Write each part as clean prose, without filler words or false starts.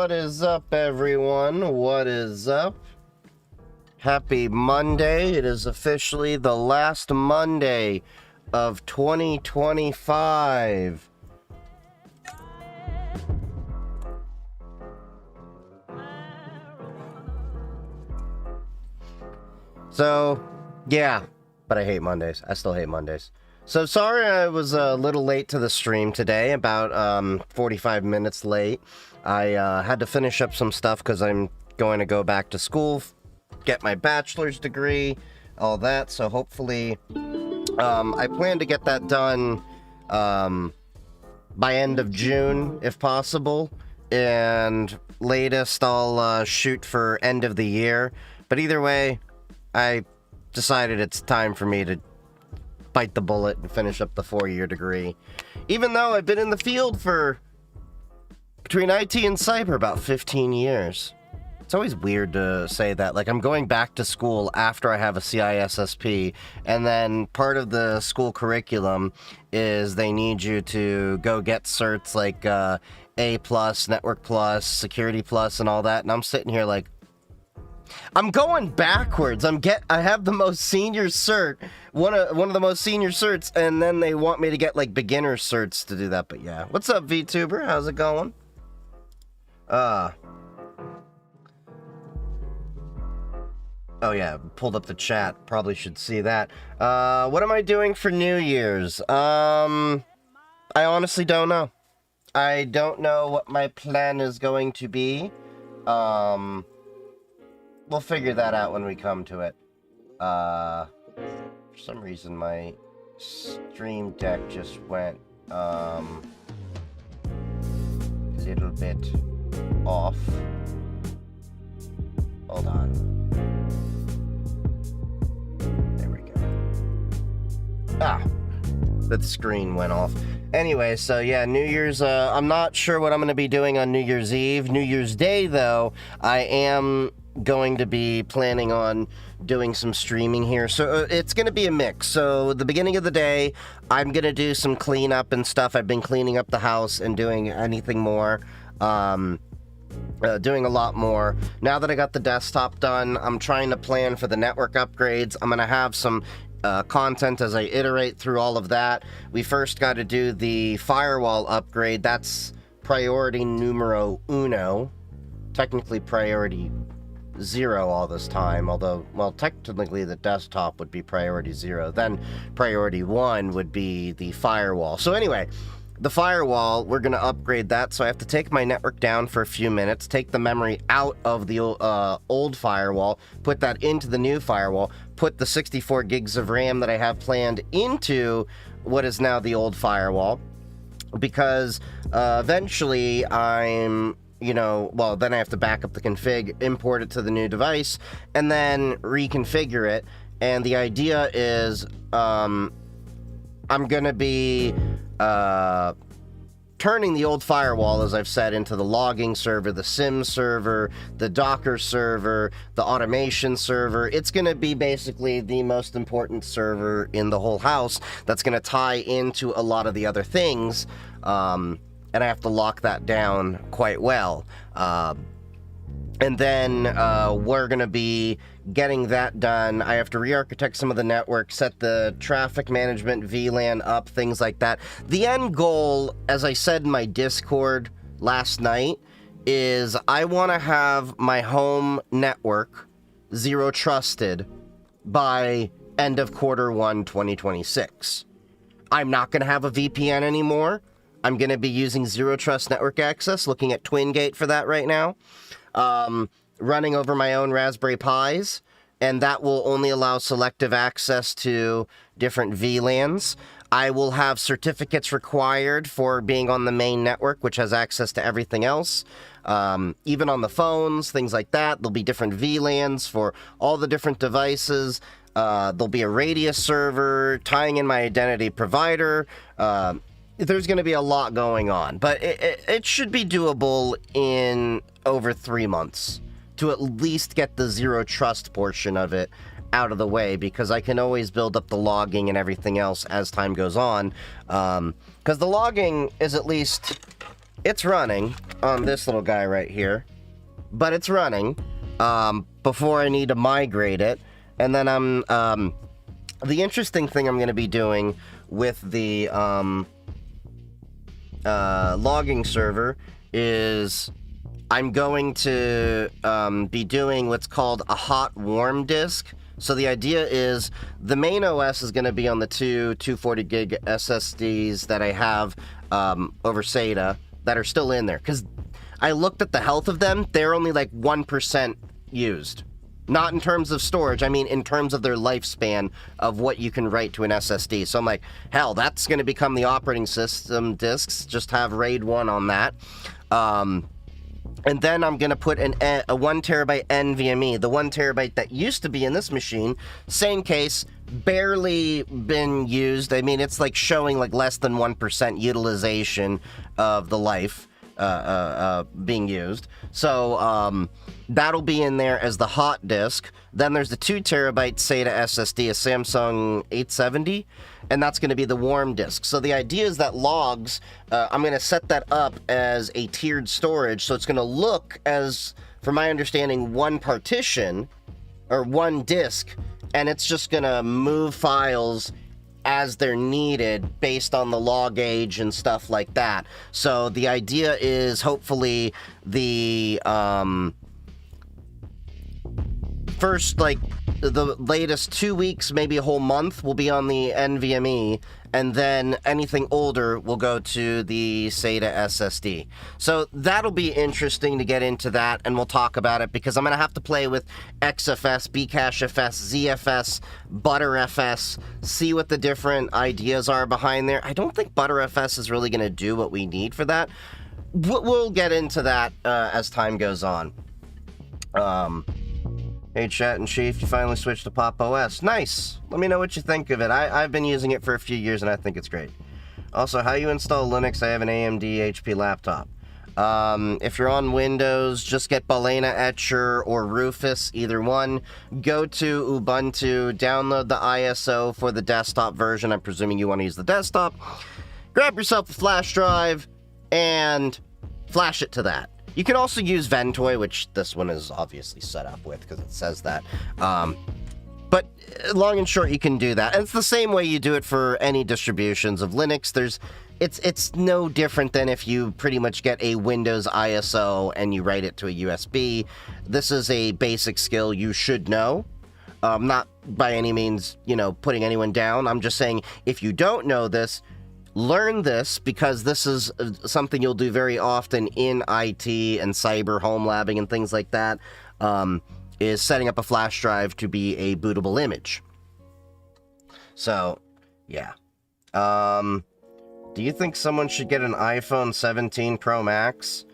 What is up, everyone? What is up? Happy Monday. It is officially the last Monday of 2025. So, yeah, but I hate Mondays. I still hate Mondays. So sorry I was a little late to the stream today, about 45 minutes late. I had to finish up some stuff because I'm going to go back to school, get my bachelor's degree, all that. So hopefully, I plan to get that done by end of June, if possible. And latest, I'll shoot for end of the year. But either way, I decided it's time for me to bite the bullet and finish up the 4-year degree. Even though I've been in the field for, between IT and cyber, about 15 years. It's always weird to say that. Like, I'm going back to school after I have a CISSP, and then part of the school curriculum is they need you to go get certs like A+, Network Plus, Security Plus, and all that, and I'm sitting here like, I'm going backwards. I have the most senior cert, one of the most senior certs, and then they want me to get like beginner certs to do that. But yeah, what's up, VTuber? How's it going? Oh yeah, pulled up the chat. Probably should see that. What am I doing for New Year's? I honestly don't know. I don't know what my plan is going to be. We'll figure that out when we come to it. For some reason, my stream deck just went, a little bit off. Hold on. There we go. The screen went off. Anyway, so yeah, New Year's, I'm not sure what I'm going to be doing on New Year's Eve. New Year's Day, though, I am going to be planning on doing some streaming here, so it's going to be a mix. So the beginning of the day, I'm going to do some cleanup and stuff. I've been cleaning up the house and doing anything more, doing a lot more. Now that I got the desktop done, I'm trying to plan for the network upgrades. I'm going to have some content as I iterate through all of that. We first got to do the firewall upgrade. That's priority numero uno, technically priority 0 all this time, although, well, technically the desktop would be priority 0, then priority 1 would be the firewall. So anyway, the firewall, we're going to upgrade that, so I have to take my network down for a few minutes, take the memory out of the old firewall, put that into the new firewall, put the 64 gigs of RAM that I have planned into what is now the old firewall, because eventually then I have to back up the config, import it to the new device, and then reconfigure it. And the idea is, I'm gonna be, turning the old firewall, as I've said, into the logging server, the SIM server, the Docker server, the automation server. It's gonna be basically the most important server in the whole house that's gonna tie into a lot of the other things. And I have to lock that down quite well. And then we're going to be getting that done. I have to re-architect some of the network, set the traffic management VLAN up, things like that. The end goal, as I said in my Discord last night, is I want to have my home network zero trusted by end of Q1 2026. I'm not going to have a VPN anymore. I'm going to be using Zero Trust Network Access, looking at TwinGate for that right now, running over my own Raspberry Pis, and that will only allow selective access to different VLANs. I will have certificates required for being on the main network, which has access to everything else, even on the phones, things like that. There'll be different VLANs for all the different devices. There'll be a radius server tying in my identity provider. There's going to be a lot going on, but it should be doable in over 3 months to at least get the zero trust portion of it out of the way, because I can always build up the logging and everything else as time goes on. Because the logging is at least it's running on this little guy right here, but it's running before I need to migrate it. And then the interesting thing I'm going to be doing with the logging server is I'm going to be doing what's called a hot warm disk. So the idea is the main OS is going to be on the two 240 gig SSDs that I have over SATA that are still in there. Because I looked at the health of them, they're only like 1% used. Not in terms of storage, I mean in terms of their lifespan of what you can write to an SSD. So I'm like, hell, that's going to become the operating system disks. Just have RAID 1 on that. And then I'm going to put a 1 terabyte NVMe. The 1 terabyte that used to be in this machine, same case, barely been used. I mean, it's like showing like less than 1% utilization of the life being used. So that'll be in there as the hot disk. Then there's the 2 terabyte SATA SSD, a Samsung 870, and that's going to be the warm disk. So the idea is that logs, I'm going to set that up as a tiered storage, so it's going to look as, from my understanding, one partition or one disk, and it's just going to move files as they're needed based on the log age and stuff like that. So the idea is hopefully the first, like, the latest 2 weeks, maybe a whole month, will be on the NVMe, and then anything older will go to the SATA SSD. So that'll be interesting to get into that, and we'll talk about it, because I'm going to have to play with XFS, Bcachefs, ZFS, ButterFS, see what the different ideas are behind there. I don't think ButterFS is really going to do what we need for that. We'll get into that as time goes on. Hey, Chat and Chief, you finally switched to Pop OS. Nice! Let me know what you think of it. I've been using it for a few years, and I think it's great. Also, how you install Linux? I have an AMD HP laptop. If you're on Windows, just get Balena Etcher or Rufus, either one. Go to Ubuntu, download the ISO for the desktop version. I'm presuming you want to use the desktop. Grab yourself a flash drive, and flash it to that. You can also use Ventoy, which this one is obviously set up with because it says that. But long and short, you can do that. And it's the same way you do it for any distributions of Linux. It's no different than if you pretty much get a Windows ISO and you write it to a USB. This is a basic skill you should know. Not by any means, putting anyone down. I'm just saying, if you don't know this, learn this, because this is something you'll do very often in IT and cyber home labbing and things like that, is setting up a flash drive to be a bootable image. So, yeah. Do you think someone should get an iPhone 17 Pro Max?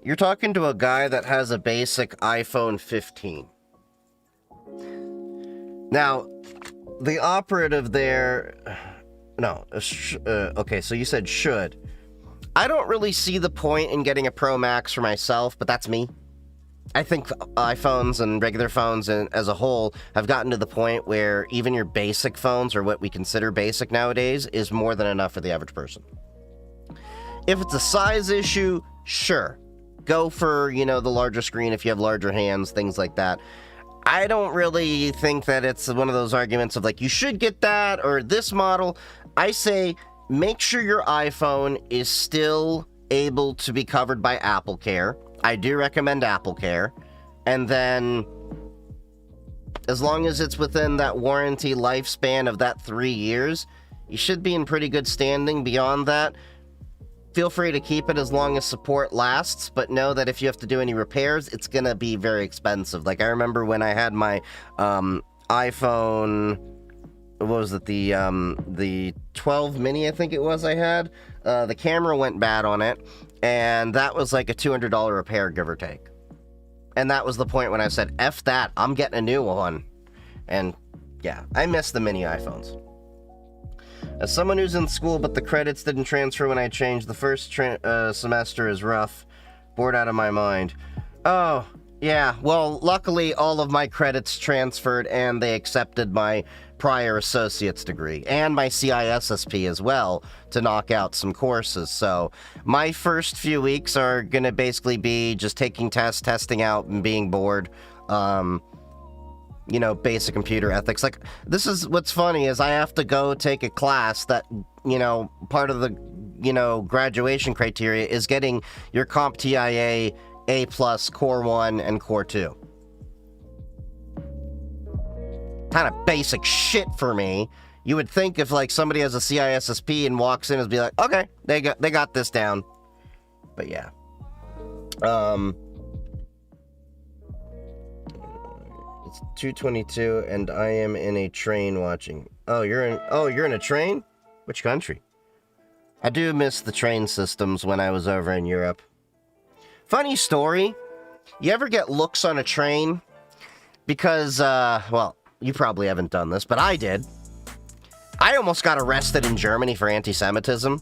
You're talking to a guy that has a basic iPhone 15. Now, the operative there... No, okay, so you said should. I don't really see the point in getting a Pro Max for myself, but that's me. I think iPhones and regular phones as a whole have gotten to the point where even your basic phones, or what we consider basic nowadays, is more than enough for the average person. If it's a size issue, sure. Go for, the larger screen if you have larger hands, things like that. I don't really think that it's one of those arguments of like, you should get that or this model. I say, make sure your iPhone is still able to be covered by Apple Care. I do recommend Apple Care. And then, as long as it's within that warranty lifespan of that 3 years, you should be in pretty good standing. Beyond that, feel free to keep it as long as support lasts, but know that if you have to do any repairs, it's going to be very expensive. Like, I remember when I had my iPhone, what was it, the 12 mini, I think it was I had, the camera went bad on it, and that was like a $200 repair, give or take. And that was the point when I said, F that, I'm getting a new one. And yeah, I miss the mini iPhones. As someone who's in school, but the credits didn't transfer when I changed, the first semester is rough. Bored out of my mind. Oh, yeah. Well, luckily, all of my credits transferred, and they accepted my prior associate's degree and my CISSP as well to knock out some courses. So my first few weeks are going to basically be just taking tests, testing out, and being bored. You know, basic computer ethics. Like, this is what's funny is I have to go take a class that, you know, part of the, you know, graduation criteria is getting your CompTIA A+, Core 1, and Core 2. Kind of basic shit for me. You would think if, like, somebody has a CISSP and walks in and be like, okay, they got this down. But yeah. It's 2:22 and I am in a train watching. You're in a train? Which country? I do miss the train systems when I was over in Europe. Funny story. You ever get looks on a train? Because, well, you probably haven't done this, but I did. I almost got arrested in Germany for anti-Semitism.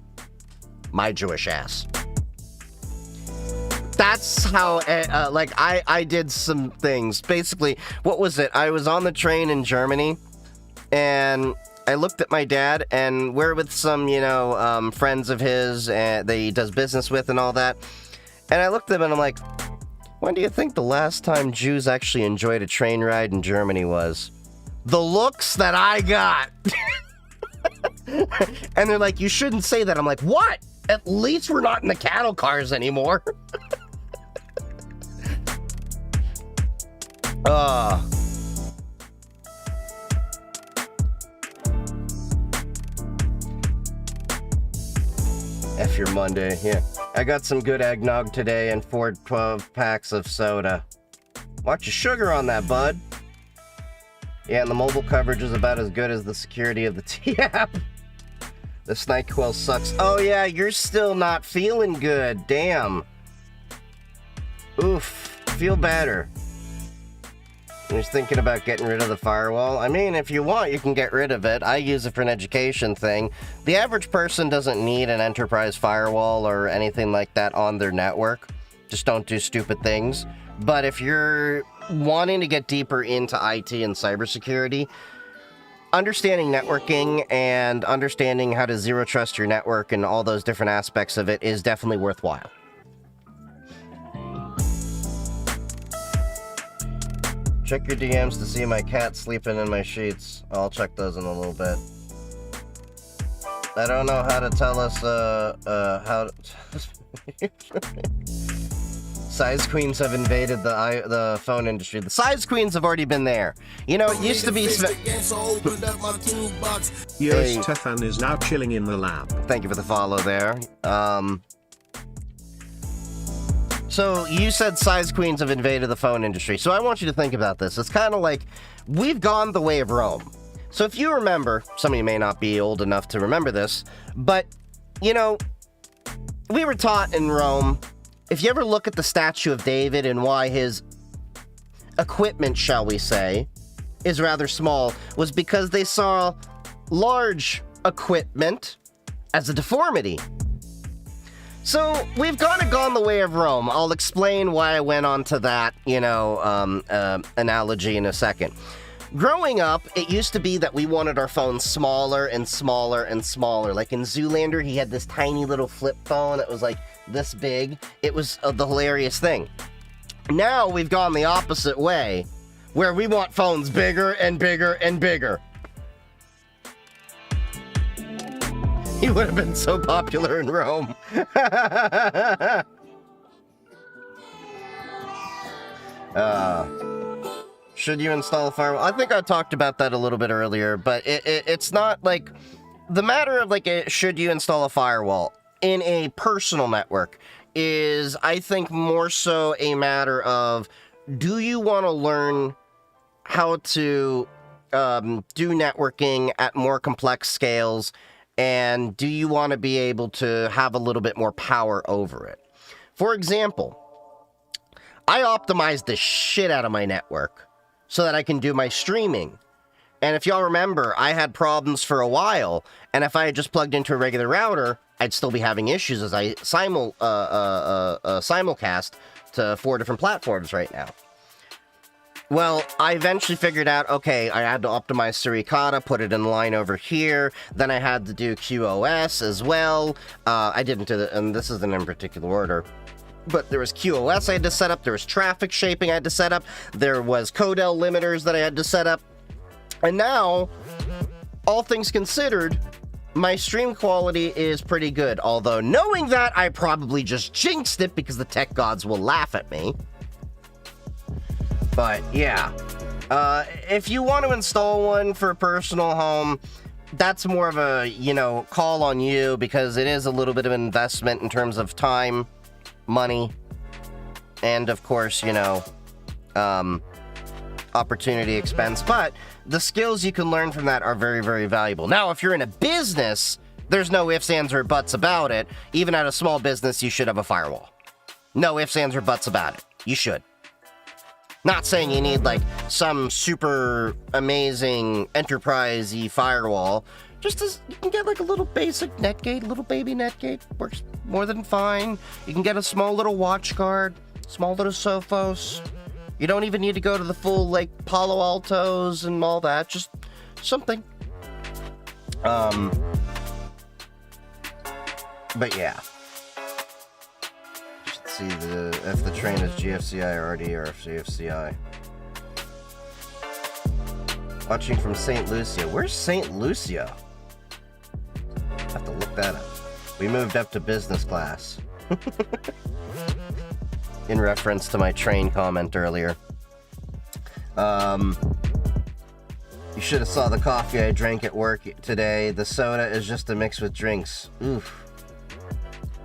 My Jewish ass. That's how, I did some things. Basically, what was it? I was on the train in Germany, and I looked at my dad, and we're with some, you know, friends of his that he does business with and all that. And I looked at him, and I'm like, when do you think the last time Jews actually enjoyed a train ride in Germany was? The looks that I got. And they're like, you shouldn't say that. I'm like, what? At least we're not in the cattle cars anymore. F your Monday, yeah. I got some good eggnog today and 4 12-packs of soda. Watch your sugar on that, bud. Yeah, and the mobile coverage is about as good as the security of the T-app. The SnyQuil sucks. Oh yeah, you're still not feeling good. Damn. Oof. Feel better. You're thinking about getting rid of the firewall. I mean, if you want, you can get rid of it. I use it for an education thing. The average person doesn't need an enterprise firewall or anything like that on their network. Just don't do stupid things. But if you're wanting to get deeper into IT and cybersecurity, understanding networking and understanding how to zero trust your network and all those different aspects of it is definitely worthwhile. Check your DMs to see my cat sleeping in my sheets. I'll check those in a little bit. I don't know how to tell us, how to... Size queens have invaded the phone industry. The size queens have already been there. You know, it used to be... Yours Stefan is now chilling in the lab. Thank you for the follow there. So you said size queens have invaded the phone industry. So I want you to think about this. It's kind of like we've gone the way of Rome. So if you remember, some of you may not be old enough to remember this, but, you know, we were taught in Rome, if you ever look at the statue of David and why his equipment, shall we say, is rather small, was because they saw large equipment as a deformity. So we've kind of gone the way of Rome. I'll explain why I went on to that, you know, analogy in a second. Growing up, it used to be that we wanted our phones smaller and smaller and smaller. Like in Zoolander, he had this tiny little flip phone that was like this big. It was the hilarious thing. Now we've gone the opposite way, where we want phones bigger and bigger and bigger. He would have been so popular in Rome. Should you install a firewall? I think I talked about that a little bit earlier, but it's not like the matter of like should you install a firewall in a personal network is, I think, more so a matter of, do you want to learn how to do networking at more complex scales? And do you want to be able to have a little bit more power over it? For example, I optimized the shit out of my network so that I can do my streaming. And if y'all remember, I had problems for a while, and if I had just plugged into a regular router, I'd still be having issues as I simulcast to 4 different platforms right now. Well, I eventually figured out, okay, I had to optimize Suricata, put it in line over here. Then I had to do QoS as well. I didn't do it, and this isn't in particular order. But there was QoS I had to set up. There was traffic shaping I had to set up. There was Codel limiters that I had to set up. And now, all things considered, my stream quality is pretty good. Although, knowing that, I probably just jinxed it because the tech gods will laugh at me. But, yeah. If you want to install one for a personal home, that's more of a, call on you, because it is a little bit of an investment in terms of time, money, and, of course, opportunity expense. But the skills you can learn from that are very, very valuable. Now, if you're in a business, there's no ifs, ands, or buts about it. Even at a small business, you should have a firewall. No ifs, ands, or buts about it. You should. Not saying you need, some super amazing enterprise-y firewall. Just as you can get, a little basic netgate, little baby netgate. Works more than fine. You can get a small little WatchGuard, small little Sophos. You don't even need to go to the full, Palo Altos and all that. Just something. But yeah. See if the train is GFCI or RD or GFCI. Watching from St. Lucia. Where's St. Lucia? I have to look that up. We moved up to business class. In reference to my train comment earlier. You should have saw the coffee I drank at work today. The soda is just a mix with drinks. Oof.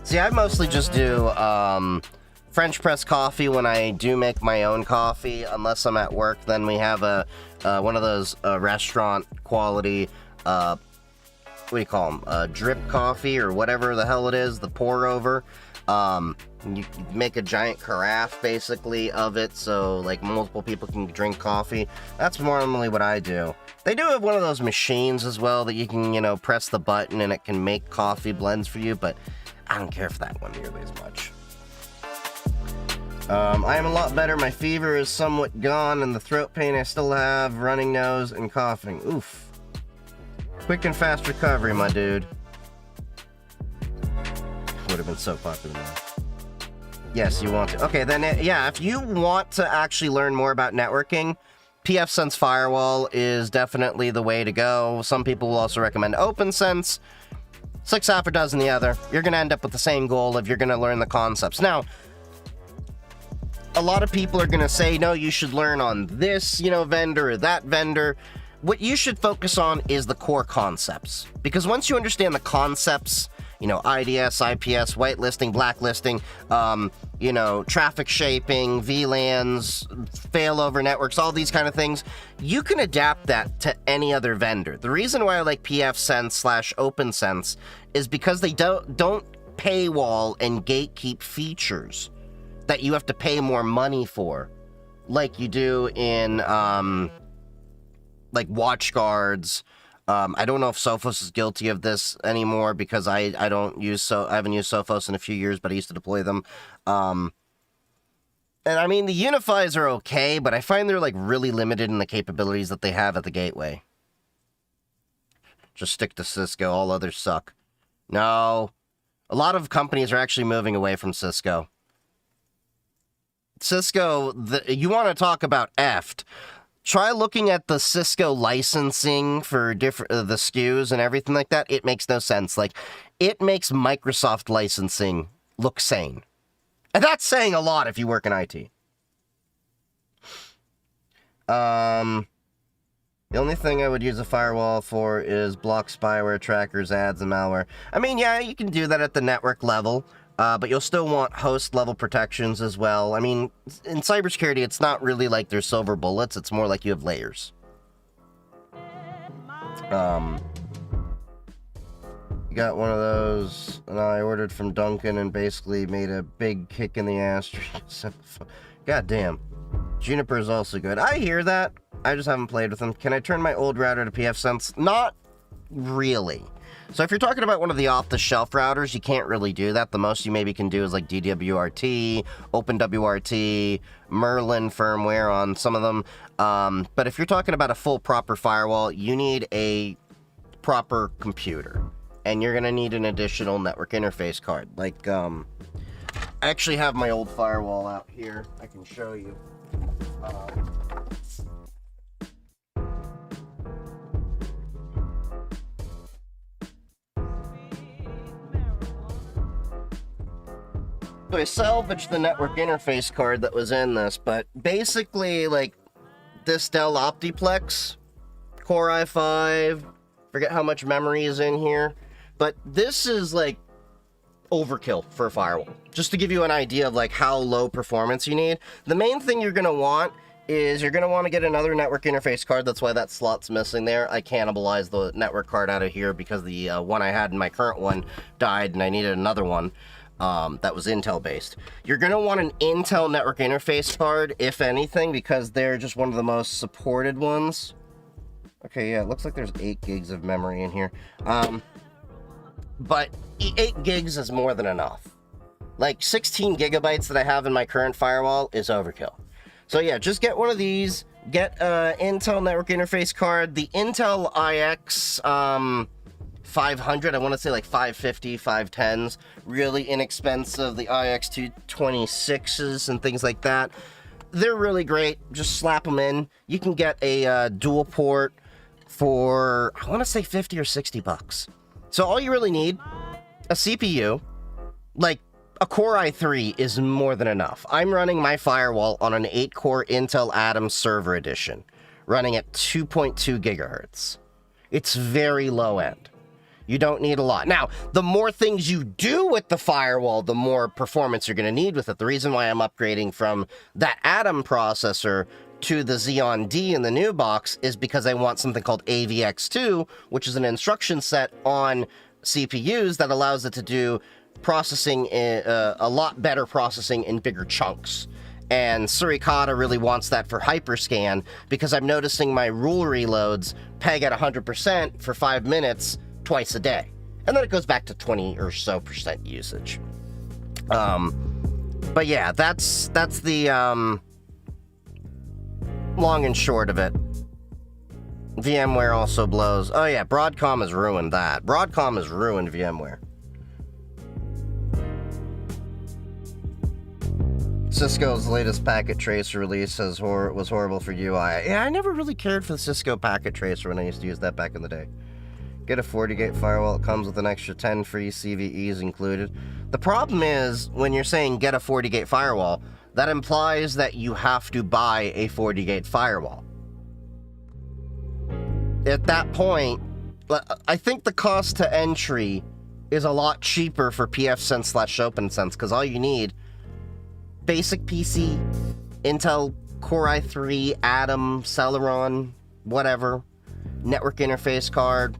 See, I mostly just do French press coffee when I do make my own coffee, unless I'm at work. Then we have one of those restaurant quality, what do you call them? Drip coffee or whatever the hell it is, the pour over. You make a giant carafe basically of it, so multiple people can drink coffee. That's normally what I do. They do have one of those machines as well that you can, press the button and it can make coffee blends for you, but I don't care for that one nearly as much. I am a lot better. My fever is somewhat gone, and the throat pain I still have, running nose, and coughing. Oof. Quick and fast recovery, my dude. Would have been so popular now. Yes, you want to. Okay, then, yeah, if you want to actually learn more about networking, pfSense Firewall is definitely the way to go. Some people will also recommend OpenSense. 6 half a dozen the other. You're going to end up with the same goal if you're going to learn the concepts. Now, a lot of people are going to say, no, you should learn on this, vendor or that vendor. What you should focus on is the core concepts. Because once you understand the concepts, IDS, IPS, whitelisting, blacklisting, traffic shaping, VLANs, failover networks, all these kind of things, you can adapt that to any other vendor. The reason why I like pfSense/OpenSense is because they don't paywall and gatekeep features that you have to pay more money for, like you do in WatchGuards. I don't know if Sophos is guilty of this anymore because I haven't used Sophos in a few years, but I used to deploy them. And I mean, the Unifies are okay, but I find they're really limited in the capabilities that they have at the gateway. Just stick to Cisco, all others suck. No. A lot of companies are actually moving away from Cisco. Cisco, you want to talk about effed. Try looking at the Cisco licensing for the SKUs and everything like that. It makes no sense. It makes Microsoft licensing look sane. And that's saying a lot if you work in IT. The only thing I would use a firewall for is block spyware, trackers, ads, and malware. I mean, yeah, you can do that at the network level. But you'll still want host-level protections as well. I mean, in cybersecurity, it's not really like there's silver bullets. It's more like you have layers. You got one of those, and I ordered from Duncan and basically made a big kick in the ass. God damn. Juniper is also good. I hear that. I just haven't played with them. Can I turn my old router to pfSense? Not really. So if you're talking about one of the off-the-shelf routers, you can't really do that. The most you maybe can do is like DWRT, OpenWRT, Merlin firmware on some of them. But if you're talking about a full proper firewall, you need a proper computer. And you're going to need an additional network interface card. Like, I actually have my old firewall out here. I can show you. So I salvaged the network interface card that was in this, but basically, like, this Dell Optiplex, Core i5, forget how much memory is in here, but this is, like, overkill for a firewall. Just to give you an idea of, like, how low performance you need, the main thing you're going to want is you're going to want to get another network interface card. That's why that slot's missing there. I cannibalized the network card out of here because the one I had in my current one died, and I needed another one. That was Intel based. You're going to want an Intel network interface card, if anything, because they're just one of the most supported ones. Okay, yeah, it looks like there's 8 gigs of memory in here. But 8 gigs is more than enough. Like 16 gigabytes that I have in my current firewall is overkill. So yeah, just get one of these. Get Intel network interface card. The Intel iX 500, I want to say like 550, 510s, really inexpensive. The iX 226s and things like that, they're really great. Just slap them in. You can get a dual port for, I want to say 50 or 60 bucks. So all you really need, a CPU, like a Core i3 is more than enough. I'm running my firewall on an 8-core Intel Atom Server Edition, running at 2.2 gigahertz. It's very low end. You don't need a lot. Now, the more things you do with the firewall, the more performance you're going to need with it. The reason why I'm upgrading from that Atom processor to the Xeon D in the new box is because I want something called AVX2, which is an instruction set on CPUs that allows it to do processing, a lot better processing in bigger chunks. And Suricata really wants that for Hyperscan, because I'm noticing my rule reloads peg at 100% for 5 minutes twice a day, and then it goes back to 20 or so % usage. But yeah, that's the long and short of it. VMware also blows. Oh yeah, Broadcom has ruined that. Broadcom has ruined VMware. Cisco's latest packet tracer release was horrible for UI. Yeah, I never really cared for the Cisco packet tracer when I used to use that back in the day. Get a FortiGate firewall. It comes with an extra 10 free CVEs included. The problem is, when you're saying get a FortiGate firewall, that implies that you have to buy a FortiGate firewall. At that point, I think the cost to entry is a lot cheaper for pfSense/OpenSense, because all you need, basic PC, Intel Core i3, Atom, Celeron, whatever, network interface card,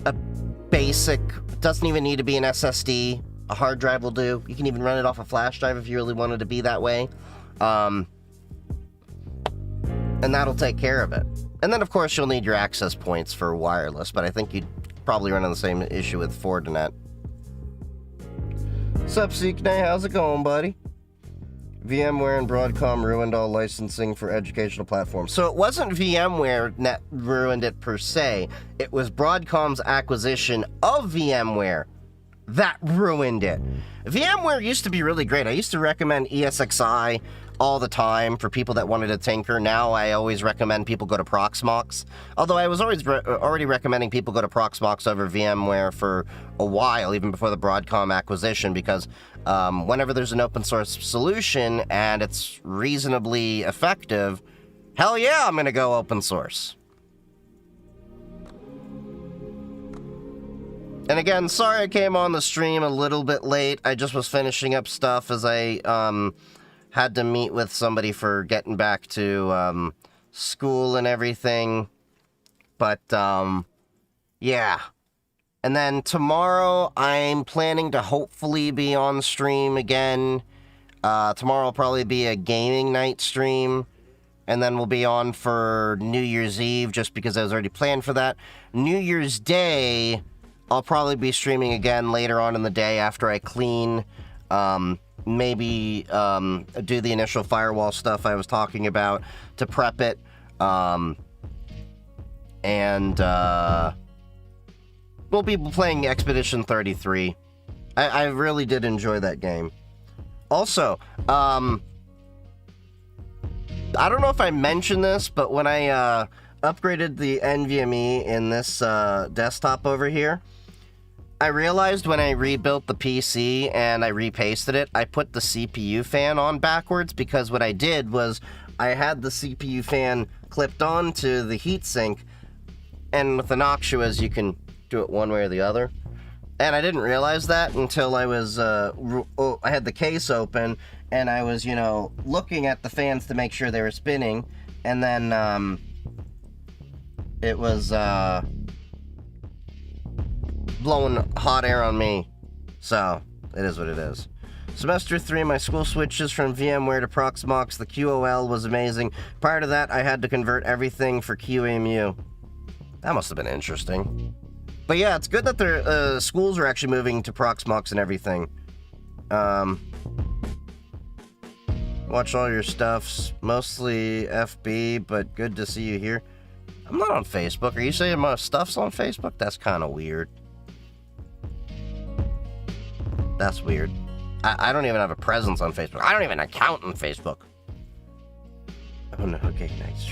a basic, doesn't even need to be an SSD, a hard drive will do. You can even run it off a flash drive if you really wanted to be that way. And that'll take care of it. And then, of course, you'll need your access points for wireless, but I think you'd probably run into the same issue with Fortinet. Sup, Seeknay, how's it going, buddy? VMware and Broadcom ruined all licensing for educational platforms. So it wasn't VMware that ruined it per se. It was Broadcom's acquisition of VMware that ruined it. VMware used to be really great. I used to recommend ESXi all the time for people that wanted to tinker. Now I always recommend people go to Proxmox. Although I was always already recommending people go to Proxmox over VMware for a while, even before the Broadcom acquisition, because whenever there's an open source solution and it's reasonably effective, hell yeah, I'm going to go open source. And again, sorry I came on the stream a little bit late. I just was finishing up stuff as I had to meet with somebody for getting back to school and everything. But yeah. And then tomorrow I'm planning to hopefully be on stream again. Tomorrow will probably be a gaming night stream. and then we'll be on for New Year's Eve just because I was already planned for that. New Year's Day, I'll probably be streaming again later on in the day after I clean. Maybe do the initial firewall stuff I was talking about to prep it. And we'll be playing Expedition 33. I really did enjoy that game. Also, I don't know if I mentioned this, but when I upgraded the NVMe in this desktop over here, I realized when I rebuilt the PC and I repasted it, I put the CPU fan on backwards, because what I did was I had the CPU fan clipped onto the heatsink, and with the Noxuas you can do it one way or the other. And I didn't realize that until I was, I had the case open, and I was, you know, looking at the fans to make sure they were spinning, and then, it was, blowing hot air on me. So, it is what it is. Semester 3, my school switches from VMware to Proxmox. The QOL was amazing. Prior to that, I had to convert everything for QEMU. That must have been interesting. But yeah, it's good that their schools are actually moving to Proxmox and everything. Watch all your stuffs. Mostly FB, but good to see you here. I'm not on Facebook. Are you saying my stuff's on Facebook? That's kind of weird. That's weird. I don't even have a presence on Facebook. I don't even account on Facebook. Oh no, okay, nice.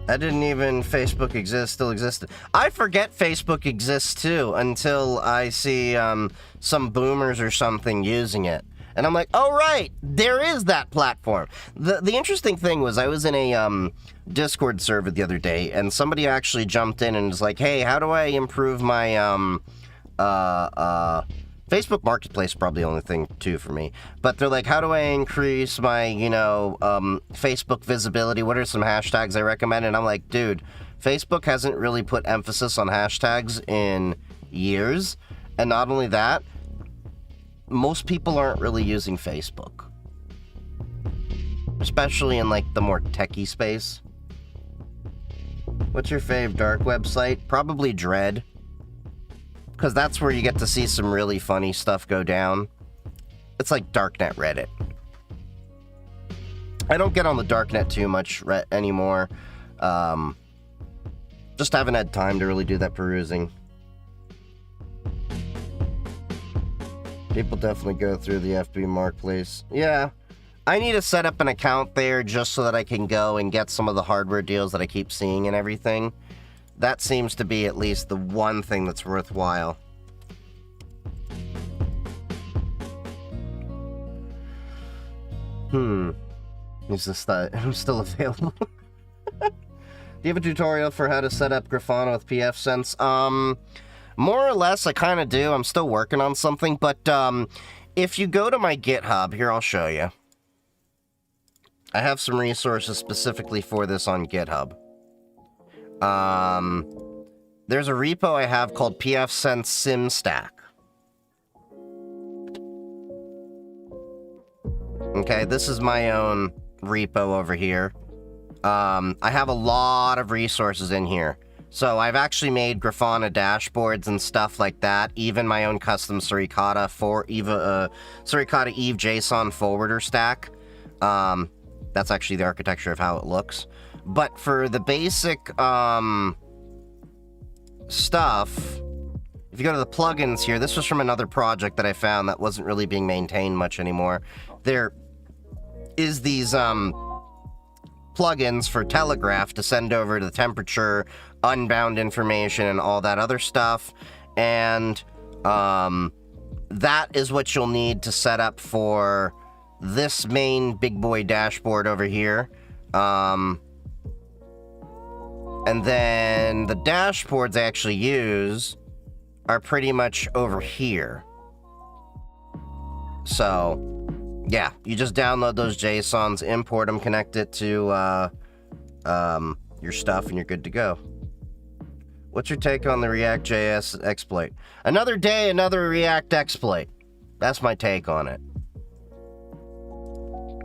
I didn't even Facebook still existed. I forget Facebook exists too until I see some boomers or something using it. And I'm like, oh right, there is that platform. The interesting thing was I was in a Discord server the other day, and somebody actually jumped in and was like, hey, how do I improve my Facebook Marketplace? Probably the only thing too for me. But they're like, how do I increase my, you know, Facebook visibility? What are some hashtags I recommend? And I'm like, dude, Facebook hasn't really put emphasis on hashtags in years. And not only that, most people aren't really using Facebook. Especially in, like, the more techie space. What's your fave dark website? Probably Dread. Because that's where you get to see some really funny stuff go down. It's like Darknet Reddit. I don't get on the Darknet too much anymore. Just haven't had time to really do that perusing. People definitely go through the FB Marketplace. Yeah. I need to set up an account there just so that I can go and get some of the hardware deals that I keep seeing and everything. That seems to be at least the one thing that's worthwhile. Is this that? I'm still available. Do you have a tutorial for how to set up Grafana with pfSense? More or less, I kind of do. I'm still working on something, but if you go to my GitHub, here, I'll show you. I have some resources specifically for this on GitHub. There's a repo I have called pfSense SimStack. Okay, this is my own repo over here. I have a lot of resources in here. So I've actually made Grafana dashboards and stuff like that. Even my own custom Suricata Suricata Eve JSON forwarder stack. That's actually the architecture of how it looks. But for the basic stuff, if you go to the plugins here, this was from another project that I found that wasn't really being maintained much anymore. There is these plugins for Telegraph to send over the temperature, unbound information, and all that other stuff. And that is what you'll need to set up for this main big boy dashboard over here. And then the dashboards I actually use are pretty much over here. So, yeah, you just download those JSONs, import them, connect it to your stuff, and you're good to go. What's your take on the React.js exploit? Another day, another React exploit. That's my take on it.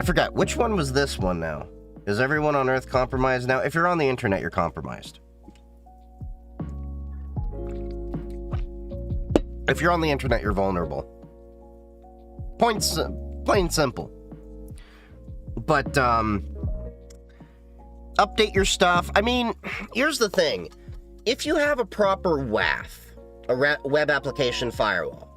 I forgot, which one was this one now? Is everyone on Earth compromised now? If you're on the internet, you're compromised. If you're on the internet, you're vulnerable. Plain simple. But, update your stuff. I mean, here's the thing. If you have a proper WAF, a web application firewall,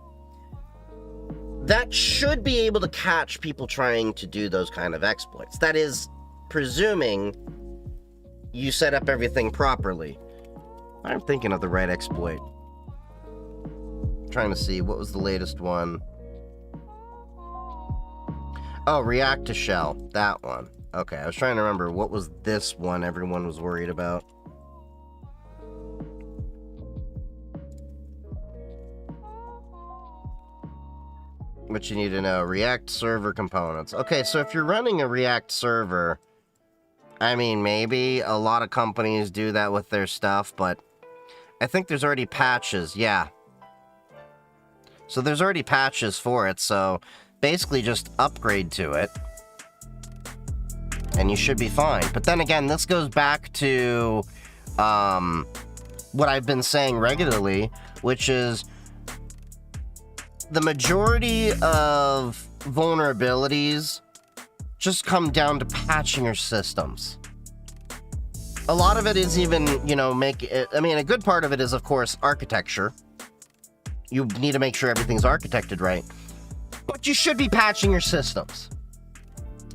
that should be able to catch people trying to do those kind of exploits. That is, presuming you set up everything properly. I'm thinking of the right exploit. I'm trying to see, what was the latest one? Oh, React to Shell. That one. Okay, I was trying to remember, what was this one everyone was worried about? What you need to know, React server components. Okay, so if you're running a React server, I mean, maybe a lot of companies do that with their stuff, but I think there's already patches, yeah. So there's already patches for it, so basically just upgrade to it, and you should be fine. But then again, this goes back to what I've been saying regularly, which is the majority of vulnerabilities just come down to patching your systems. A lot of it is even, you know, I mean, a good part of it is, of course, architecture. You need to make sure everything's architected right. But you should be patching your systems.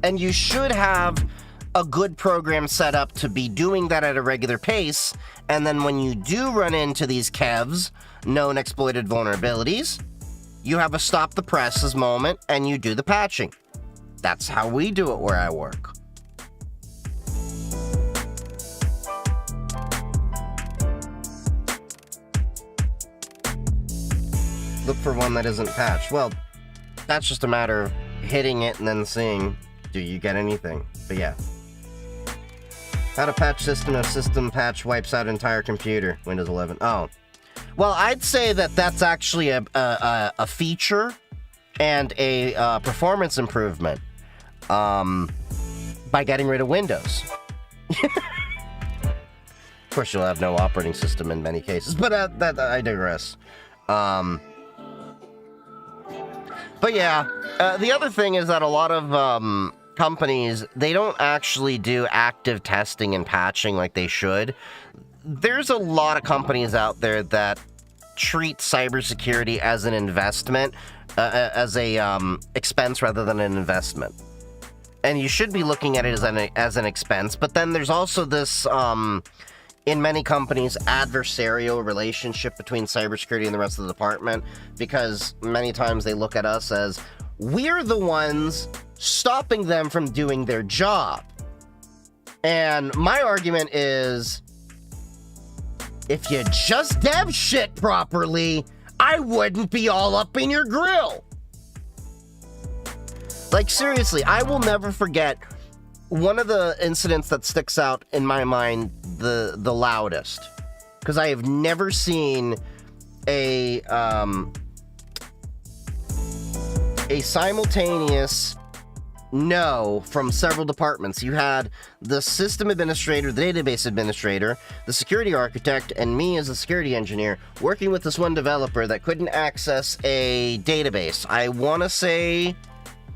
And you should have a good program set up to be doing that at a regular pace. And then when you do run into these KEVs, known exploited vulnerabilities, you have a stop the presses moment and you do the patching. That's how we do it where I work. Look for one that isn't patched. Well, that's just a matter of hitting it and then seeing, do you get anything? But yeah. How to patch system if system patch wipes out entire computer. Windows 11. Oh. Well, I'd say that that's actually a feature and a performance improvement by getting rid of Windows. Of course, you'll have no operating system in many cases, but I digress. But yeah, the other thing is that a lot of companies, they don't actually do active testing and patching like they should. There's a lot of companies out there that treat cybersecurity as an investment, as a expense rather than an investment. And you should be looking at it as an expense. But then there's also this, in many companies, adversarial relationship between cybersecurity and the rest of the department, because many times they look at us as we're the ones stopping them from doing their job. And my argument is, if you just dev shit properly, I wouldn't be all up in your grill. Like, seriously, I will never forget one of the incidents that sticks out in my mind the loudest, because I have never seen a simultaneous no from several departments. You had the system administrator, the database administrator, the security architect, and me as a security engineer working with this one developer that couldn't access a database. I want to say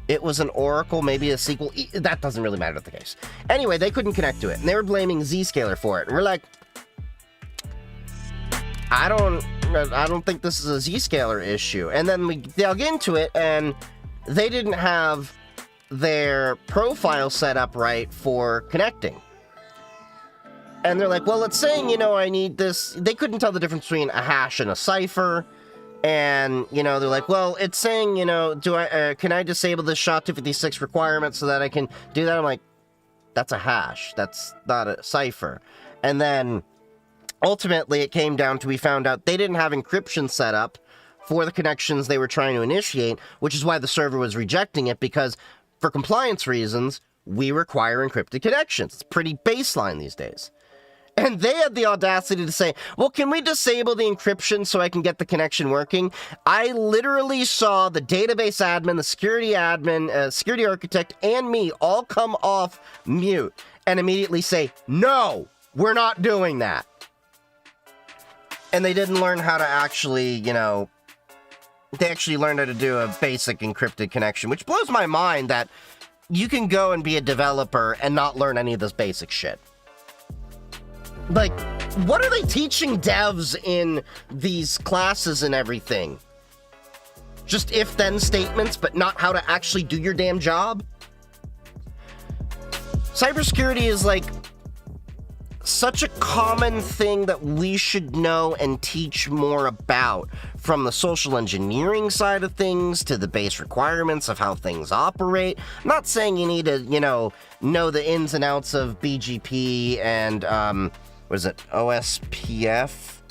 it was an Oracle, maybe a SQL. That doesn't really matter to the case. Anyway, they couldn't connect to it, and they were blaming Zscaler for it. And we're like, I don't think this is a Zscaler issue. And then we dug into it, and they didn't have their profile set up right for connecting. And they're like, well, it's saying, you know, I need this. They couldn't tell the difference between a hash and a cipher. And, you know, they're like, well, it's saying, you know, can I disable this SHA-256 requirement so that I can do that? I'm like, that's a hash. That's not a cipher. And then ultimately it came down to, we found out they didn't have encryption set up for the connections they were trying to initiate, which is why the server was rejecting it, because for compliance reasons, we require encrypted connections. It's pretty baseline these days. And they had the audacity to say, well, can we disable the encryption so I can get the connection working? I literally saw the database admin, the security admin, security architect, and me all come off mute and immediately say, no, we're not doing that. And they didn't learn how to actually, they actually learned how to do a basic encrypted connection, which blows my mind that you can go and be a developer and not learn any of this basic shit. Like, what are they teaching devs in these classes and everything? Just if-then statements, but not how to actually do your damn job? Cybersecurity is like such a common thing that we should know and teach more about, from the social engineering side of things to the base requirements of how things operate. I'm not saying you need to, know the ins and outs of BGP and, what is it, OSPF,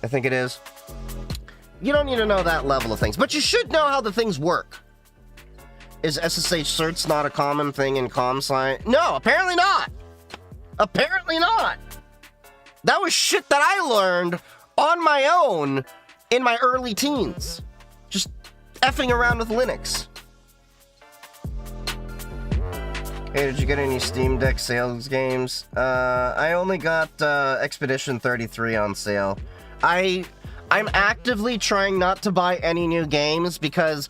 I think it is. You don't need to know that level of things, but you should know how the things work. Is SSH certs not a common thing in ComSci? No, apparently not. Apparently not. That was shit that I learned on my own in my early teens. Just effing around with Linux. Hey, did you get any Steam Deck sales games? I only got Expedition 33 on sale. I'm actively trying not to buy any new games because,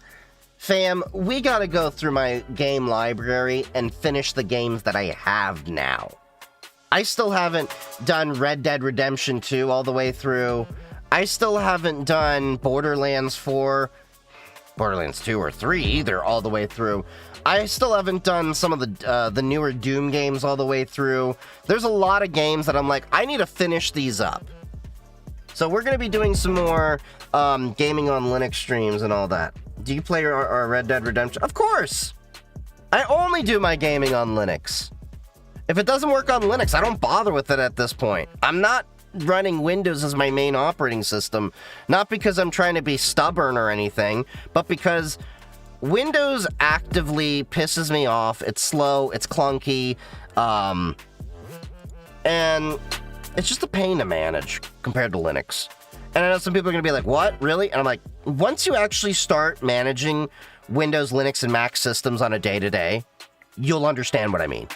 fam, we gotta go through my game library and finish the games that I have now. I still haven't done Red Dead Redemption 2 all the way through. I still haven't done Borderlands 4, Borderlands 2 or 3 either all the way through. I still haven't done some of the newer Doom games all the way through. There's a lot of games that I'm like, I need to finish these up. So we're going to be doing some more gaming on Linux streams and all that. Do you play our Red Dead Redemption? Of course! I only do my gaming on Linux. If it doesn't work on Linux, I don't bother with it at this point. I'm not running Windows as my main operating system, not because I'm trying to be stubborn or anything, but because Windows actively pisses me off. It's slow, it's clunky, and it's just a pain to manage compared to Linux. And I know some people are going to be like, what? Really? And I'm like, once you actually start managing Windows, Linux, and Mac systems on a day-to-day, you'll understand what I mean.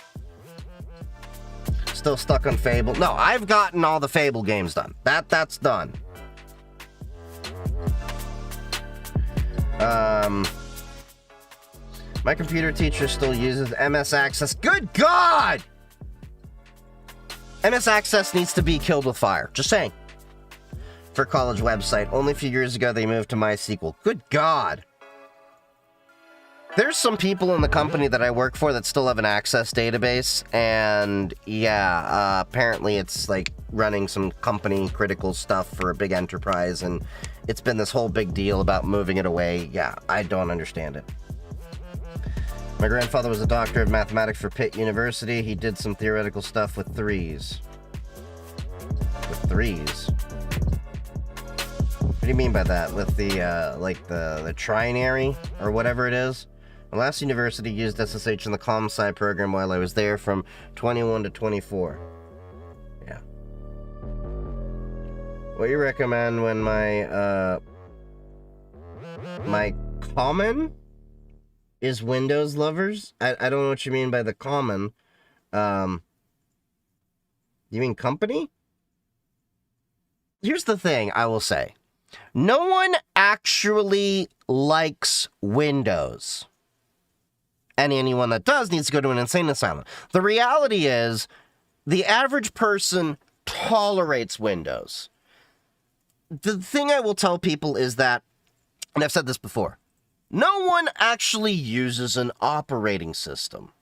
Still stuck on Fable? No, I've gotten all the Fable games done. That's done. My computer teacher still uses MS Access. Good God! MS Access needs to be killed with fire. Just saying. For college website. Only a few years ago they moved to MySQL. Good God. There's some people in the company that I work for that still have an Access database, and yeah, apparently it's like running some company critical stuff for a big enterprise, and it's been this whole big deal about moving it away. Yeah, I don't understand it. My grandfather was a doctor of mathematics for Pitt University. He did some theoretical stuff with threes. With threes? What do you mean by that? With the, like the trinary, or whatever it is? My last university used SSH in the ComSci program while I was there from 21 to 24. Yeah. What do you recommend when my common is Windows lovers? I don't know what you mean by the common. You mean company? Here's the thing I will say. No one actually likes Windows. And anyone that does needs to go to an insane asylum. The reality is, the average person tolerates Windows. The thing I will tell people is that, and I've said this before, no one actually uses an operating system.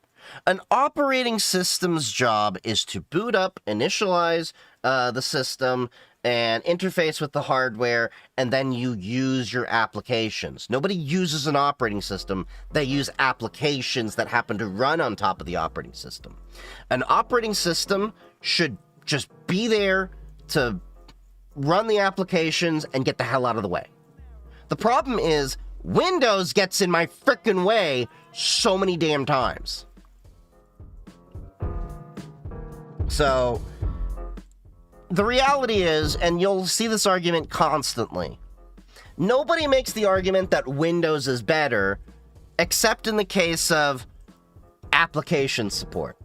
An operating system's job is to boot up, initialize the system, and interface with the hardware, and then you use your applications. Nobody uses an operating system. They use applications that happen to run on top of the operating system. An operating system should just be there to run the applications and get the hell out of the way. The problem is, Windows gets in my frickin' way so many damn times. So, the reality is, and you'll see this argument constantly, nobody makes the argument that Windows is better, except in the case of application support.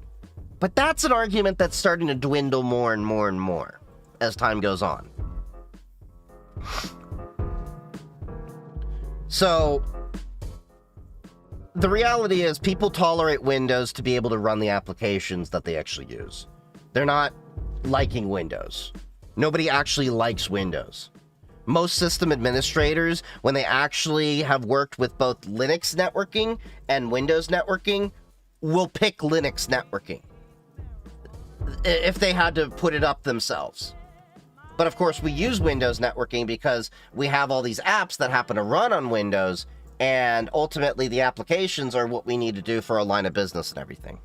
But that's an argument that's starting to dwindle more and more and more as time goes on. So, the reality is people tolerate Windows to be able to run the applications that they actually use. They're not liking Windows. Nobody actually likes Windows. Most system administrators, when they actually have worked with both Linux networking and Windows networking, will pick Linux networking if they had to put it up themselves. But of course, we use Windows networking because we have all these apps that happen to run on Windows, and ultimately the applications are what we need to do for our line of business and everything.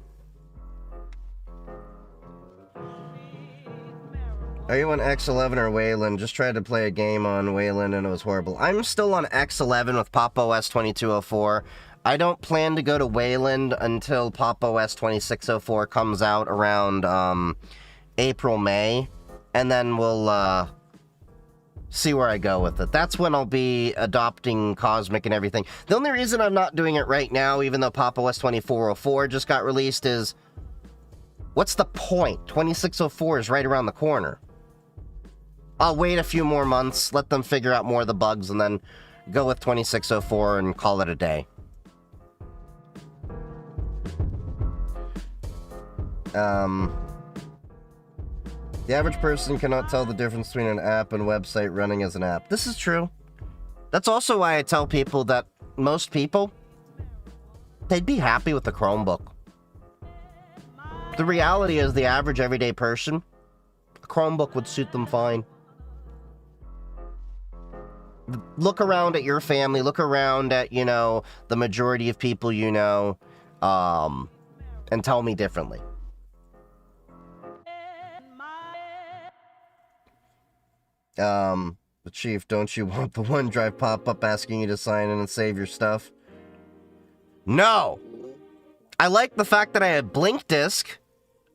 Are you on X11 or Wayland? Just tried to play a game on Wayland and it was horrible. I'm still on X11 with Pop! OS 2204. I don't plan to go to Wayland until Pop! OS 2604 comes out around April, May. And then we'll see where I go with it. That's when I'll be adopting Cosmic and everything. The only reason I'm not doing it right now, even though Pop! OS 2404 just got released, is what's the point? 2604 is right around the corner. I'll wait a few more months, let them figure out more of the bugs, and then go with 2604 and call it a day. The average person cannot tell the difference between an app and website running as an app. This is true. That's also why I tell people that most people, they'd be happy with the Chromebook. The reality is the average everyday person, a Chromebook would suit them fine. Look around at your family, look around at, you know, the majority of people you know, and tell me differently. But Chief, don't you want the OneDrive pop-up asking you to sign in and save your stuff? No! I like the fact that I have Blink Disk,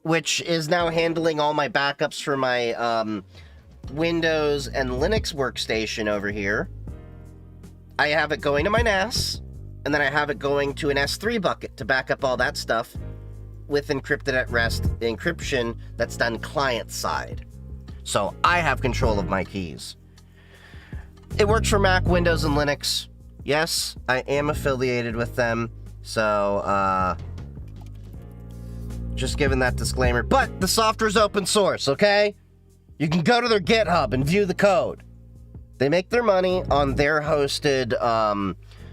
which is now handling all my backups for my, Windows and Linux workstation over here. I have it going to my NAS, and then I have it going to an S3 bucket to back up all that stuff with encrypted at rest encryption that's done client side. So I have control of my keys. It works for Mac, Windows, and Linux. Yes, I am affiliated with them, so just giving that disclaimer. But the software's open source, okay? You can go to their GitHub and view the code. They make their money on their hosted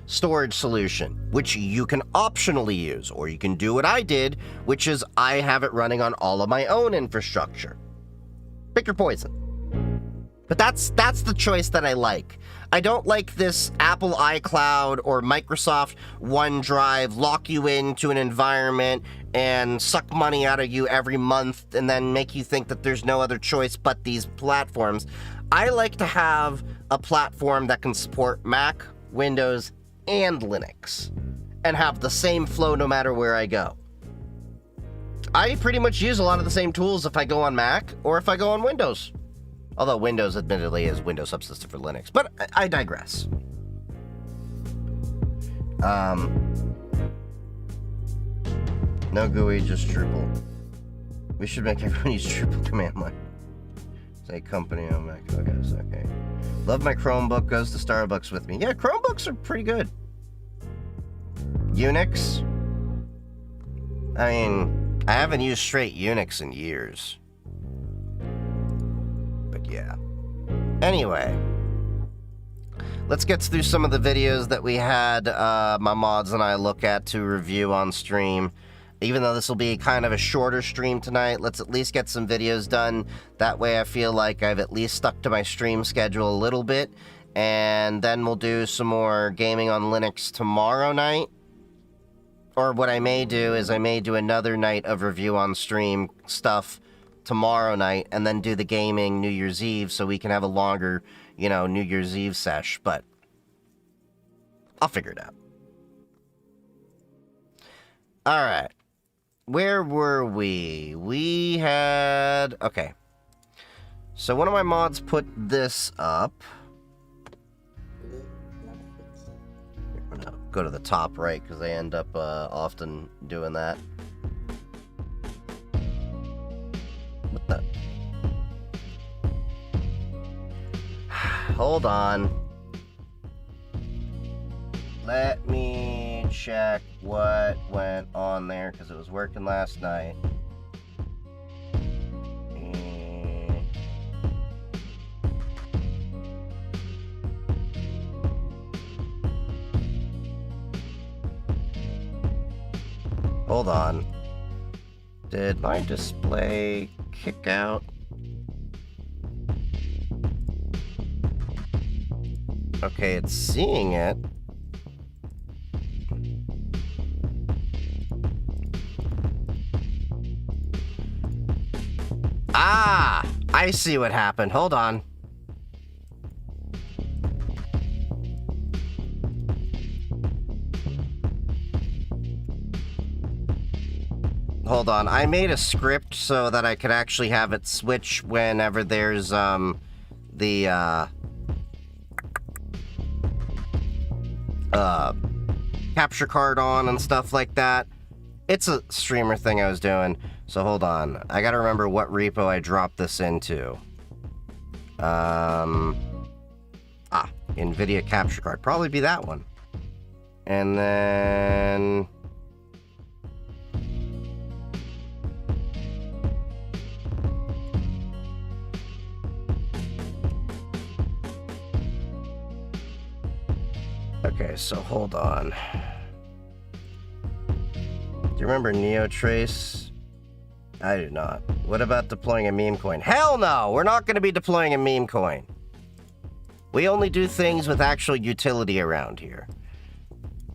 storage solution, which you can optionally use, or you can do what I did, which is I have it running on all of my own infrastructure. Pick your poison. But that's the choice that I like. I don't like this Apple iCloud or Microsoft OneDrive lock you into an environment and suck money out of you every month and then make you think that there's no other choice but these platforms. I like to have a platform that can support Mac, Windows, and Linux and have the same flow no matter where I go. I pretty much use a lot of the same tools if I go on Mac or if I go on Windows. Although Windows, admittedly, is Windows subsystem for Linux. But I digress. No GUI, just Drupal. We should make everyone use Drupal command line. Say company on Mac. Okay. Love my Chromebook, goes to Starbucks with me. Yeah, Chromebooks are pretty good. Unix? I mean, I haven't used straight Unix in years. Yeah. Anyway, let's get through some of the videos that we had my mods and I look at to review on stream. Even though this will be kind of a shorter stream tonight, let's at least get some videos done. That way I feel like I've at least stuck to my stream schedule a little bit. And then we'll do some more gaming on Linux tomorrow night. Or what I may do is I may do another night of review on stream stuff tomorrow night, and then do the gaming New Year's Eve so we can have a longer, you know, New Year's Eve sesh, but I'll figure it out. Alright. Where were we? We had... Okay. So one of my mods put this up. I'm gonna go to the top right because they end up often doing that. What the? Hold on. Let me check what went on there because it was working last night. Hold on. Did my display kick out? Okay, it's seeing it. Ah! I see what happened. Hold on. Hold on. I made a script so that I could actually have it switch whenever there's, the, capture card on and stuff like that. It's a streamer thing I was doing. So hold on. I gotta remember what repo I dropped this into. NVIDIA capture card. Probably be that one. And then... Okay, so hold on. Do you remember NeoTrace? I do not. What about deploying a meme coin? Hell no! We're not going to be deploying a meme coin. We only do things with actual utility around here.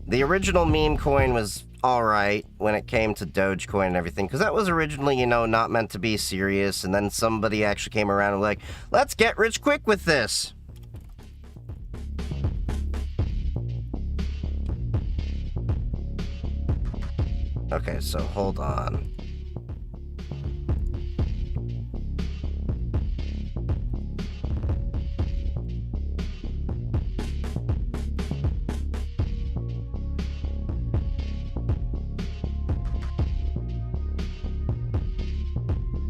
The original meme coin was alright when it came to Dogecoin and everything, because that was originally, you know, not meant to be serious, and then somebody actually came around and was like, let's get rich quick with this! Okay, so hold on.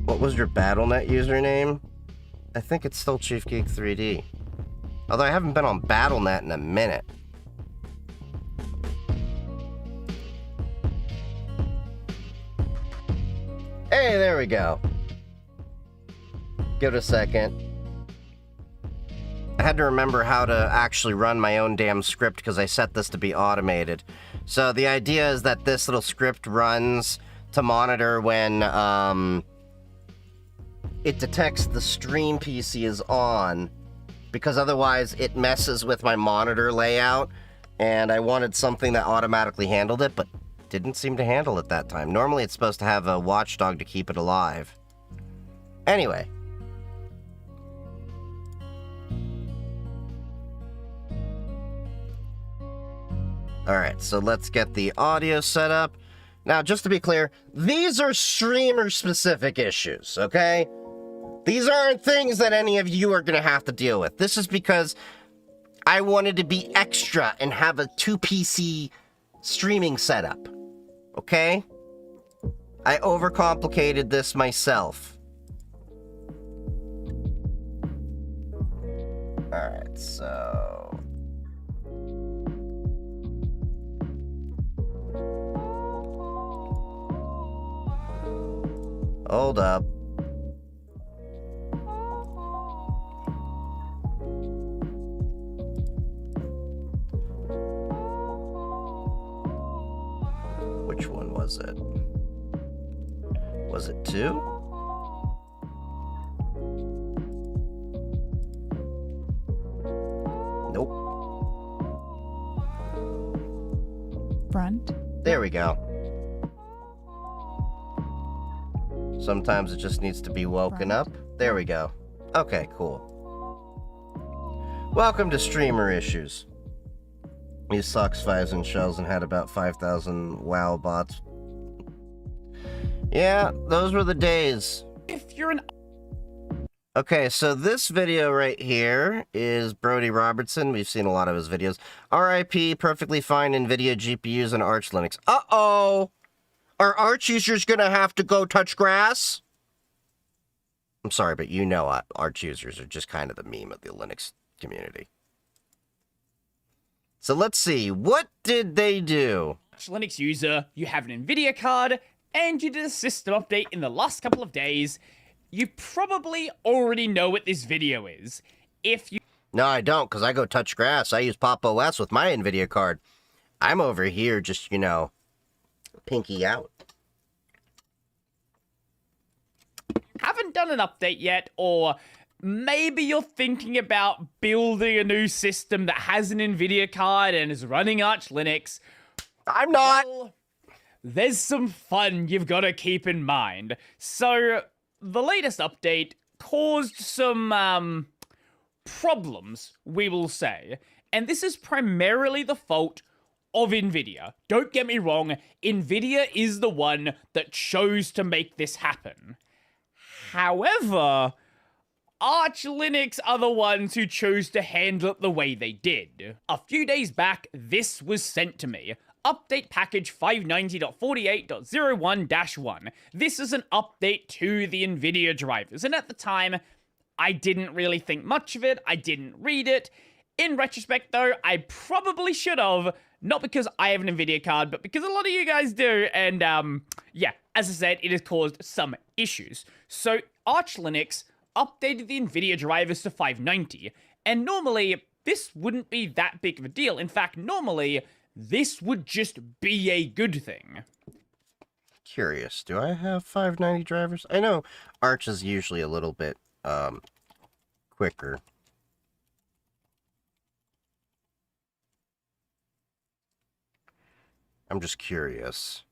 What was your BattleNet username? I think it's still Chief Geek 3D. Although I haven't been on BattleNet in a minute. Hey, there we go. Give it a second. I had to remember how to actually run my own damn script because I set this to be automated. So the idea is that this little script runs to monitor when it detects the stream PC is on, because otherwise it messes with my monitor layout, and I wanted something that automatically handled it, but didn't seem to handle it that time. Normally it's supposed to have a watchdog to keep it alive. Anyway. Alright, so let's get the audio set up. Now, just to be clear, these are streamer-specific issues, okay? These aren't things that any of you are going to have to deal with. This is because I wanted to be extra and have a 2-PC streaming setup. Okay? I overcomplicated this myself. Alright, so... Hold up. Which one was it? Was it 2? Nope. Front. There we go. Sometimes it just needs to be woken up. There we go. Okay, cool. Welcome to Streamer Issues. He sucks 5s and shells and had about 5,000 WoW bots. Yeah, those were the days. If you're an Okay, so this video right here is Brody Robertson. We've seen a lot of his videos. RIP, perfectly fine NVIDIA GPUs and Arch Linux. Uh-oh! Are Arch users gonna have to go touch grass? I'm sorry, but you know Arch users are just kind of the meme of the Linux community. So let's see, what did they do? Linux user, you have an NVIDIA card, and you did a system update in the last couple of days. You probably already know what this video is. If you... No, I don't, because I go touch grass. I use Pop! OS with my NVIDIA card. I'm over here just, you know, pinky out. haven't done an update yet, or maybe you're thinking about building a new system that has an NVIDIA card and is running Arch Linux, I'm not! well, there's some fun you've got to keep in mind. So, the latest update caused some, problems, we will say. And this is primarily the fault of NVIDIA. Don't get me wrong, NVIDIA is the one that chose to make this happen. However, Arch Linux are the ones who chose to handle it the way they did. A few days back, this was sent to me. Update package 590.48.01-1. This is an update to the NVIDIA drivers, and at the time, I didn't really think much of it, I didn't read it. In retrospect though, I probably should have, not because I have an NVIDIA card, but because a lot of you guys do, and yeah, as I said, it has caused some issues. So, Arch Linux updated the NVIDIA drivers to 590, and normally, this wouldn't be that big of a deal. In fact, normally, this would just be a good thing. Curious, do I have 590 drivers? I know Arch is usually a little bit, quicker. I'm just curious.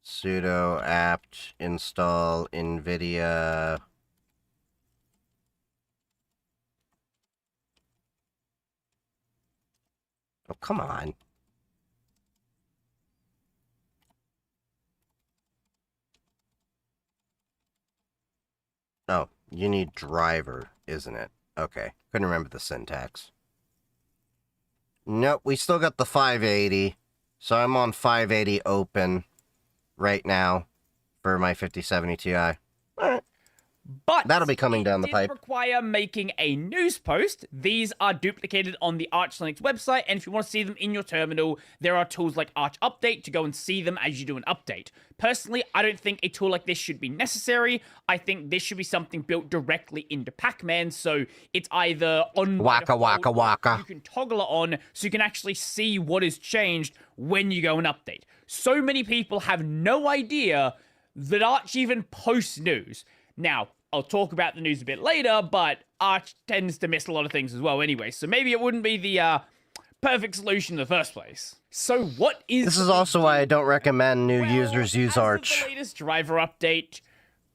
Sudo apt install NVIDIA. Oh, come on. Oh, you need driver, isn't it? Okay, couldn't remember the syntax. Nope, we still got the 580. So I'm on 580 open right now for my 5070 Ti. All right. But that'll be coming down the pipe. Require making a news post. These are duplicated on the Arch Linux website, and if you want to see them in your terminal, there are tools like Arch Update to go and see them as you do an update. Personally, I don't think a tool like this should be necessary. I think this should be something built directly into Pac-Man, so it's either on waka waka waka. You can toggle it on so you can actually see what has changed when you go and update. So many people have no idea that Arch even posts news. Now, I'll talk about the news a bit later, but Arch tends to miss a lot of things as well anyway, so maybe it wouldn't be the perfect solution in the first place. So what is... This is also why I don't recommend new users use Arch. The latest driver update,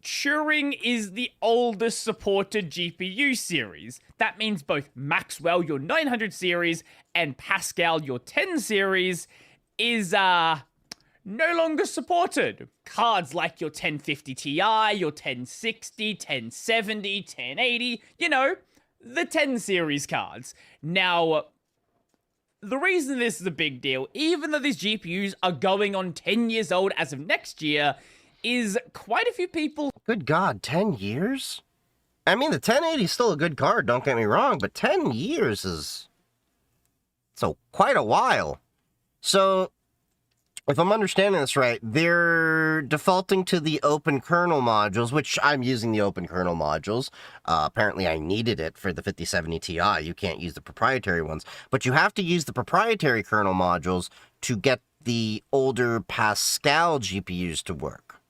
Turing is the oldest supported GPU series. That means both Maxwell, your 900 series, and Pascal, your 10 series, is, no longer supported. Cards like your 1050 Ti, your 1060, 1070, 1080, you know, the 10 series cards. Now, the reason this is a big deal, even though these GPUs are going on 10 years old as of next year, is quite a few people... Good God, 10 years? I mean, the 1080 is still a good card, don't get me wrong, but 10 years is... so quite a while. So... if I'm understanding this right, they're defaulting to the open kernel modules, which I'm using the open kernel modules. Apparently I needed it for the 5070 Ti. You can't use the proprietary ones. But you have to use the proprietary kernel modules to get the older Pascal GPUs to work.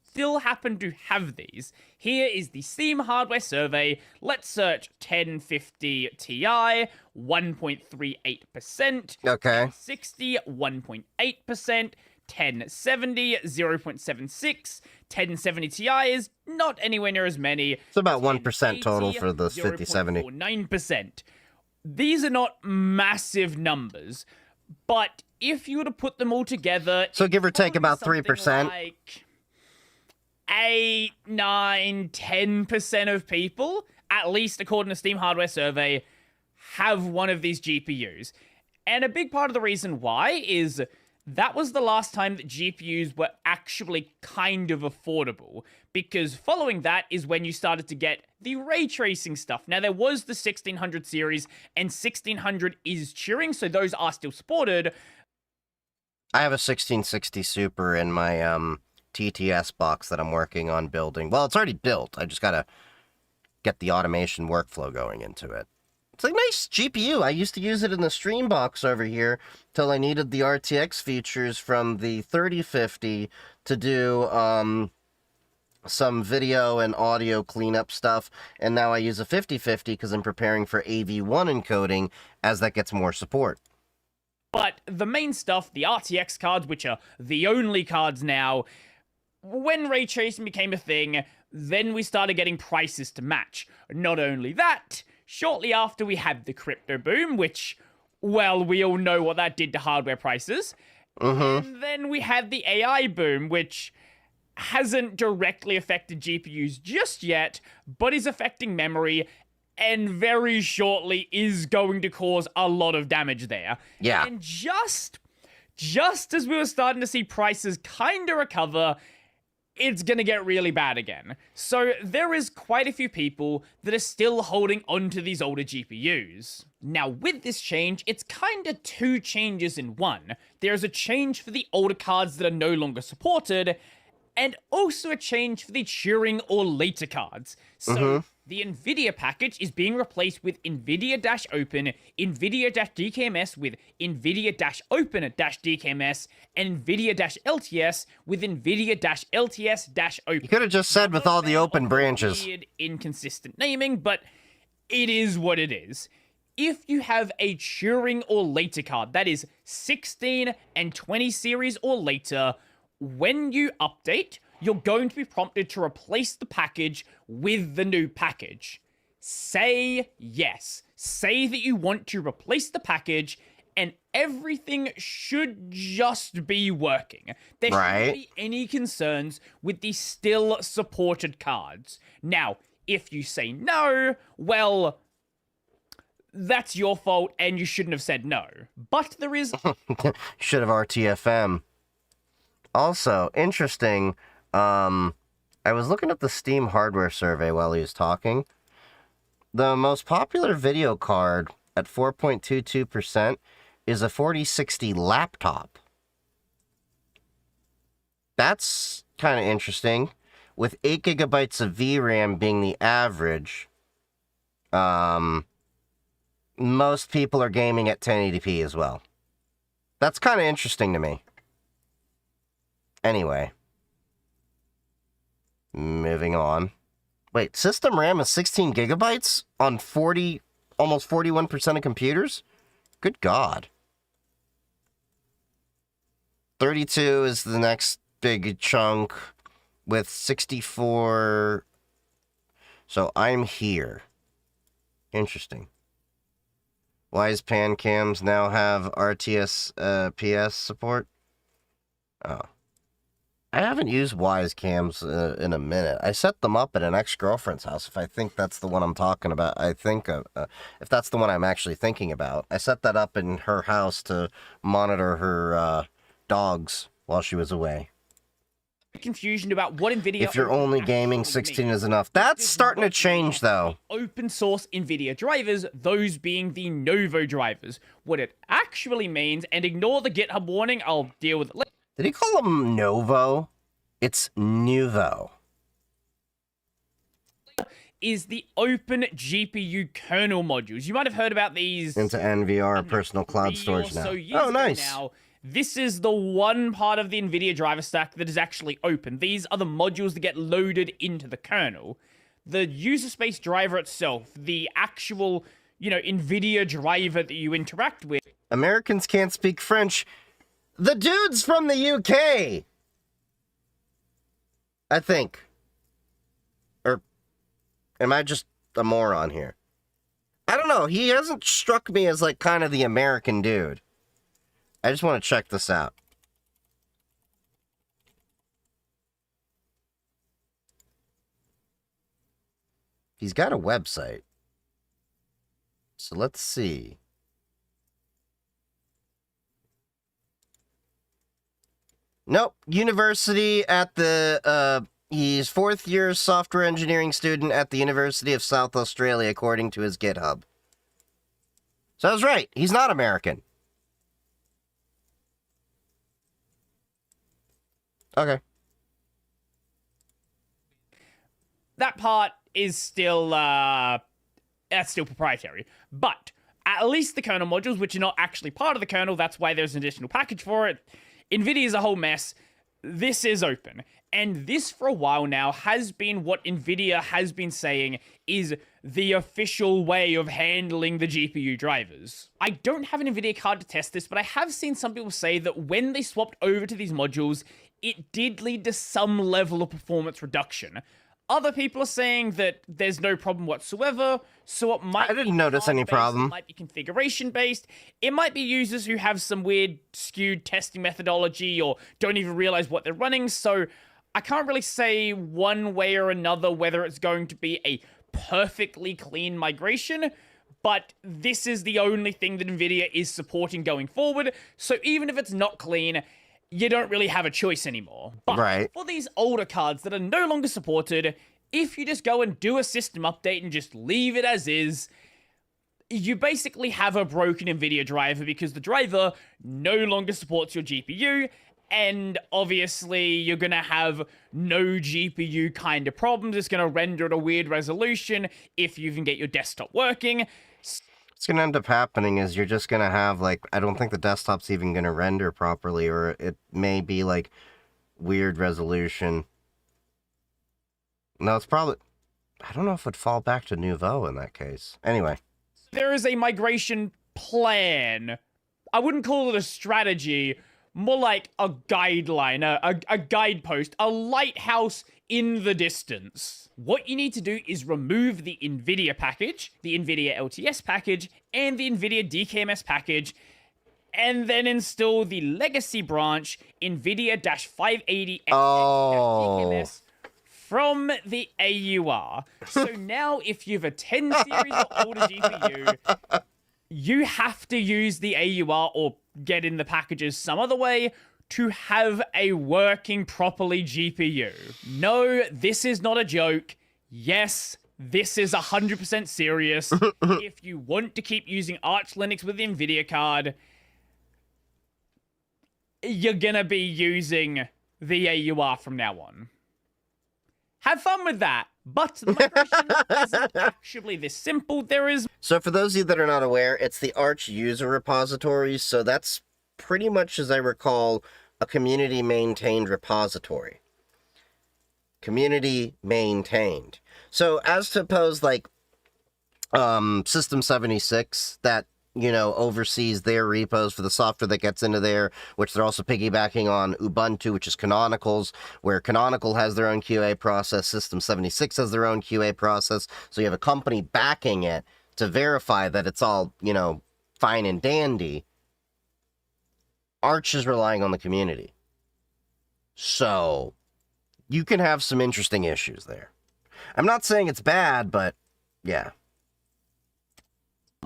Still happen to have these. Here is the Steam hardware survey. Let's search 1050 Ti, 1.38%. Okay. 60, 1.8%. 1070, 0.76. 1070 Ti is not anywhere near as many. It's about 1% total for the 5070. 0.49%. These are not massive numbers, but if you were to put them all together... so give or take about 3%. Like 8, 9, 10% of people, at least according to Steam Hardware Survey, have one of these GPUs. And a big part of the reason why is that was the last time that GPUs were actually kind of affordable, because following that is when you started to get the ray tracing stuff. Now, there was the 1600 series, and 1600 is Turing, so those are still supported. I have a 1660 Super in my TTS box that I'm working on building. Well, it's already built. I just gotta get the automation workflow going into it. It's a nice GPU. I used to use it in the stream box over here till I needed the RTX features from the 3050 to do some video and audio cleanup stuff, and now I use a 5050 because I'm preparing for AV1 encoding as that gets more support. But the main stuff, the RTX cards, which are the only cards now, when ray tracing became a thing, then we started getting prices to match. Not only that, shortly after we had the crypto boom, which, well, we all know what that did to hardware prices. And then we had the AI boom, which hasn't directly affected GPUs just yet, but is affecting memory, and very shortly is going to cause a lot of damage there. Yeah. And just as we were starting to see prices kind of recover, it's gonna get really bad again. So there is quite a few people that are still holding onto these older GPUs. Now, with this change, it's kind of two changes in one. There's a change for the older cards that are no longer supported, and also a change for the Turing or later cards. So the NVIDIA package is being replaced with NVIDIA-Open, NVIDIA-DKMS with NVIDIA-Open-DKMS, and NVIDIA-LTS with NVIDIA-LTS-Open. You could have just said with all the open branches. Weird, inconsistent naming, but it is what it is. If you have a Turing or later card, that is 16 and 20 series or later, when you update, you're going to be prompted to replace the package with the new package. Say yes. Say that you want to replace the package, and everything should just be working. There shouldn't be any concerns with the still supported cards. Now, if you say no, well, that's your fault, and you shouldn't have said no. But there is... Should have RTFM. Also, interesting, I was looking at the Steam hardware survey while he was talking. The most popular video card at 4.22% is a 4060 laptop. That's kind of interesting. With 8 gigabytes of VRAM being the average, most people are gaming at 1080p as well. That's kind of interesting to me. Anyway. Moving on. Wait, system RAM is 16 gigabytes on almost 41% of computers? Good God. 32 is the next big chunk with 64. So I'm here. Interesting. Wise pan cams now have RTS PS support? Oh. I haven't used Wise cams in a minute. I set them up at an ex-girlfriend's house, if I think that's the one I'm talking about. I think, if that's the one I'm actually thinking about. I set that up in her house to monitor her dogs while she was away. Confusion about what NVIDIA... If you're only gaming, 16 is enough. That's starting to change, though. Open source NVIDIA drivers, those being the Novo drivers. What it actually means, and ignore the GitHub warning, I'll deal with it later. Did he call them Novo? It's Nuvo. Is the open GPU kernel modules. You might have heard about these... Into NVR, personal cloud storage now. Oh, nice. Now, this is the one part of the NVIDIA driver stack that is actually open. These are the modules that get loaded into the kernel. The user space driver itself, the actual, NVIDIA driver that you interact with... Americans can't speak French. The dude's from the UK! I think. Or am I just a moron here? I don't know. He hasn't struck me as, kind of the American dude. I just want to check this out. He's got a website. So let's see. Nope. University at the, he's 4th year software engineering student at the University of South Australia, according to his GitHub. So I was right. He's not American. Okay. That part is still, that's still proprietary. But at least the kernel modules, which are not actually part of the kernel, that's why there's an additional package for it. NVIDIA is a whole mess. This is open. And this, for a while now, has been what NVIDIA has been saying is the official way of handling the GPU drivers. I don't have an NVIDIA card to test this, but I have seen some people say that when they swapped over to these modules, it did lead to some level of performance reduction. Other people are saying that there's no problem whatsoever, so it might I didn't notice any problem. It might be configuration-based. It might be users who have some weird, skewed testing methodology or don't even realize what they're running, so I can't really say one way or another whether it's going to be a perfectly clean migration, but this is the only thing that NVIDIA is supporting going forward, so even if it's not clean, you don't really have a choice anymore. But for these older cards that are no longer supported, if you just go and do a system update and just leave it as is, you basically have a broken NVIDIA driver because the driver no longer supports your GPU, and obviously you're going to have no GPU kind of problems. It's going to render at a weird resolution if you even get your desktop working. What's going to end up happening is you're just going to have, like, I don't think the desktop's even going to render properly, or it may be, like, weird resolution. No, it's probably... I don't know if it'd fall back to Nouveau in that case. Anyway. There is a migration plan. I wouldn't call it a strategy, more like a guideline, a guidepost, a lighthouse in the distance. What you need to do is remove the NVIDIA package, the NVIDIA LTS package, and the NVIDIA DKMS package, and then install the legacy branch NVIDIA-580XX-DKMS from the AUR. So now if you have a 10 series or older GPU, you have to use the AUR or get in the packages some other way to have a working properly GPU. No, this is not a joke. Yes, this is 100% serious. If you want to keep using Arch Linux with the NVIDIA card, you're gonna be using the AUR from now on. Have fun with that. But the migration isn't actually this simple. There is... So for those of you that are not aware, it's the Arch user repository. So that's pretty much, as I recall, a community-maintained repository. Community maintained. So as to suppose, like, System 76, that, you know, oversees their repos for the software that gets into there, which they're also piggybacking on Ubuntu, which is Canonical's, where Canonical has their own QA process, System 76 has their own QA process, so you have a company backing it to verify that it's all, you know, fine and dandy. Arch is relying on the community. So, you can have some interesting issues there. I'm not saying it's bad, but, yeah.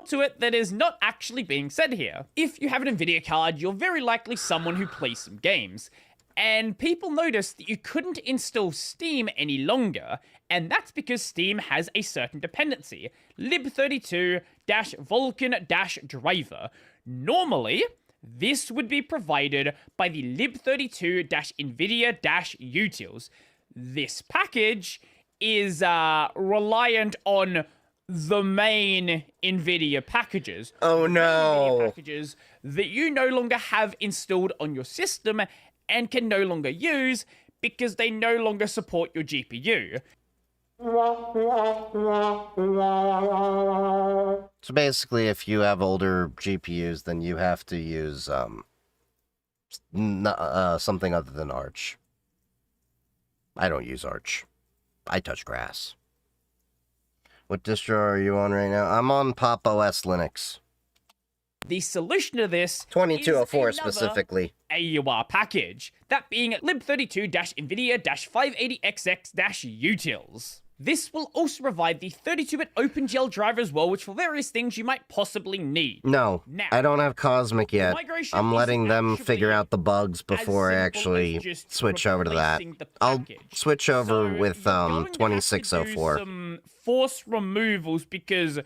To it that is not actually being said here. If you have an NVIDIA card, you're very likely someone who plays some games. And people noticed that you couldn't install Steam any longer, and that's because Steam has a certain dependency, lib32-vulkan-driver. Normally, this would be provided by the lib32-nvidia-utils. This package is reliant on the main NVIDIA packages. Oh no! NVIDIA packages that you no longer have installed on your system and can no longer use because they no longer support your GPU. So basically, if you have older GPUs, then you have to use something other than Arch. I don't use Arch. I touch grass. What distro are you on right now? I'm on Pop! OS Linux. The solution to this 2204 is specifically. AUR package, that being lib32-nvidia-580xx-utils. This will also provide the 32-bit OpenGL driver as well, which for various things you might possibly need. No, Now, I don't have Cosmic yet. migration I'm letting isn't them actually figure out the bugs as before I simple as actually just switch over to that. replacing the I'll package. switch over So with you're going to have to do 2604. some force removals because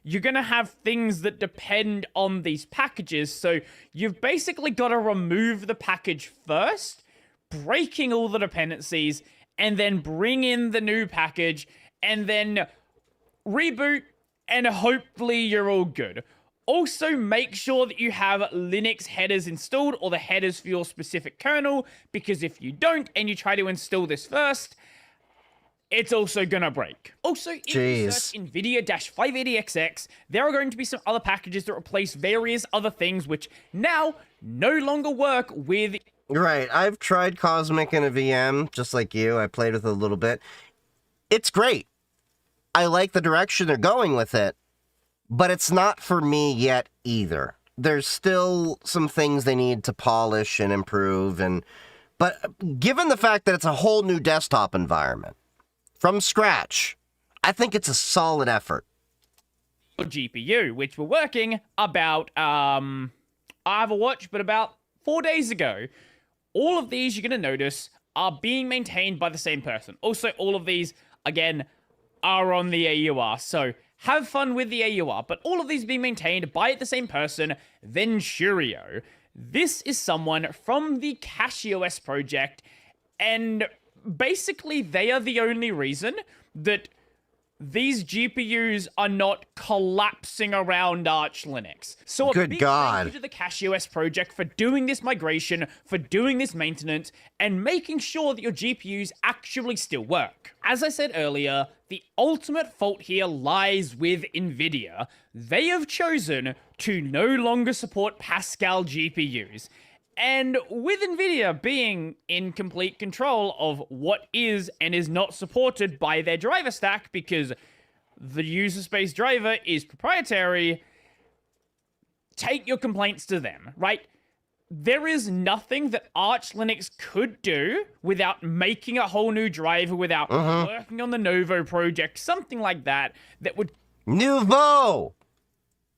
you're going to have things that depend on these packages. So you've basically got to remove the package first, breaking all the dependencies, and then bring in the new package, and then reboot, and hopefully you're all good. Also, make sure that you have Linux headers installed or the headers for your specific kernel, because if you don't and you try to install this first, it's also gonna break. Also, if you search NVIDIA-580XX, there are going to be some other packages that replace various other things which now no longer work with. Right, I've tried Cosmic in a VM, just like you. I played with it a little bit. It's great. I like the direction they're going with it, but it's not for me yet either. There's still some things they need to polish and improve, but given the fact that it's a whole new desktop environment, from scratch, I think it's a solid effort. GPU, which were working about, I have a watch, but about 4 days ago. All of these, you're going to notice, are being maintained by the same person. Also, all of these, again, are on the AUR, so have fun with the AUR, but all of these being maintained by the same person, Venturio. This is someone from the CashOS project, and basically they are the only reason that these GPUs are not collapsing around Arch Linux. So a Good big God. thank you to the CashOS project for doing this migration, for doing this maintenance, and making sure that your GPUs actually still work. As I said earlier, the ultimate fault here lies with NVIDIA. They have chosen to no longer support Pascal GPUs. And with NVIDIA being in complete control of what is and is not supported by their driver stack because the user space driver is proprietary, take your complaints to them, right? There is nothing that Arch Linux could do without making a whole new driver, without working on the Novo project, something like that, that would... Nouveau!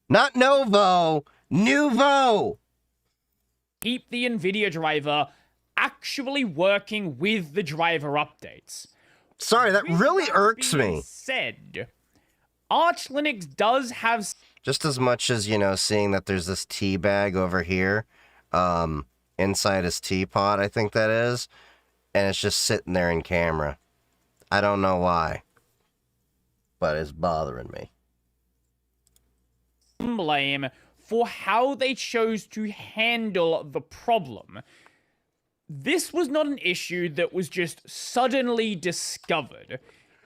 Not Novo! Nouveau! keep the NVIDIA driver actually working with the driver updates. Sorry, that With really that irks being me. said, Arch Linux does have... Just as much as, you know, seeing that there's this tea bag over here, inside his teapot, I think that is, and it's just sitting there in camera. I don't know why, but it's bothering me. blame for how they chose to handle the problem. This was not an issue that was just suddenly discovered.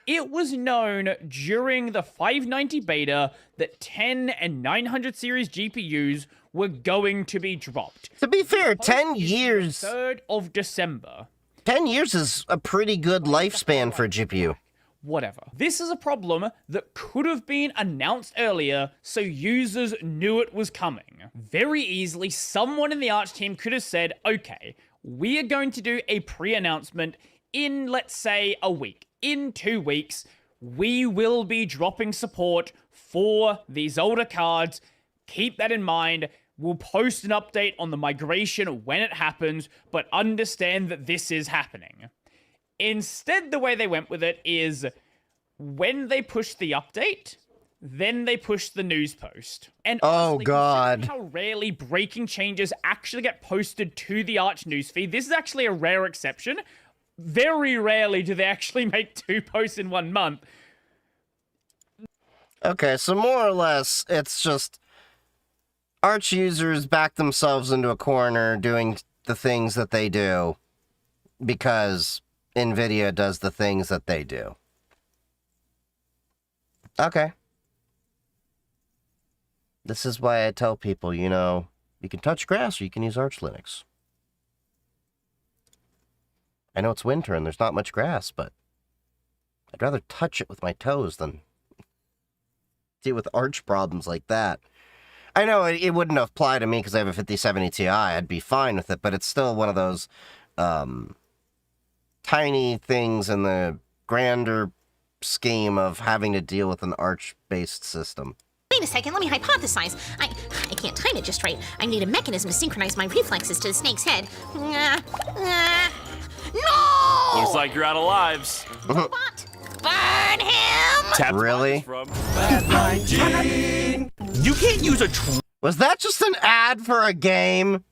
It was known during the 590 beta that 10 and 900 series GPUs were going to be dropped. To be fair, 10 years... 3rd of December. 10 years is a pretty good lifespan for a GPU. Whatever. This is a problem that could have been announced earlier so users knew it was coming. Very easily, someone in the Arch team could have said, okay, we are going to do a pre-announcement in, let's say, a week. In 2 weeks, we will be dropping support for these older cards. Keep that in mind. We'll post an update on the migration when it happens, but understand that this is happening. Instead, the way they went with it is when they pushed the update, then they pushed the news post. And honestly, God. considering how rarely breaking changes actually get posted to the Arch newsfeed, this is actually a rare exception. Very rarely do they actually make 2 posts in 1 month. Okay, so more or less, it's just Arch users back themselves into a corner doing the things that they do because NVIDIA does the things that they do. Okay. This is why I tell people, you know, you can touch grass or you can use Arch Linux. I know it's winter and there's not much grass, but I'd rather touch it with my toes than deal with Arch problems like that. I know it wouldn't apply to me because I have a 5070 Ti. I'd be fine with it, but it's still one of those tiny things in the grander scheme of having to deal with an Arch-based system. Wait a second, let me hypothesize. I can't time it just right. I need a mechanism to synchronize my reflexes to the snake's head. No! Looks like you're out of lives. What? Burn him! Tap Really? from You can't use a Was that just an ad for a game?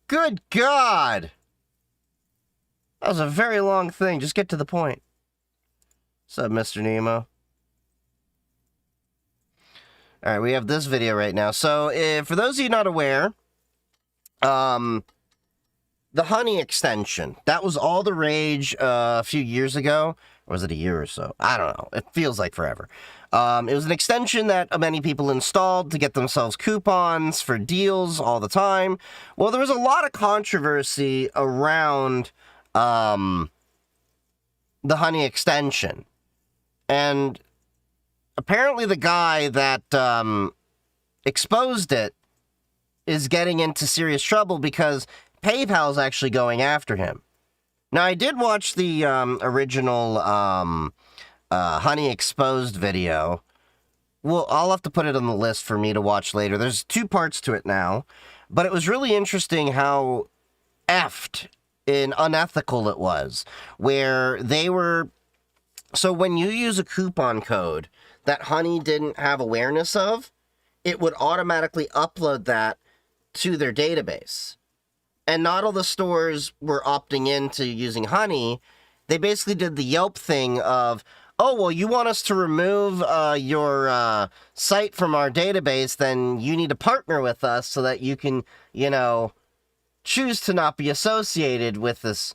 Good God! That was a very long thing. Just get to the point. What's up, Mr. Nemo? Alright, we have this video right now. So, for those of you not aware, the honey extension, that was all the rage a few years ago. Or was it a year or so? I don't know. It feels like forever. It was an extension that many people installed to get themselves coupons for deals all the time. Well, there was a lot of controversy around the honey extension. And apparently the guy that exposed it is getting into serious trouble because PayPal's actually going after him. Now, I did watch the original Honey Exposed video. Well, I'll have to put it on the list for me to watch later. There's 2 parts to it now. But it was really interesting how effed and unethical it was. Where they were... So when you use a coupon code that Honey didn't have awareness of, it would automatically upload that to their database. And not all the stores were opting into using Honey. They basically did the Yelp thing of, oh, well, you want us to remove your site from our database, then you need to partner with us so that you can, you know, choose to not be associated with this.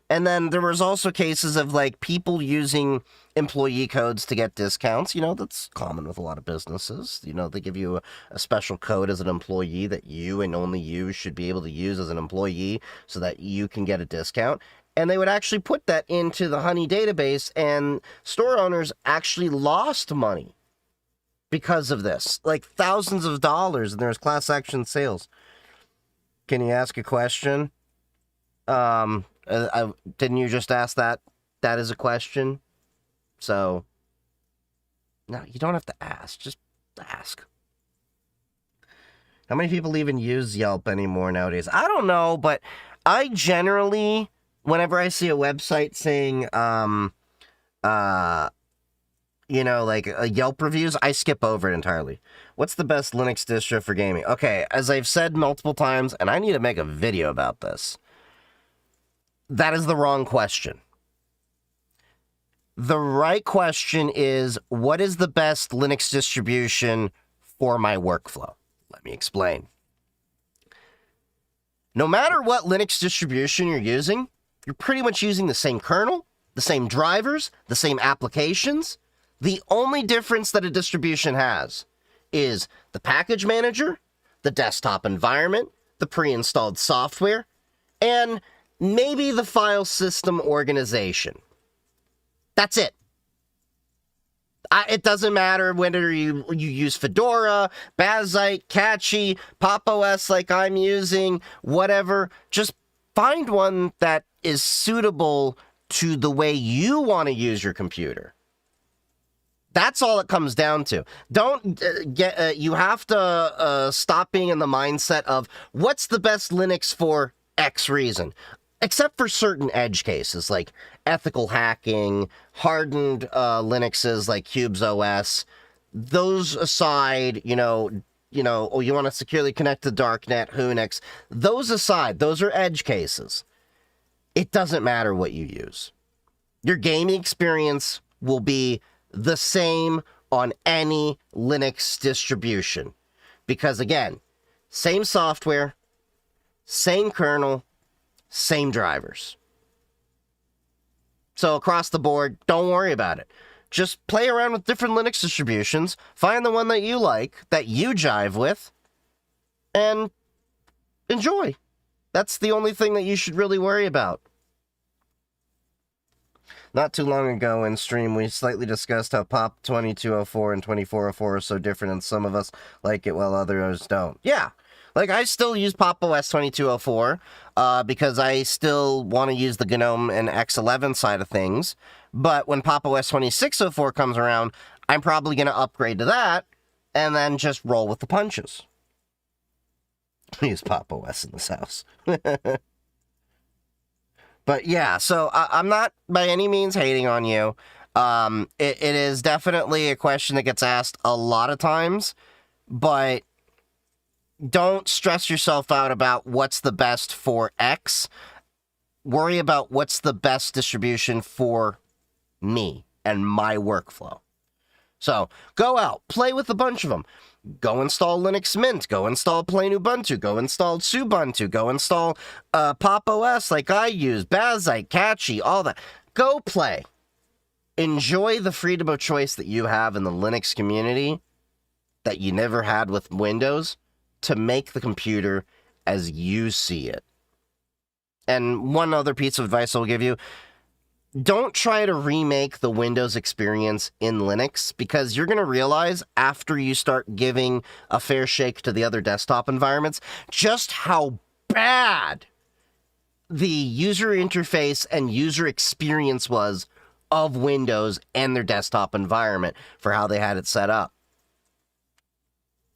And then there was also cases of, like, people using employee codes to get discounts. You know, that's common with a lot of businesses. You know, they give you a special code as an employee that you and only you should be able to use as an employee so that you can get a discount. And they would actually put that into the Honey database, and store owners actually lost money because of this. Like, thousands of dollars, and there's class action sales. Can you ask a question? Didn't you just ask that? That is a question. So, no, you don't have to ask. Just ask. How many people even use Yelp anymore nowadays? I don't know, but I generally, whenever I see a website saying, you know, like Yelp reviews, I skip over it entirely. What's the best Linux distro for gaming? Okay, as I've said multiple times, and I need to make a video about this. That is the wrong question. The right question is, what is the best Linux distribution for my workflow? Let me explain. No matter what Linux distribution you're using, you're pretty much using the same kernel, the same drivers, the same applications. The only difference that a distribution has is the package manager, the desktop environment, the pre-installed software, and maybe the file system organization. That's it. It doesn't matter whether you use Fedora, Bazite, Catchy, Pop! OS like I'm using, whatever. Just find one that is suitable to the way you want to use your computer. That's all it comes down to. Don't you have to stop being in the mindset of what's the best Linux for X reason. Except for certain edge cases, like ethical hacking, hardened Linuxes like Cubes OS. Those aside, oh, you want to securely connect to Darknet, Unix. Those aside, those are edge cases. It doesn't matter what you use. Your gaming experience will be the same on any Linux distribution. Because again, same software, same kernel, same drivers. So across the board, don't worry about it. Just play around with different Linux distributions, find the one that you like, that you jive with, and enjoy. That's the only thing that you should really worry about. Not too long ago in stream, we slightly discussed how Pop 2204 and 2404 are so different, and some of us like it while others don't. Yeah, Like, I still use Pop! OS 2204 because I still want to use the GNOME and X11 side of things. But when Pop! OS 2604 comes around, I'm probably going to upgrade to that and then just roll with the punches. I use Pop! OS in this house. But yeah, so I'm not by any means hating on you. It is definitely a question that gets asked a lot of times, but don't stress yourself out about what's the best for X. Worry about what's the best distribution for me and my workflow. So go out, play with a bunch of them. Go install Linux Mint, go install plain Ubuntu, go install Ubuntu, go install Pop! OS like I use, Bazite, Catchy, all that. Go play. Enjoy the freedom of choice that you have in the Linux community that you never had with Windows to make the computer as you see it. And one other piece of advice I'll give you, don't try to remake the Windows experience in Linux, because you're going to realize after you start giving a fair shake to the other desktop environments just how bad the user interface and user experience was of Windows and their desktop environment for how they had it set up.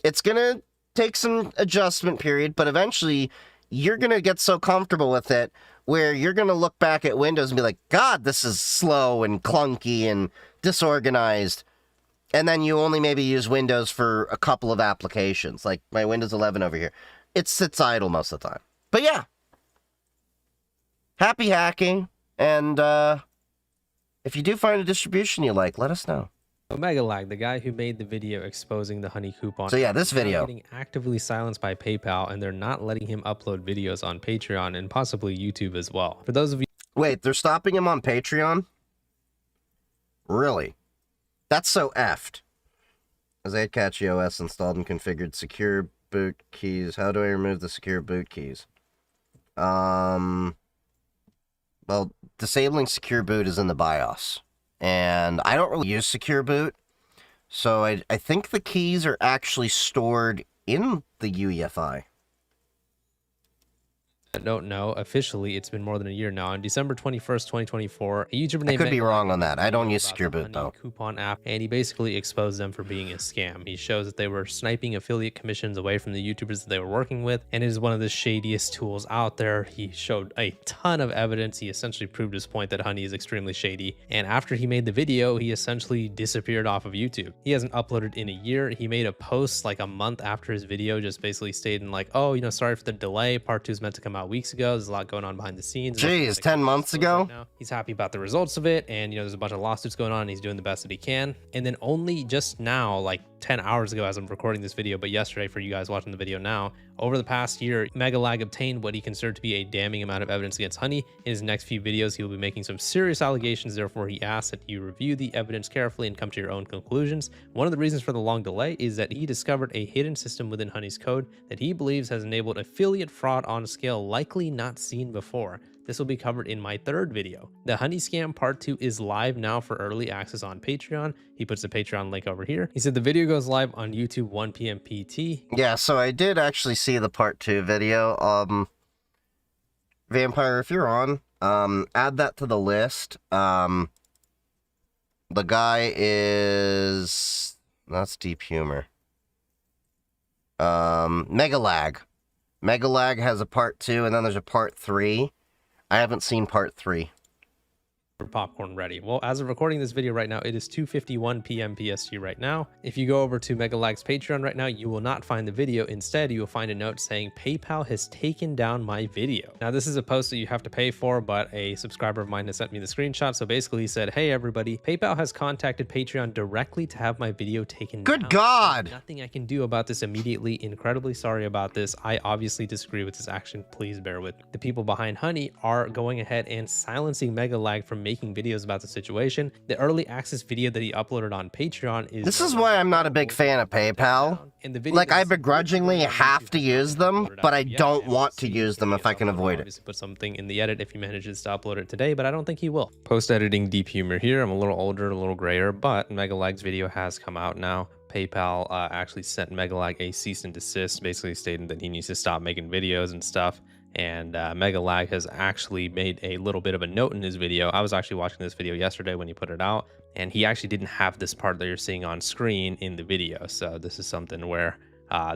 It's going to take some adjustment period, but eventually you're going to get so comfortable with it where you're going to look back at Windows and be like, God, this is slow and clunky and disorganized. And then you only maybe use Windows for a couple of applications, like my Windows 11 over here. It sits idle most of the time. But yeah, happy hacking. And if you do find a distribution you like, let us know. Megalag, the guy who made the video exposing the honey coupon. So yeah, this video. Getting actively silenced by PayPal, and they're not letting him upload videos on Patreon and possibly YouTube as well. For those of you... Wait, they're stopping him on Patreon? Really? That's so effed. As I had Catchy OS installed and configured secure boot keys. How do I remove the secure boot keys? Well, disabling secure boot is in the BIOS. And I don't really use secure boot, so I think the keys are actually stored in the UEFI. I don't know. Officially, it's been more than a year now. On December 21st, 2024, a YouTuber named... I could be wrong on that. I don't use secure boot, though. Coupon app, and he basically exposed them for being a scam. He shows that they were sniping affiliate commissions away from the YouTubers that they were working with, and it is one of the shadiest tools out there. He showed a ton of evidence. He essentially proved his point that Honey is extremely shady, and after he made the video, he essentially disappeared off of YouTube. He hasn't uploaded in a year. He made a post like a month after his video, just basically stating like, oh, you know, sorry for the delay. Part 2 is meant to come out weeks ago. There's a lot going on behind the scenes. Jeez, 10 months ago? Right now. He's happy about the results of it, and you know, there's a bunch of lawsuits going on, and he's doing the best that he can. And then only just now, like 10 hours ago as I'm recording this video, but yesterday for you guys watching the video now, over the past year, Megalag obtained what he considered to be a damning amount of evidence against Honey. In his next few videos, he will be making some serious allegations. Therefore, he asks that you review the evidence carefully and come to your own conclusions. One of the reasons for the long delay is that he discovered a hidden system within Honey's code that he believes has enabled affiliate fraud on a scale likely not seen before. This will be covered in my third video. The Honey Scam Part 2 is live now for early access on Patreon. He puts the Patreon link over here. He said the video goes live on YouTube 1 p.m. PT. Yeah, so I did actually see the Part 2 video. Vampire, if you're on, add that to the list. The guy is... That's Deep Humor. Megalag. Megalag has a Part 2, and then there's a Part 3. I haven't seen Part 3. For popcorn ready. Well, as of recording this video right now, it is 2:51 p.m. PST right now. If you go over to Megalag's Patreon right now, you will not find the video. Instead, you will find a note saying PayPal has taken down my video. Now, this is a post that you have to pay for, but a subscriber of mine has sent me the screenshot. So basically he said, hey everybody, PayPal has contacted Patreon directly to have my video taken down. Good God! There's nothing I can do about this immediately. Incredibly sorry about this. I obviously disagree with this action. Please bear with me. The people behind Honey are going ahead and silencing Megalag from making videos about the situation. The early access video that he uploaded on Patreon is... This is why I'm not a big fan of PayPal. Like, I begrudgingly have to use them, but I don't want to use them if I can avoid it. Obviously put something in the edit if he manages to upload it today, but I don't think he will. Post-editing deep humor here. I'm a little older, a little grayer, but Megalag's video has come out now. PayPal actually sent Megalag a cease and desist, basically stating that he needs to stop making videos and stuff. And Megalag has actually made a little bit of a note in his video. I was actually watching this video yesterday when he put it out, and he actually didn't have this part that you're seeing on screen in the video. So this is something where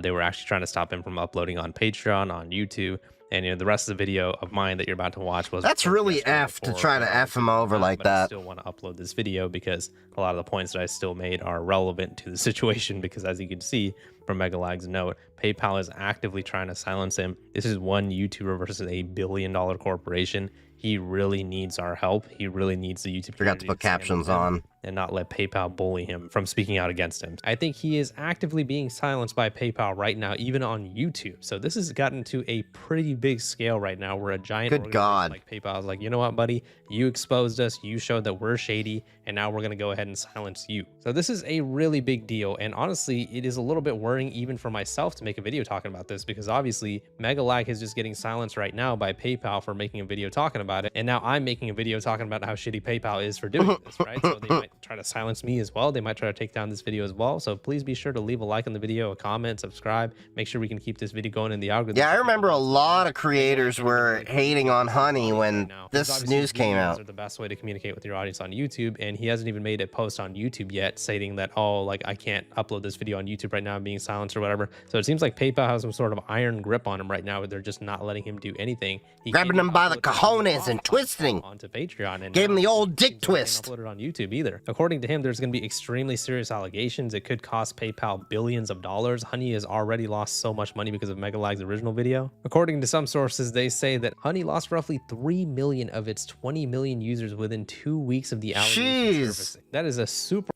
they were actually trying to stop him from uploading on Patreon, on YouTube. And, you know, the rest of the video of mine that you're about to watch was... That's really F to try to F him over like but I that. still want to upload this video because a lot of the points that I still made are relevant to the situation, because as you can see from Megalag's note, PayPal is actively trying to silence him. This is one YouTuber versus $1 billion corporation. He really needs our help. He really needs the YouTube Forgot to put captions on. And not let PayPal bully him from speaking out against him. I think he is actively being silenced by PayPal right now, even on YouTube. So this has gotten to a pretty big scale right now, where a giant organization like PayPal is like, you know what, buddy, you exposed us, you showed that we're shady, and now we're gonna go ahead and silence you. So this is a really big deal, and honestly, it is a little bit worrying even for myself to make a video talking about this, because obviously Megalag is just getting silenced right now by PayPal for making a video talking about it, and now I'm making a video talking about how shitty PayPal is for doing this, right? So they might try to silence me as well. They might try to take down this video as well. So please be sure to leave a like on the video, a comment, subscribe. Make sure we can keep this video going in the algorithm. Yeah, I remember a lot of creators were hating on Honey when this news came out. Are the best way to communicate with your audience on YouTube, and he hasn't even made a post on YouTube yet stating that, oh, like, I can't upload this video on YouTube right now, I'm being silenced or whatever. So it seems like PayPal has some sort of iron grip on him right now, where they're just not letting him do anything. Grabbing him by the cojones and twisting onto Patreon, and gave him the old dick twist. Upload it on YouTube either. According to him, there's going to be extremely serious allegations. It could cost PayPal billions of dollars. Honey has already lost so much money because of Megalag's original video. According to some sources, they say that Honey lost roughly 3 million of its 20 million users within 2 weeks of the allegation surfacing. That is a super...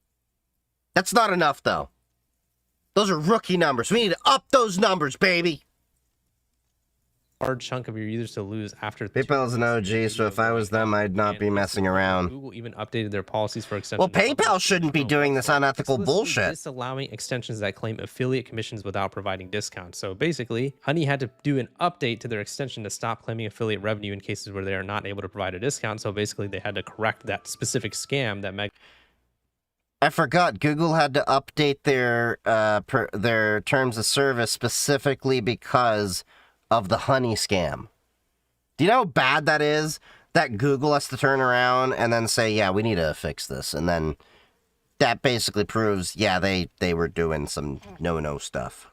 That's not enough, though. Those are rookie numbers. We need to up those numbers, baby. Large chunk of your users to lose after... PayPal's an OG, so if I was them, I'd not be messing around. Google even updated their policies for extensions. Well, PayPal shouldn't be doing this unethical bullshit. Disallowing extensions that claim affiliate commissions without providing discounts. So basically, Honey had to do an update to their extension to stop claiming affiliate revenue in cases where they are not able to provide a discount. So basically, they had to correct that specific scam that I forgot Google had to update their terms of service specifically because of the Honey scam. Do you know how bad that is? That Google has to turn around and then say, yeah, we need to fix this. And then that basically proves, yeah, they were doing some no-no stuff.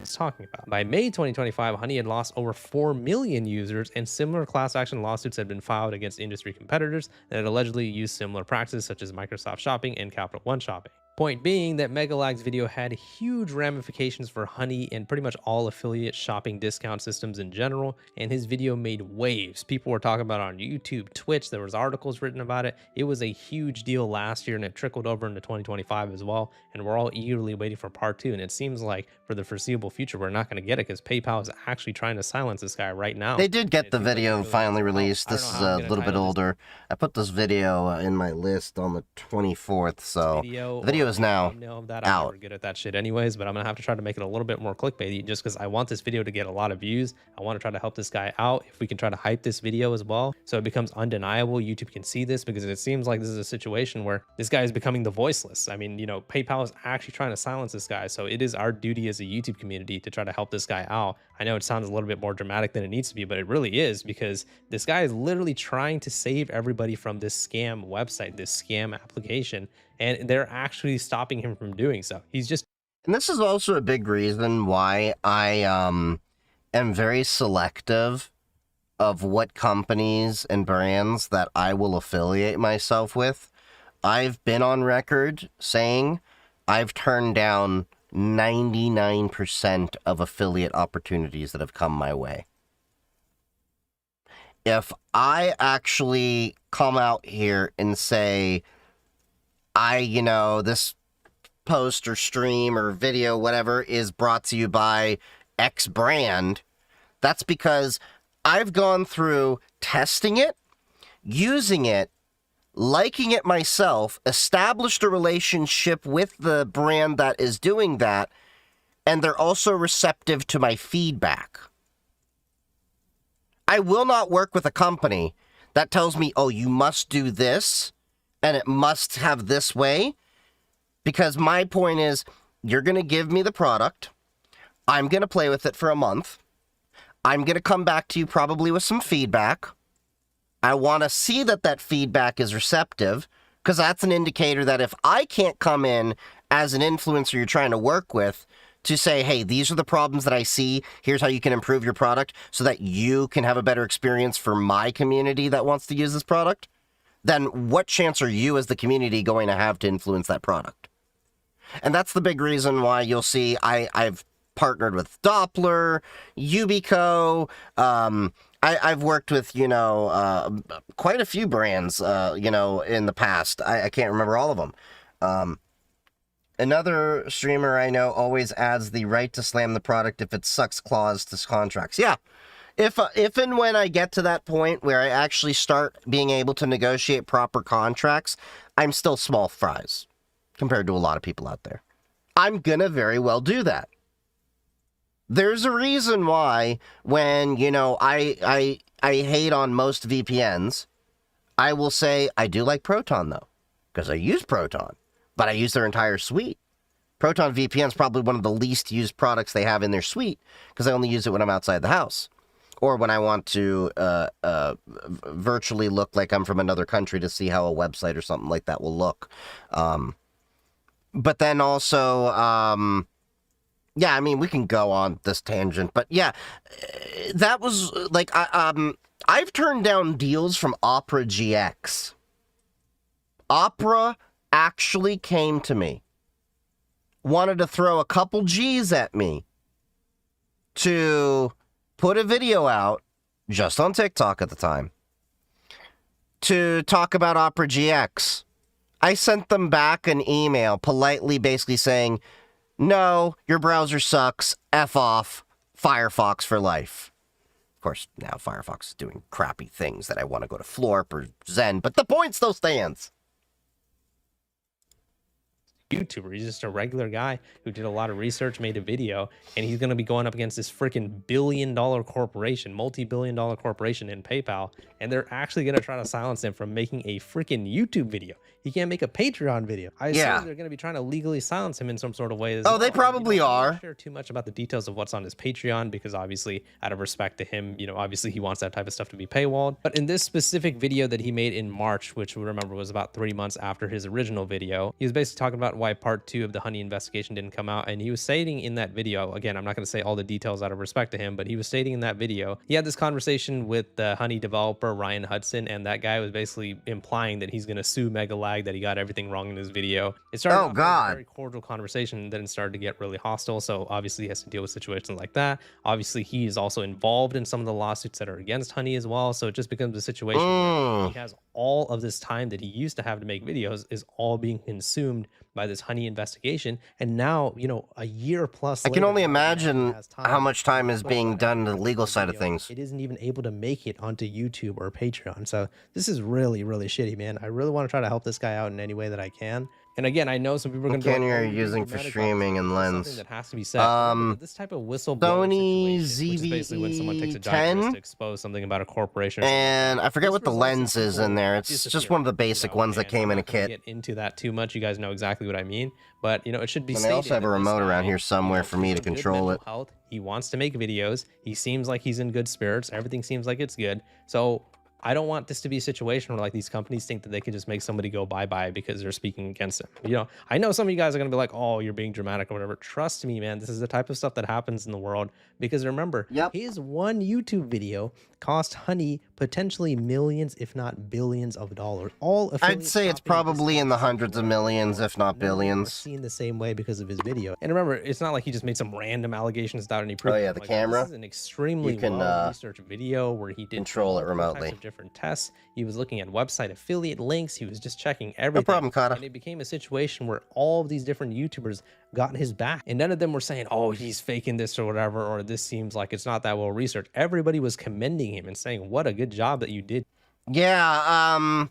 Talking about. By May 2025, Honey had lost over 4 million users, and similar class action lawsuits had been filed against industry competitors that had allegedly used similar practices such as Microsoft Shopping and Capital One Shopping. Point being that Megalag's video had huge ramifications for Honey and pretty much all affiliate shopping discount systems in general, and his video made waves. People were talking about it on YouTube, Twitch, there was articles written about it. It was a huge deal last year, and it trickled over into 2025 as well, and we're all eagerly waiting for part 2, and it seems like for the foreseeable future we're not going to get it because PayPal is actually trying to silence this guy right now. They did get the video finally released. This is a little bit older. I put this video in my list on the 24th, so the video is now out. out. I'm never good at that shit anyways, but I'm gonna have to try to make it a little bit more clickbaity just because I want this video to get a lot of views. I want to try to help this guy out. If we can try to hype this video as well so it becomes undeniable, YouTube can see this, because it seems like this is a situation where this guy is becoming the voiceless. I mean, you know, PayPal is actually trying to silence this guy, so it is our duty as a YouTube community to try to help this guy out. I know it sounds a little bit more dramatic than it needs to be, but it really is, because this guy is literally trying to save everybody from this scam website, this scam application, and they're actually stopping him from doing so. He's just... And this is also a big reason why I am very selective of what companies and brands that I will affiliate myself with. I've been on record saying I've turned down 99% of affiliate opportunities that have come my way. If I actually come out here and say, this post or stream or video, whatever, is brought to you by X brand, that's because I've gone through testing it, using it, liking it myself, established a relationship with the brand that is doing that, and they're also receptive to my feedback. I will not work with a company that tells me, oh, you must do this, and it must have this way, because my point is, you're going to give me the product, I'm going to play with it for a month, I'm going to come back to you probably with some feedback. I want to see that that feedback is receptive, because that's an indicator that if I can't come in as an influencer you're trying to work with to say, hey, these are the problems that I see, here's how you can improve your product so that you can have a better experience for my community that wants to use this product, then what chance are you as the community going to have to influence that product? And that's the big reason why you'll see I've partnered with Doppler, Yubico. I've worked with, quite a few brands, in the past. I can't remember all of them. Another streamer I know always adds the right to slam the product if it sucks clause to contracts. Yeah. If and when I get to that point where I actually start being able to negotiate proper contracts, I'm still small fries compared to a lot of people out there. I'm gonna very well do that. There's a reason why when, I hate on most VPNs, I will say I do like Proton though, because I use Proton, but I use their entire suite. Proton VPN is probably one of the least used products they have in their suite because I only use it when I'm outside the house or when I want to virtually look like I'm from another country to see how a website or something like that will look. But then also, yeah, I mean, we can go on this tangent, but yeah, that was like, I've turned down deals from Opera GX. Opera actually came to me, wanted to throw a couple G's at me to put a video out, just on TikTok at the time, to talk about Opera GX. I sent them back an email politely basically saying, no, your browser sucks, F off, Firefox for life. Of course, now Firefox is doing crappy things that I want to go to Florp or Zen, but the point still stands. YouTuber. He's just a regular guy who did a lot of research, made a video, and he's going to be going up against this freaking billion-dollar corporation, multi-billion-dollar corporation in PayPal, and they're actually going to try to silence him from making a freaking YouTube video. He can't make a Patreon video. I assume they're going to be trying to legally silence him in some sort of way. Oh, they probably are. I don't share too much about the details of what's on his Patreon because obviously, out of respect to him, obviously he wants that type of stuff to be paywalled. But in this specific video that he made in March, which we remember was about 3 months after his original video, he was basically talking about why part 2 of the Honey investigation didn't come out. And he was stating in that video, again, I'm not going to say all the details out of respect to him, but he was stating in that video, he had this conversation with the Honey developer, Ryan Hudson, and that guy was basically implying that he's going to sue Megalag, that he got everything wrong in his video. It started off with a very cordial conversation, then it started to get really hostile. So obviously he has to deal with situations like that. Obviously he is also involved in some of the lawsuits that are against Honey as well. So it just becomes a situation where he has all of this time that he used to have to make videos is all being consumed by this Honey investigation. And now, a year plus I can only imagine how much time is being done to the legal side of things. It isn't even able to make it onto YouTube or Patreon. So this is really, really shitty, man. I really want to try to help this guy out in any way that I can. And again, I know some people are going to be like, using for streaming and Lens. Something that has to be said. This type of whistleblower Sony situation, which is basically when someone takes a giant risk to expose something about a corporation. And I forget what the lens is in there. It's just one of the basic ones that came in a kit. Get into that too much. You guys know exactly what I mean. But it should be. And they also have a remote around here somewhere for me to control it. Health. He wants to make videos. He seems like he's in good spirits. Everything seems like it's good. So I don't want this to be a situation where like these companies think that they can just make somebody go bye-bye because they're speaking against them. I know some of you guys are going to be like, oh, you're being dramatic or whatever. Trust me, man. This is the type of stuff that happens in the world because remember, his one YouTube video cost Honey potentially millions, if not billions of dollars. I'd say it's probably in the hundreds of millions, if not billions. Seen the same way because of his video. And remember, it's not like he just made some random allegations without any proof. Oh yeah, the camera. This is an extremely well-researched video where he did control it remotely. Different tests. He was looking at website affiliate links. He was just checking everything. No problem, Kata. And it became a situation where all of these different YouTubers got his back. And none of them were saying, oh, he's faking this or whatever, or this seems like it's not that well researched. Everybody was commending him and saying, what a good job that you did. Yeah,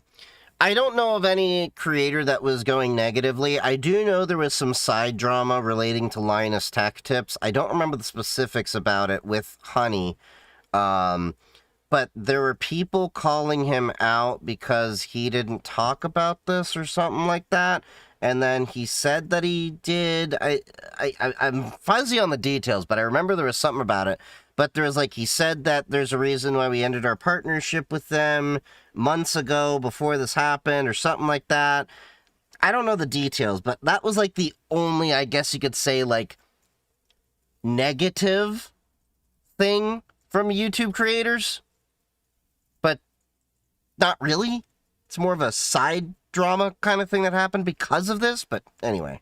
I don't know of any creator that was going negatively. I do know there was some side drama relating to Linus Tech Tips. I don't remember the specifics about it with Honey. But there were people calling him out because he didn't talk about this or something like that. And then he said that he did. I'm fuzzy on the details, but I remember there was something about it. But there was he said that there's a reason why we ended our partnership with them months ago before this happened or something like that. I don't know the details, but that was the only, I guess you could say, negative thing from YouTube creators. But not really. It's more of a side drama kind of thing that happened because of this. But anyway.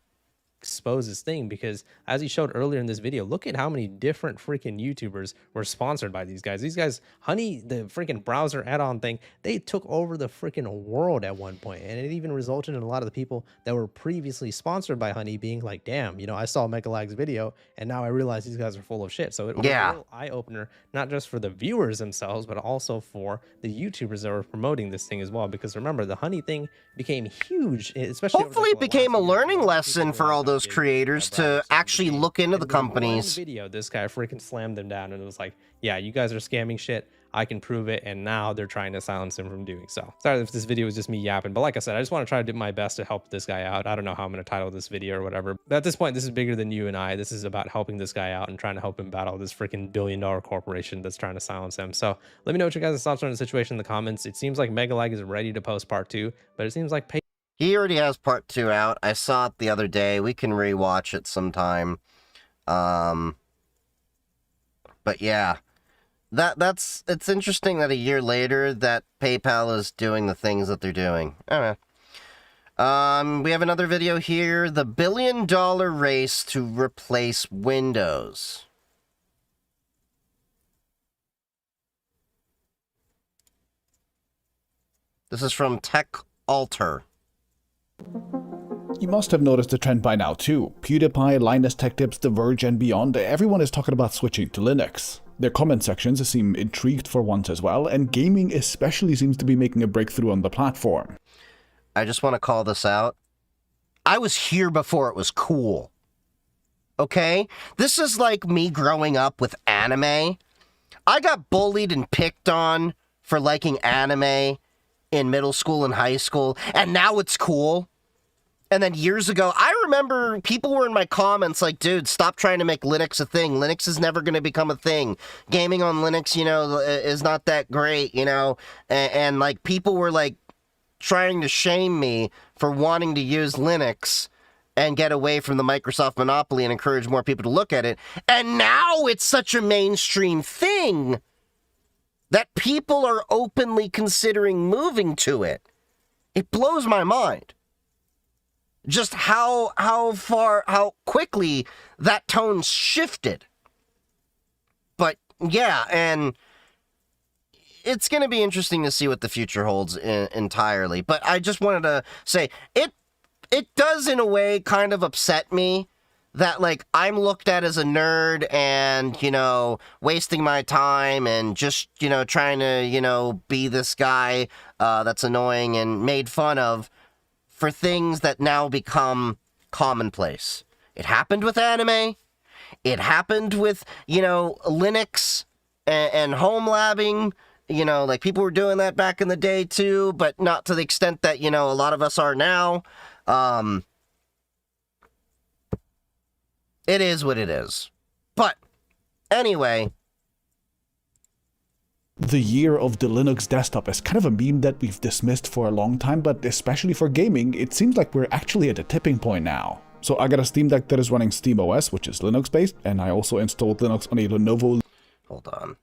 Expose this thing, because as he showed earlier in this video, look at how many different freaking YouTubers were sponsored by these guys. These guys, Honey, the freaking browser add-on thing, they took over the freaking world at one point, and it even resulted in a lot of the people that were previously sponsored by Honey being like, damn, I saw Megalag's video and now I realize these guys are full of shit. So it was a real eye-opener, not just for the viewers themselves, but also for the YouTubers that were promoting this thing as well. Because remember, the Honey thing became huge, especially hopefully it became a learning lesson for all those creators to actually look into the companies. Video, this guy freaking slammed them down and it was like, yeah, you guys are scamming shit, I can prove it, and now they're trying to silence him from doing so. Sorry if this video was just me yapping, but like I said, I just want to try to do my best to help this guy out. I don't know how I'm going to title this video or whatever, but at this point, this is bigger than you and I. This is about helping this guy out and trying to help him battle this freaking billion-dollar corporation that's trying to silence him. So let me know what your guys' thoughts are on the situation in the comments. It seems like Megalag is ready to post part 2, but it seems like he already has part 2 out. I saw it the other day. We can rewatch it sometime. But yeah, it's interesting that a year later that PayPal is doing the things that they're doing. I don't know. We have another video here. The $1 billion race to replace Windows. This is from Tech Alter. You must have noticed the trend by now too. PewDiePie, Linus Tech Tips, The Verge and beyond, everyone is talking about switching to Linux. Their comment sections seem intrigued for once as well, and gaming especially seems to be making a breakthrough on the platform. I just want to call this out. I was here before it was cool. Okay? This is like me growing up with anime. I got bullied and picked on for liking anime in middle school and high school, and now it's cool. And then years ago, I remember people were in my comments like, dude, stop trying to make Linux a thing. Linux is never going to become a thing. Gaming on Linux, is not that great, and like people were like trying to shame me for wanting to use Linux and get away from the Microsoft monopoly and encourage more people to look at it. And now it's such a mainstream thing that people are openly considering moving to it. It blows my mind. Just how quickly that tone shifted. But yeah, and it's going to be interesting to see what the future holds entirely. But I just wanted to say, it does in a way kind of upset me that, like, I'm looked at as a nerd and, wasting my time and just, trying to, be this guy that's annoying and made fun of for things that now become commonplace. It happened with anime. It happened with, Linux and home labbing. Like people were doing that back in the day too, but not to the extent that, a lot of us are now. It is what it is. But anyway. The year of the Linux desktop is kind of a meme that we've dismissed for a long time, but especially for gaming, it seems like we're actually at a tipping point now. So I got a Steam Deck that is running SteamOS, which is Linux-based, and I also installed Linux on a Lenovo Hold on.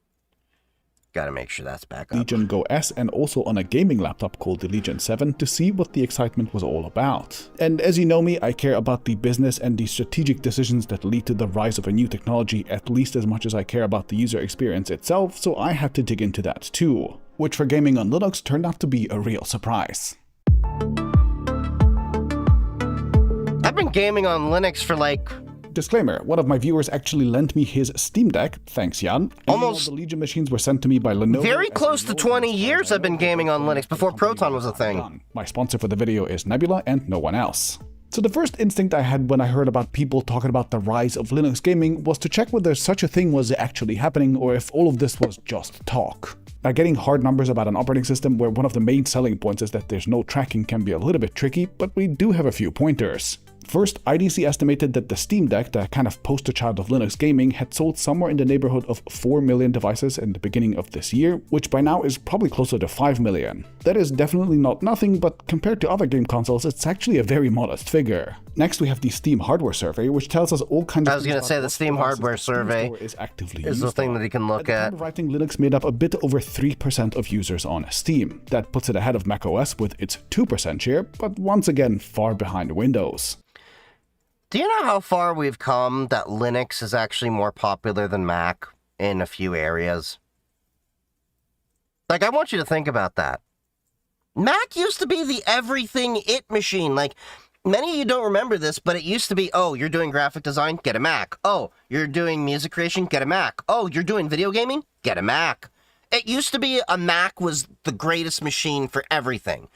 Gotta make sure that's back up. Legion Go S, and also on a gaming laptop called the Legion 7 to see what the excitement was all about. And as you know me, I care about the business and the strategic decisions that lead to the rise of a new technology at least as much as I care about the user experience itself, so I had to dig into that too, which for gaming on Linux turned out to be a real surprise. I've been gaming on Linux for like Disclaimer, one of my viewers actually lent me his Steam Deck, thanks Jan. Almost the Legion machines were sent to me by Lenovo. very close to 20 years I've been gaming on Linux before Proton was a thing. My sponsor for the video is Nebula and no one else. So the first instinct I had when I heard about people talking about the rise of Linux gaming was to check whether such a thing was actually happening or if all of this was just talk. Now, getting hard numbers about an operating system where one of the main selling points is that there's no tracking can be a little bit tricky, but we do have a few pointers. First, IDC estimated that the Steam Deck, the kind of poster child of Linux gaming, had sold somewhere in the neighborhood of 4 million devices in the beginning of this year, which by now is probably closer to 5 million. That is definitely not nothing, but compared to other game consoles, it's actually a very modest figure. Next, we have the Steam hardware survey, which tells us all kinds of... I was going to say the Steam hardware survey is actively is the thing that you can look at. Time of writing, Linux made up a bit over 3% of users on Steam. That puts it ahead of macOS with its 2% share, but once again far behind Windows. Do you know how far we've come that Linux is actually more popular than Mac in a few areas? Like, I want you to think about that. Mac used to be the everything it machine. Like, many of you don't remember this, but it used to be, oh, you're doing graphic design? Get a Mac. Oh, you're doing music creation? Get a Mac. Oh, you're doing video gaming? Get a Mac. It used to be a Mac was the greatest machine for everything.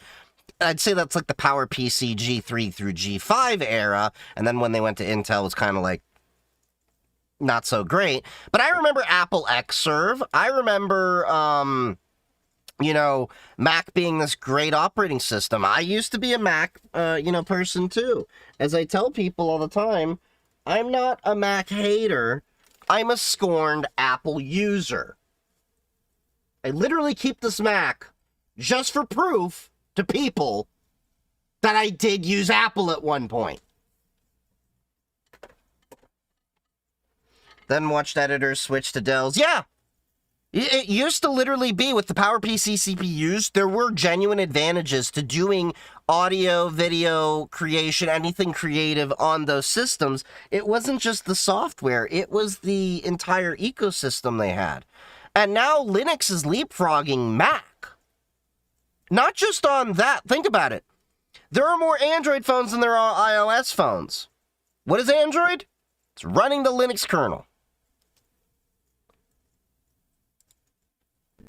I'd say that's like the PowerPC G3 through G5 era, and then when they went to Intel, it was kind of like not so great. But I remember Apple Xserve. I remember, you know, Mac being this great operating system. I used to be a Mac, person too. As I tell people all the time, I'm not a Mac hater. I'm a scorned Apple user. I literally keep this Mac just for proof to people that I did use Apple at one point. Then watched editors switch to Dells. Yeah! It used to literally be with the PowerPC CPUs, there were genuine advantages to doing audio, video creation, anything creative on those systems. It wasn't just the software, it was the entire ecosystem they had. And now Linux is leapfrogging Mac. Not just on that. Think about it. There are more Android phones than there are iOS phones. What is Android? It's running the Linux kernel.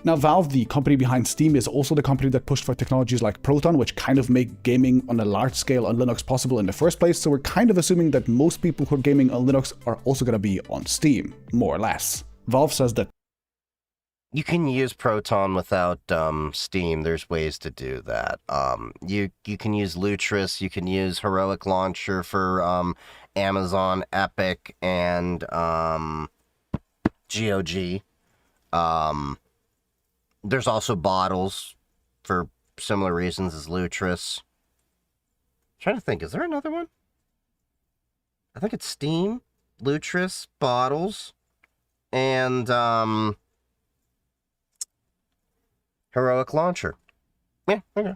Now, Valve, the company behind Steam, is also the company that pushed for technologies like Proton, which kind of make gaming on a large scale on Linux possible in the first place, so we're kind of assuming that most people who are gaming on Linux are also going to be on Steam, more or less. Valve says that you can use Proton without Steam. There's ways to do that. You can use Lutris. You can use Heroic Launcher for Amazon, Epic, and GOG. There's also Bottles for similar reasons as Lutris. I'm trying to think, is there another one? I think it's Steam, Lutris, Bottles, and Heroic Launcher. Yeah, okay.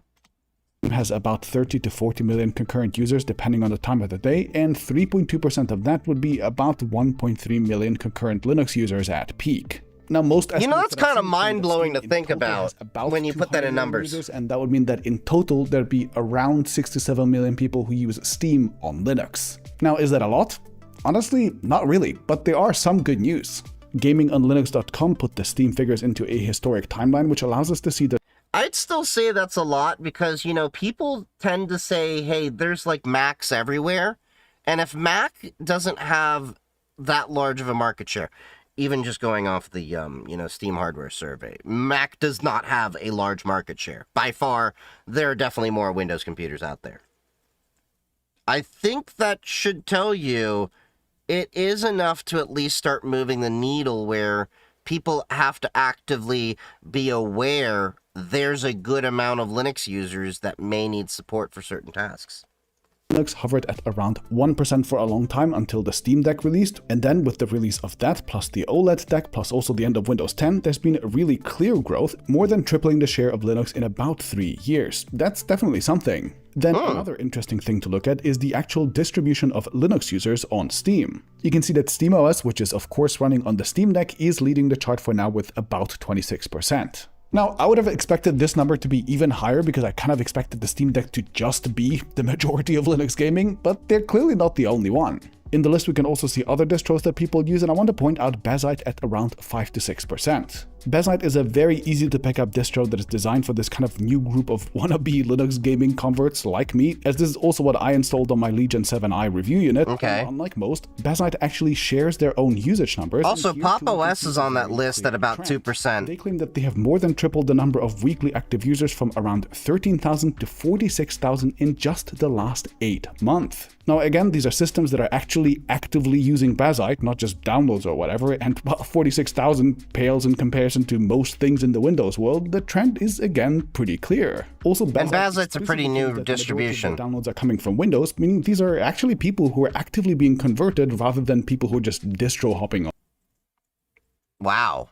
Has about 30 to 40 million concurrent users depending on the time of the day, and 3.2% of that would be about 1.3 million concurrent Linux users at peak. Now, most that's kind of mind-blowing to think about when you put that in numbers. Users, and that would mean that in total, there'd be around 6 to 7 million people who use Steam on Linux. Now, is that a lot? Honestly, not really, but there are some good news. GamingOnLinux.com put the Steam figures into a historic timeline, which allows us to see the... I'd still say that's a lot because, people tend to say, hey, there's like Macs everywhere. And if Mac doesn't have that large of a market share, even just going off the, Steam hardware survey, Mac does not have a large market share. By far, there are definitely more Windows computers out there. I think that should tell you it is enough to at least start moving the needle where people have to actively be aware there's a good amount of Linux users that may need support for certain tasks. Linux hovered at around 1% for a long time until the Steam Deck released, and then with the release of that, plus the OLED deck, plus also the end of Windows 10, there's been really clear growth, more than tripling the share of Linux in about 3 years. That's definitely something. Then another interesting thing to look at is the actual distribution of Linux users on Steam. You can see that SteamOS, which is of course running on the Steam Deck, is leading the chart for now with about 26%. Now, I would have expected this number to be even higher because I kind of expected the Steam Deck to just be the majority of Linux gaming, but they're clearly not the only one. In the list, we can also see other distros that people use, and I want to point out Bazite at around 5 to 6%. Bazite is a very easy to pick up distro that is designed for this kind of new group of wannabe Linux gaming converts like me, as this is also what I installed on my Legion 7i review unit. Okay. And unlike most, Bazite actually shares their own usage numbers. Also, Pop OS is on that list at about 2%. They claim that they have more than tripled the number of weekly active users from around 13,000 to 46,000 in just the last 8 months. Now again, these are systems that are actually actively using Bazite, not just downloads or whatever, and well, 46,000 pales in comparison to most things in the Windows world. The trend is again pretty clear. Also, Bazite's a pretty new distribution. Downloads are coming from Windows, meaning these are actually people who are actively being converted rather than people who are just distro hopping on. Wow.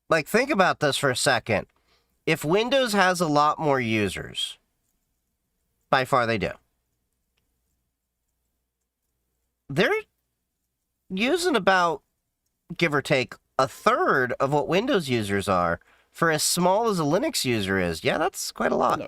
Like, think about this for a second. If Windows has a lot more users, by far they do, they're using about, give or take, a third of what Windows users are for as small as a Linux user is. Yeah, that's quite a lot.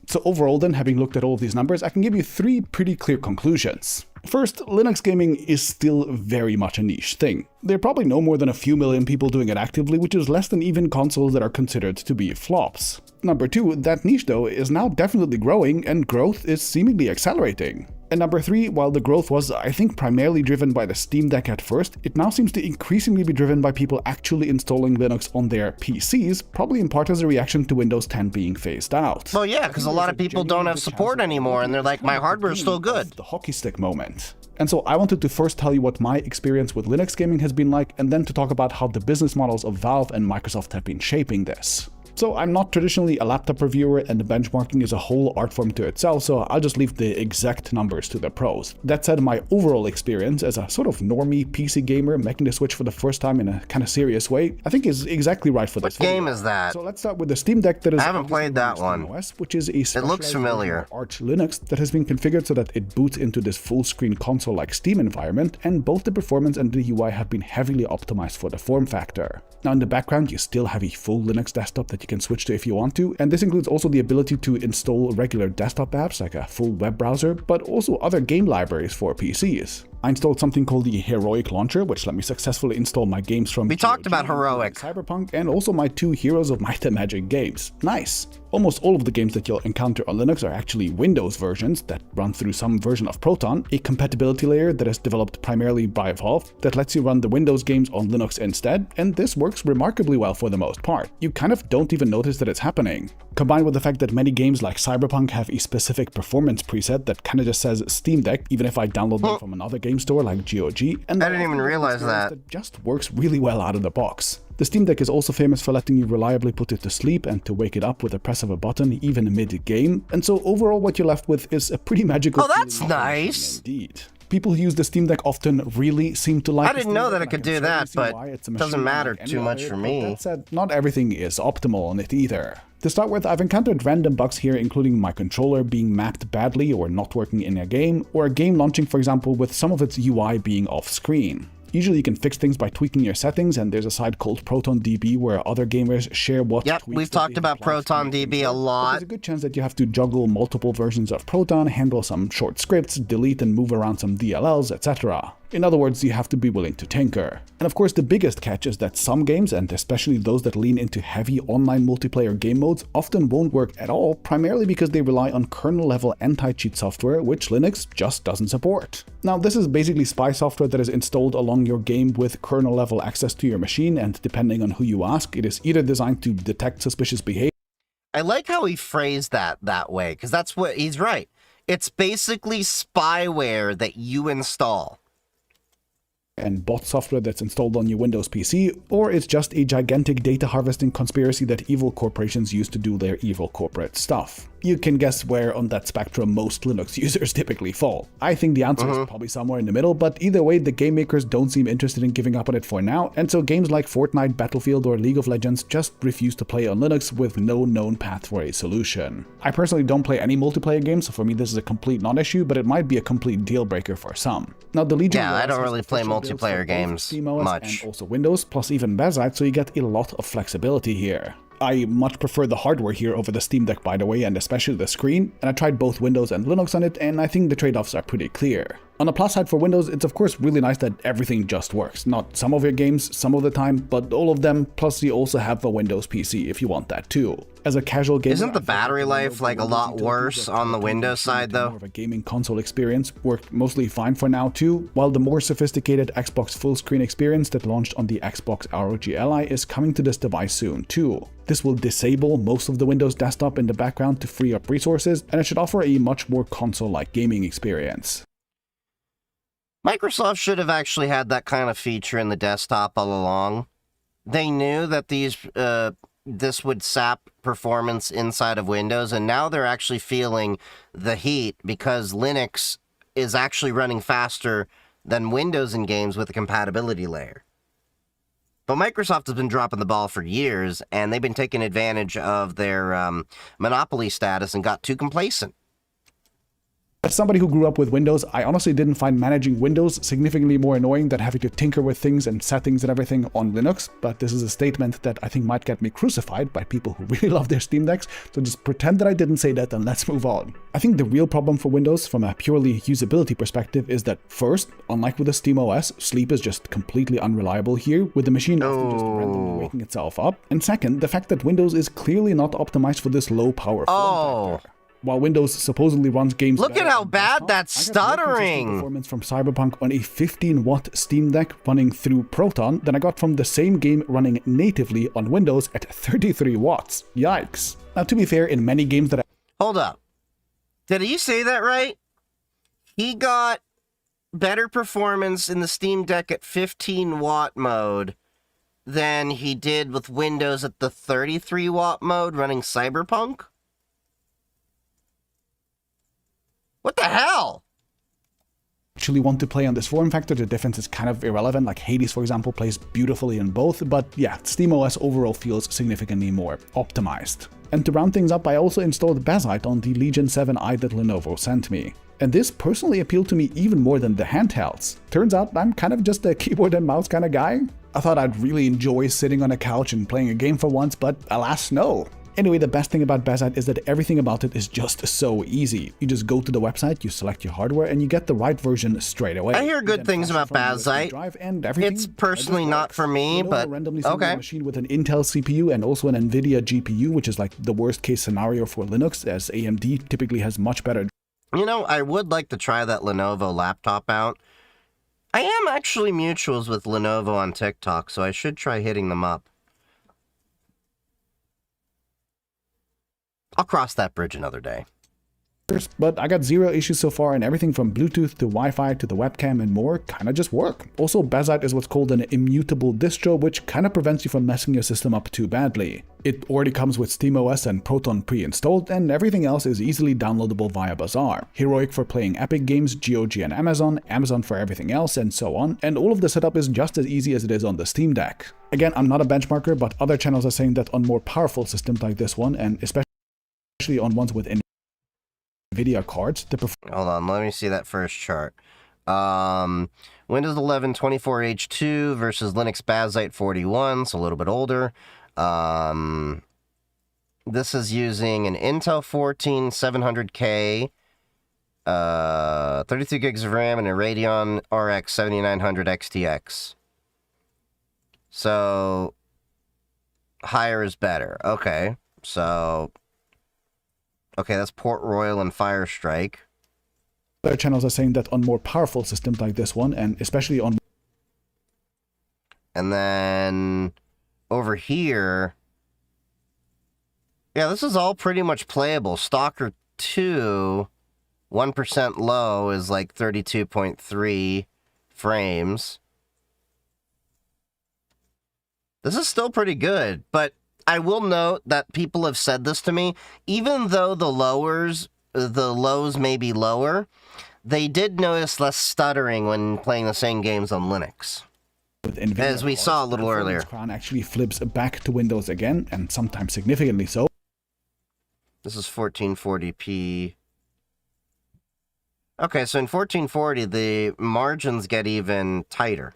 So overall then, having looked at all of these numbers, I can give you 3 pretty clear conclusions. First, Linux gaming is still very much a niche thing. There are probably no more than a few million people doing it actively, which is less than even consoles that are considered to be flops. Number 2, that niche though is now definitely growing, and growth is seemingly accelerating. And number 3, while the growth was, I think, primarily driven by the Steam Deck at first, it now seems to increasingly be driven by people actually installing Linux on their PCs, probably in part as a reaction to Windows 10 being phased out. Well, yeah, because a lot of people don't have support anymore, and they're like, my hardware's still good. The hockey stick moment. And so I wanted to first tell you what my experience with Linux gaming has been like, and then to talk about how the business models of Valve and Microsoft have been shaping this. So I'm not traditionally a laptop reviewer, and the benchmarking is a whole art form to itself, so I'll just leave the exact numbers to the pros. That said, my overall experience as a sort of normie PC gamer making the switch for the first time in a kind of serious way, I think is exactly right for this video. What game is that? So let's start with the Steam Deck that is... I haven't played that one. OS, which is a it looks familiar. Arch Linux that has been configured so that it boots into this full-screen console-like Steam environment, and both the performance and the UI have been heavily optimized for the form factor. Now in the background, you still have a full Linux desktop that you can switch to if you want to, and this includes also the ability to install regular desktop apps like a full web browser, but also other game libraries for PCs. I installed something called the Heroic Launcher, which let me successfully install my games from We talked about Heroic. Cyberpunk, and also my 2 Heroes of Might and Magic games. Nice! Almost all of the games that you'll encounter on Linux are actually Windows versions that run through some version of Proton, a compatibility layer that is developed primarily by Valve that lets you run the Windows games on Linux instead, and this works remarkably well for the most part. You kind of don't even notice that it's happening. Combined with the fact that many games like Cyberpunk have a specific performance preset that kind of just says Steam Deck, even if I download them from another game store like GOG, and I didn't even realize that. Just works really well out of the box. The Steam Deck is also famous for letting you reliably put it to sleep and to wake it up with the press of a button even mid-game, and so overall what you're left with is a pretty magical... Oh, that's nice! Indeed. People who use the Steam Deck often really seem to like... I didn't know that it could do that, but it doesn't matter too much for me. That said, not everything is optimal on it either. To start with, I've encountered random bugs here, including my controller being mapped badly or not working in a game, or a game launching, for example, with some of its UI being off-screen. Usually you can fix things by tweaking your settings, and there's a site called ProtonDB where other gamers share what Yep, we've talked about ProtonDB a lot. There's a good chance that you have to juggle multiple versions of Proton, handle some short scripts, delete and move around some DLLs, etc. In other words, you have to be willing to tinker. And of course, the biggest catch is that some games, and especially those that lean into heavy online multiplayer game modes, often won't work at all, primarily because they rely on kernel-level anti-cheat software, which Linux just doesn't support. Now, this is basically spy software that is installed along your game with kernel-level access to your machine, and depending on who you ask, it is either designed to detect suspicious behavior. I like how he phrased that way, because that's what he's right. It's basically spyware that you install. And bot software that's installed on your Windows PC, or it's just a gigantic data harvesting conspiracy that evil corporations use to do their evil corporate stuff. You can guess where on that spectrum most Linux users typically fall. I think the answer is probably somewhere in the middle, but either way, the game makers don't seem interested in giving up on it for now, and so games like Fortnite, Battlefield, or League of Legends just refuse to play on Linux with no known path for a solution. I personally don't play any multiplayer games, so for me this is a complete non-issue, but it might be a complete deal breaker for some. Now the Legion... Yeah, I don't really play multiplayer games much. And also Windows, plus even Bazite, so you get a lot of flexibility here. I much prefer the hardware here over the Steam Deck, by the way, and especially the screen, and I tried both Windows and Linux on it, and I think the trade-offs are pretty clear. On the plus side for Windows, it's of course really nice that everything just works. Not some of your games, some of the time, but all of them, plus you also have a Windows PC if you want that too. As a casual gamer, isn't the battery life like a lot worse on the Windows side though? More of a gaming console experience worked mostly fine for now too, while the more sophisticated Xbox full screen experience that launched on the Xbox ROG Ally is coming to this device soon too. This will disable most of the Windows desktop in the background to free up resources, and it should offer a much more console-like gaming experience. Microsoft should have actually had that kind of feature in the desktop all along. They knew that this would sap performance inside of Windows, and now they're actually feeling the heat because Linux is actually running faster than Windows in games with a compatibility layer. But Microsoft has been dropping the ball for years, and they've been taking advantage of their monopoly status and got too complacent. As somebody who grew up with Windows, I honestly didn't find managing Windows significantly more annoying than having to tinker with things and settings and everything on Linux, but this is a statement that I think might get me crucified by people who really love their Steam Decks, so just pretend that I didn't say that and let's move on. I think the real problem for Windows from a purely usability perspective is that first, unlike with the SteamOS, sleep is just completely unreliable here, with the machine often just randomly waking itself up, and second, the fact that Windows is clearly not optimized for this low power form factor. While Windows supposedly runs games... Look at how bad that's stuttering! Performance from Cyberpunk on a 15-watt Steam Deck running through Proton than I got from the same game running natively on Windows at 33 watts. Yikes. Now, to be fair, in many games that I... Hold up. Did you say that right? He got better performance in the Steam Deck at 15-watt mode than he did with Windows at the 33-watt mode running Cyberpunk? What the hell? Actually want to play on this form factor, the difference is kind of irrelevant, like Hades for example plays beautifully in both, but yeah, SteamOS overall feels significantly more optimized. And to round things up, I also installed Bazzite on the Legion 7i that Lenovo sent me. And this personally appealed to me even more than the handhelds. Turns out I'm kind of just a keyboard and mouse kind of guy. I thought I'd really enjoy sitting on a couch and playing a game for once, but alas no. Anyway, the best thing about Bazzite is that everything about it is just so easy. You just go to the website, you select your hardware, and you get the right version straight away. I hear good things about Bazzite. It's personally not for me, but okay. A machine with an Intel CPU and also an NVIDIA GPU, which is like the worst case scenario for Linux, as AMD typically has much better. You know, I would like to try that Lenovo laptop out. I am actually mutuals with Lenovo on TikTok, so I should try hitting them up. I'll cross that bridge another day. But I got zero issues so far, and everything from Bluetooth to Wi-Fi to the webcam and more kinda just work. Also, Bazzite is what's called an immutable distro, which kinda prevents you from messing your system up too badly. It already comes with SteamOS and Proton pre-installed, and everything else is easily downloadable via Bazaar. Heroic for playing Epic games, GOG and Amazon, Amazon for everything else, and so on, and all of the setup is just as easy as it is on the Steam Deck. Again, I'm not a benchmarker, but other channels are saying that on more powerful systems like this one, and especially on ones with NVIDIA cards, hold on, let me see that first chart. Windows 11 24H2 versus Linux Bazzite 41, so a little bit older. This is using an Intel 14 700K, 32 gigs of RAM, and a Radeon RX 7900 XTX. So, higher is better. Okay, so... Okay, that's Port Royal and Firestrike. Other channels are saying that on more powerful systems like this one, and especially on... And then over here... Yeah, this is all pretty much playable. Stalker 2, 1% low is like 32.3 frames. This is still pretty good, but... I will note that people have said this to me, even though the lows may be lower, they did notice less stuttering when playing the same games on Linux. As we saw a little earlier. Crown actually flips back to Windows again, and sometimes significantly so. This is 1440p. Okay, so in 1440, the margins get even tighter.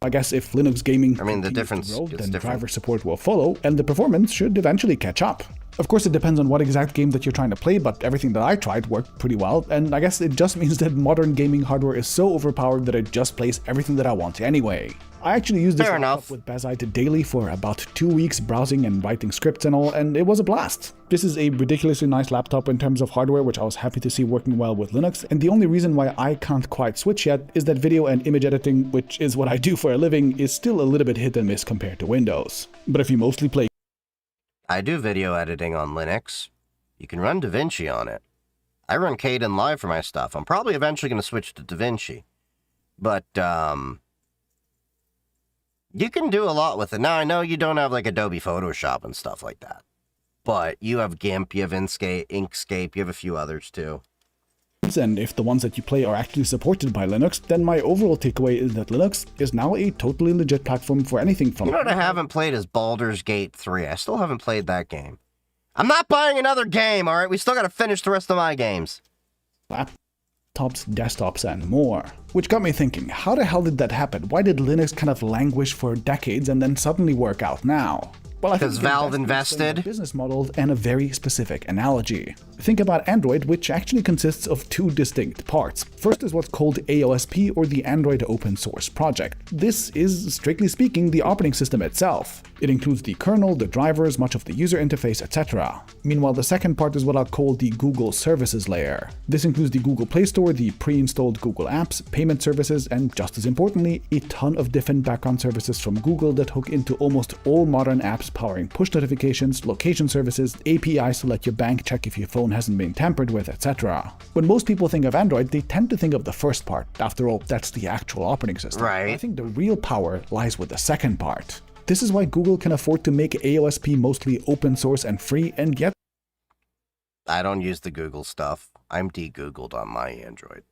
I guess if Linux gaming the difference grow, is then different. driver support will follow, and the performance should eventually catch up. Of course, it depends on what exact game that you're trying to play, but everything that I tried worked pretty well, and I guess it just means that modern gaming hardware is so overpowered that it just plays everything that I want anyway. I actually used this laptop with Bazite daily for about 2 weeks, browsing and writing scripts and all, and it was a blast. This is a ridiculously nice laptop in terms of hardware, which I was happy to see working well with Linux, and the only reason why I can't quite switch yet is that video and image editing, which is what I do for a living, is still a little bit hit and miss compared to Windows. But if you mostly play... I do video editing on Linux. You can run DaVinci on it. I run Kden Live for my stuff. I'm probably eventually going to switch to DaVinci. But, you can do a lot with it. Now, I know you don't have, like, Adobe Photoshop and stuff like that. But you have GIMP, you have Inkscape, you have a few others, too. And if the ones that you play are actually supported by Linux, then my overall takeaway is that Linux is now a totally legit platform for anything from... You know what I haven't played is Baldur's Gate 3. I still haven't played that game. I'm not buying another game, alright? We still gotta finish the rest of my games. Laptops, desktops, and more. Which got me thinking, how the hell did that happen? Why did Linux kind of languish for decades and then suddenly work out now? Well, I think because Valve invested. Business model and a very specific analogy. Think about Android, which actually consists of two distinct parts. First is what's called AOSP, or the Android Open Source Project. This is, strictly speaking, the operating system itself. It includes the kernel, the drivers, much of the user interface, etc. Meanwhile, the second part is what I'll call the Google Services layer. This includes the Google Play Store, the pre-installed Google apps, payment services, and just as importantly, a ton of different background services from Google that hook into almost all modern apps, powering push notifications, location services, APIs to let your bank check if your phone hasn't been tampered with, etc. When most people think of Android, they tend to think of the first part. After all, that's the actual operating system. Right. I think the real power lies with the second part. This is why Google can afford to make AOSP mostly open source and free, and yet... I don't use the Google stuff. I'm de-Googled on my Android.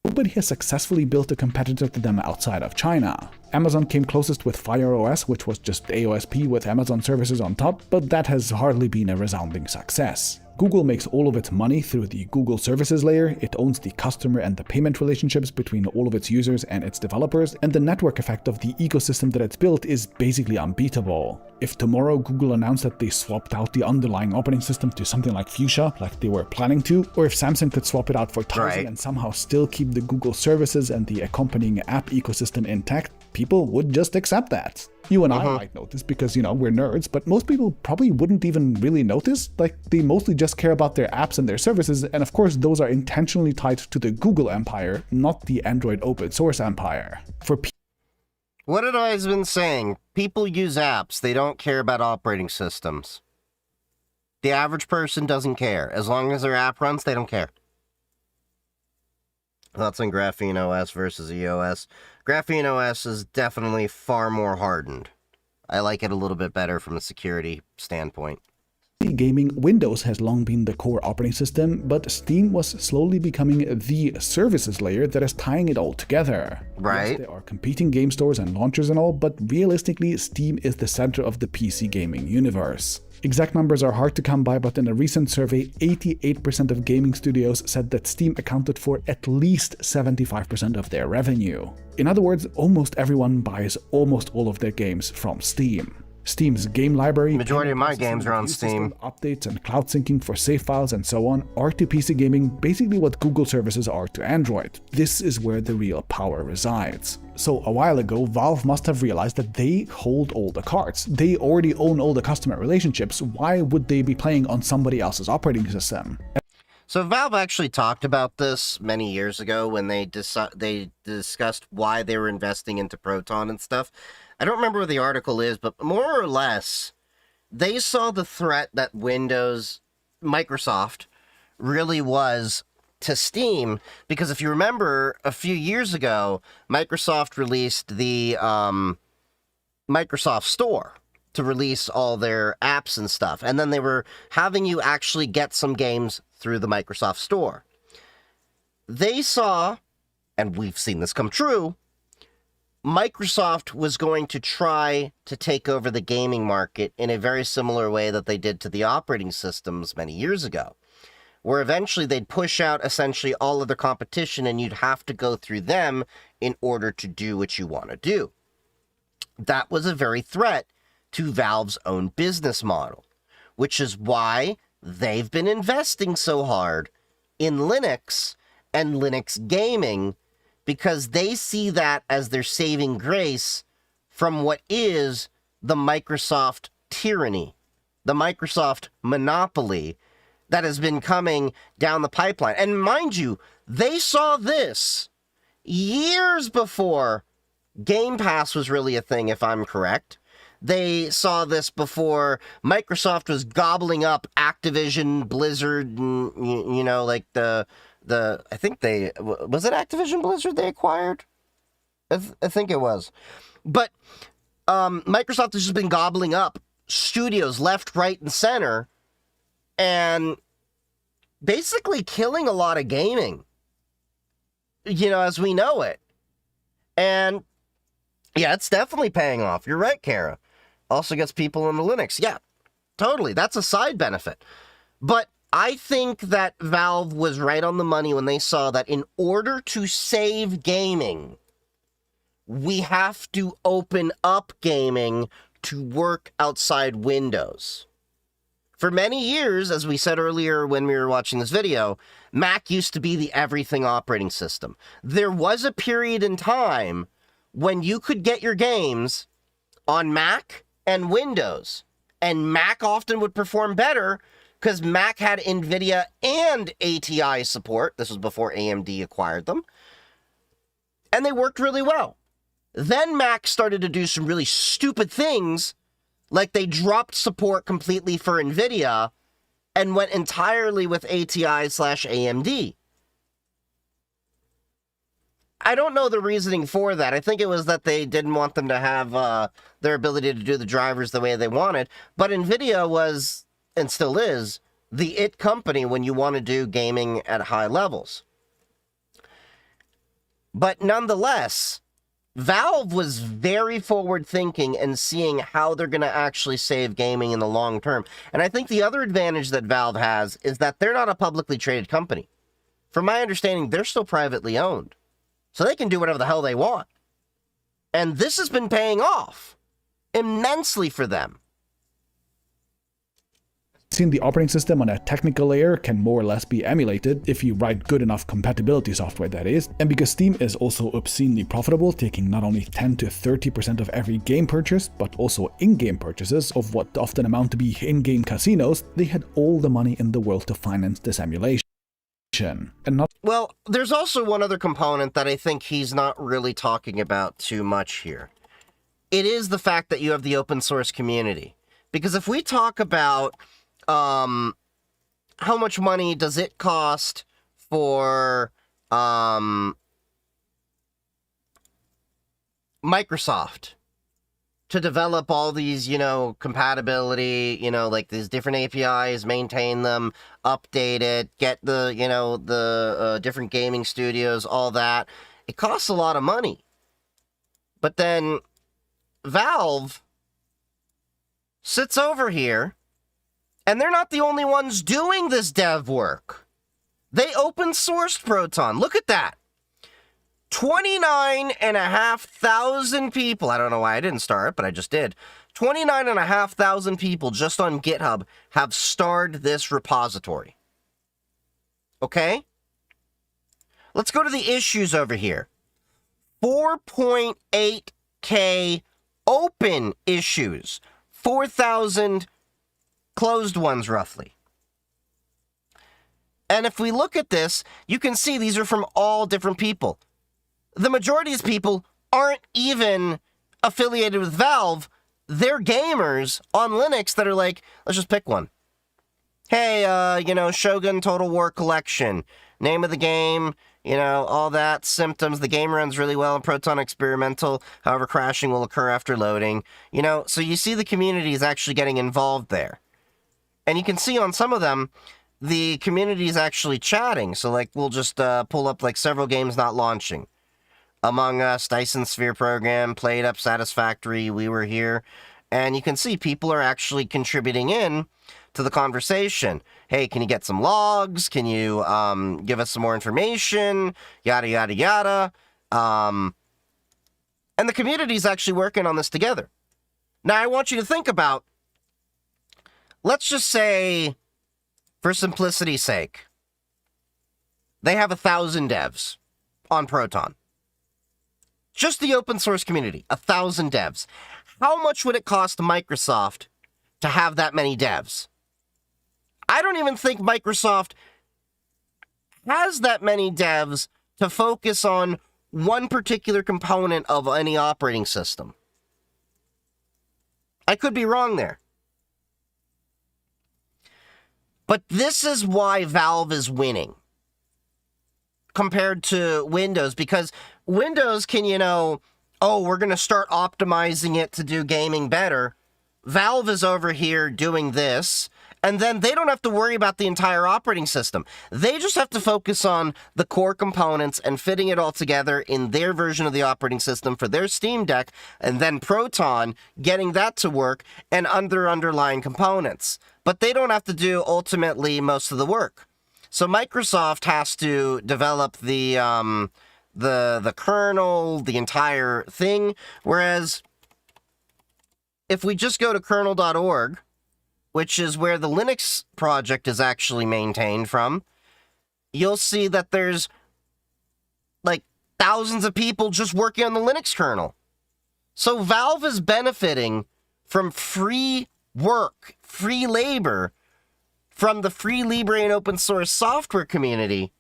Nobody has successfully built a competitor to them outside of China. Amazon came closest with Fire OS, which was just AOSP with Amazon services on top, but that has hardly been a resounding success. Google makes all of its money through the Google Services layer, it owns the customer and the payment relationships between all of its users and its developers, and the network effect of the ecosystem that it's built is basically unbeatable. If tomorrow Google announced that they swapped out the underlying operating system to something like Fuchsia, like they were planning to, or if Samsung could swap it out for Tizen and somehow still keep the Google Services and the accompanying app ecosystem intact, people would just accept that. You and I might notice because, we're nerds, but most people probably wouldn't even really notice. Like, they mostly just care about their apps and their services, and of course those are intentionally tied to the Google empire, not the Android open source empire. What had I been saying? People use apps, they don't care about operating systems. The average person doesn't care. As long as their app runs, they don't care. Thoughts on Graphene OS versus EOS? Graphene OS is definitely far more hardened. I like it a little bit better from a security standpoint. Gaming, Windows has long been the core operating system, but Steam was slowly becoming the services layer that is tying it all together. Right. Yes, there are competing game stores and launchers and all, but realistically, Steam is the center of the PC gaming universe. Exact numbers are hard to come by, but in a recent survey, 88% of gaming studios said that Steam accounted for at least 75% of their revenue. In other words, almost everyone buys almost all of their games from Steam. Steam's game library, majority of my games are on Steam, updates and cloud syncing for save files and so on are to PC gaming basically what Google services are to Android. This is where the real power resides. So a while ago, Valve must have realized that they hold all the cards. They already own all the customer relationships. Why would they be playing on somebody else's operating system? So Valve actually talked about this many years ago when they discussed why they were investing into Proton and stuff. I don't remember where the article is, but more or less, they saw the threat that Microsoft really was to Steam, because if you remember, a few years ago, Microsoft released the Microsoft Store to release all their apps and stuff, and then they were having you actually get some games through the Microsoft Store. They saw, and we've seen this come true, Microsoft was going to try to take over the gaming market in a very similar way that they did to the operating systems many years ago, where eventually they'd push out essentially all of their competition and you'd have to go through them in order to do what you want to do. That was a very threat to Valve's own business model, which is why they've been investing so hard in Linux and Linux gaming, because they see that as their saving grace from what is the Microsoft tyranny, the Microsoft monopoly that has been coming down the pipeline. And mind you, they saw this years before Game Pass was really a thing, if I'm correct. They saw this before Microsoft was gobbling up Activision, Blizzard, and, you know, like the I think they, was it Activision Blizzard they acquired? I think it was. But Microsoft has just been gobbling up studios left, right, and center, and basically killing a lot of gaming, you know, as we know it. And yeah, it's definitely paying off. You're right, Kara. Also gets people into Linux. Yeah, totally. That's a side benefit. But I think that Valve was right on the money when they saw that in order to save gaming, we have to open up gaming to work outside Windows. For many years, as we said earlier when we were watching this video, Mac used to be the everything operating system. There was a period in time when you could get your games on Mac and Windows, and Mac often would perform better because Mac had NVIDIA and ATI support. This was before AMD acquired them. And they worked really well. Then Mac started to do some really stupid things, like they dropped support completely for NVIDIA and went entirely with ATI/AMD. I don't know the reasoning for that. I think it was that they didn't want them to have their ability to do the drivers the way they wanted. But NVIDIA was, and still is, the it company when you want to do gaming at high levels. But nonetheless, Valve was very forward-thinking and seeing how they're going to actually save gaming in the long term. And I think the other advantage that Valve has is that they're not a publicly traded company. From my understanding, they're still privately owned. So they can do whatever the hell they want. And this has been paying off immensely for them. Seeing the operating system on a technical layer can more or less be emulated if you write good enough compatibility software, that is. And because Steam is also obscenely profitable, taking not only 10 to 30% of every game purchase, but also in-game purchases of what often amount to be in-game casinos, they had all the money in the world to finance this emulation. And not Well, there's also one other component that I think he's not really talking about too much here. It is the fact that you have the open source community. Because if we talk about how much money does it cost for Microsoft to develop all these, you know, compatibility, you know, like these different APIs, maintain them, update it, get the, you know, the different gaming studios, all that. It costs a lot of money. But then Valve sits over here, and they're not the only ones doing this dev work. They open sourced Proton. Look at that. 29,500 people. I don't know why I didn't start it, but I just did. 29,500 people just on GitHub have starred this repository. Okay? Let's go to the issues over here. 4.8K open issues. 4,000 closed ones, roughly. And if we look at this, you can see these are from all different people. The majority of these people aren't even affiliated with Valve. They're gamers on Linux that are like, let's just pick one. Hey, you know, Shogun Total War Collection. Name of the game, you know, all that, symptoms. The game runs really well in Proton Experimental. However, crashing will occur after loading. You know, so you see the community is actually getting involved there. And you can see on some of them, the community is actually chatting. So, like, we'll just pull up, like, several games not launching. Among Us, Dyson Sphere Program, Played Up, Satisfactory, We Were Here. And you can see people are actually contributing in to the conversation. Hey, can you get some logs? Can you give us some more information? Yada, yada, yada. And the community is actually working on this together. Now, I want you to think about, let's just say, for simplicity's sake, they have 1,000 devs on Proton. Just the open source community, 1,000 devs. How much would it cost Microsoft to have that many devs? I don't even think Microsoft has that many devs to focus on one particular component of any operating system. I could be wrong there. But this is why Valve is winning compared to Windows, because Windows can, we're going to start optimizing it to do gaming better. Valve is over here doing this, and then they don't have to worry about the entire operating system. They just have to focus on the core components and fitting it all together in their version of the operating system for their Steam Deck, and then Proton, getting that to work, and underlying components. But they don't have to do, ultimately, most of the work. So Microsoft has to develop the kernel, the entire thing, whereas if we just go to kernel.org, which is where the Linux project is actually maintained from, you'll see that there's like thousands of people just working on the Linux kernel. So Valve is benefiting from free work, free labor, from the free Libre and open source software community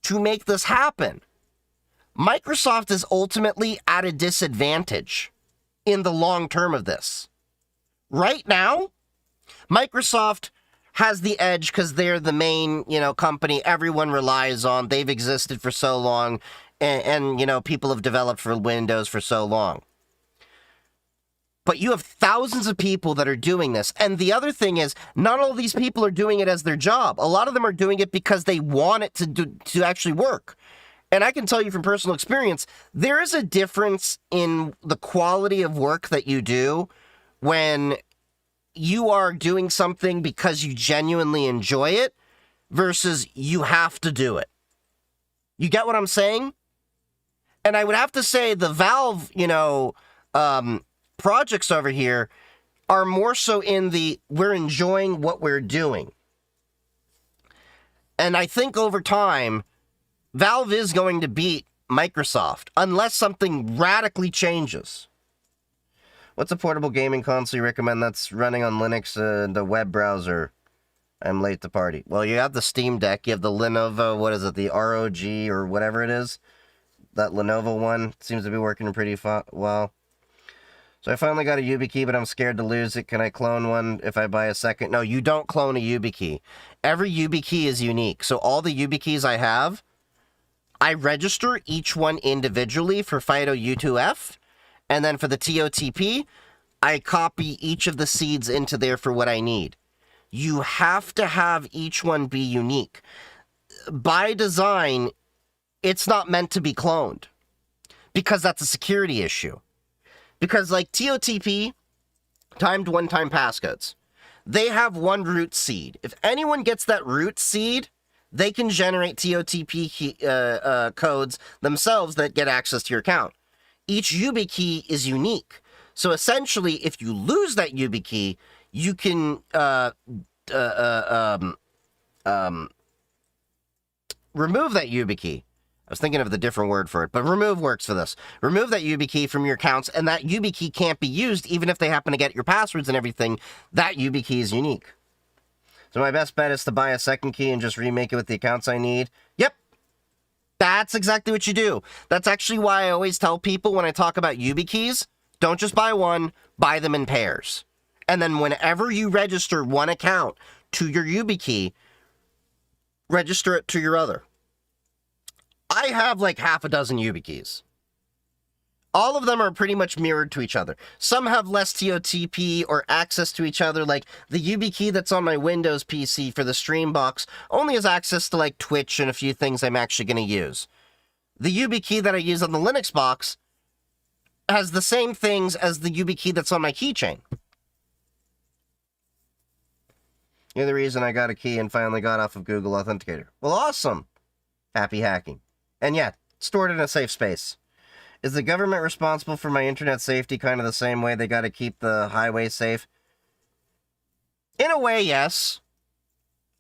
to make this happen. Microsoft is ultimately at a disadvantage in the long term of this. Right now, Microsoft has the edge because they're the main, company everyone relies on. They've existed for so long, and people have developed for Windows for so long. But you have thousands of people that are doing this. And the other thing is, not all these people are doing it as their job. A lot of them are doing it because they want it to actually work. And I can tell you from personal experience, there is a difference in the quality of work that you do when you are doing something because you genuinely enjoy it versus you have to do it. You get what I'm saying? And I would have to say the Valve, projects over here are more so in the we're enjoying what we're doing. And I think over time, Valve is going to beat Microsoft unless something radically changes. What's a portable gaming console you recommend that's running on Linux and a web browser? I'm late to party. Well, you have the Steam Deck, you have the Lenovo, the ROG or whatever it is. That Lenovo one seems to be working pretty well. So I finally got a YubiKey, but I'm scared to lose it. Can I clone one if I buy a second? No, you don't clone a YubiKey. Every YubiKey is unique. So all the YubiKeys I have, I register each one individually for FIDO U2F, and then for the TOTP, I copy each of the seeds into there for what I need. You have to have each one be unique. By design, it's not meant to be cloned, because that's a security issue. Because like TOTP, timed one-time passcodes, they have one root seed. If anyone gets that root seed, they can generate TOTP codes themselves that get access to your account. Each YubiKey is unique. So essentially, if you lose that YubiKey, you can remove that YubiKey. I was thinking of the different word for it, but remove works for this. Remove that YubiKey from your accounts, and that YubiKey can't be used even if they happen to get your passwords and everything. That YubiKey is unique. So my best bet is to buy a second key and just remake it with the accounts I need. Yep. That's exactly what you do. That's actually why I always tell people when I talk about YubiKeys, don't just buy one, buy them in pairs. And then whenever you register one account to your YubiKey, register it to your other. I have like half a dozen YubiKeys. All of them are pretty much mirrored to each other. Some have less TOTP or access to each other, like the YubiKey that's on my Windows PC for the stream box only has access to like Twitch and a few things I'm actually going to use. The YubiKey that I use on the Linux box has the same things as the YubiKey that's on my keychain. You're the reason I got a key and finally got off of Google Authenticator. Well, awesome. Happy hacking. And yeah, stored in a safe space. Is the government responsible for my internet safety kind of the same way they got to keep the highway safe? In a way, yes.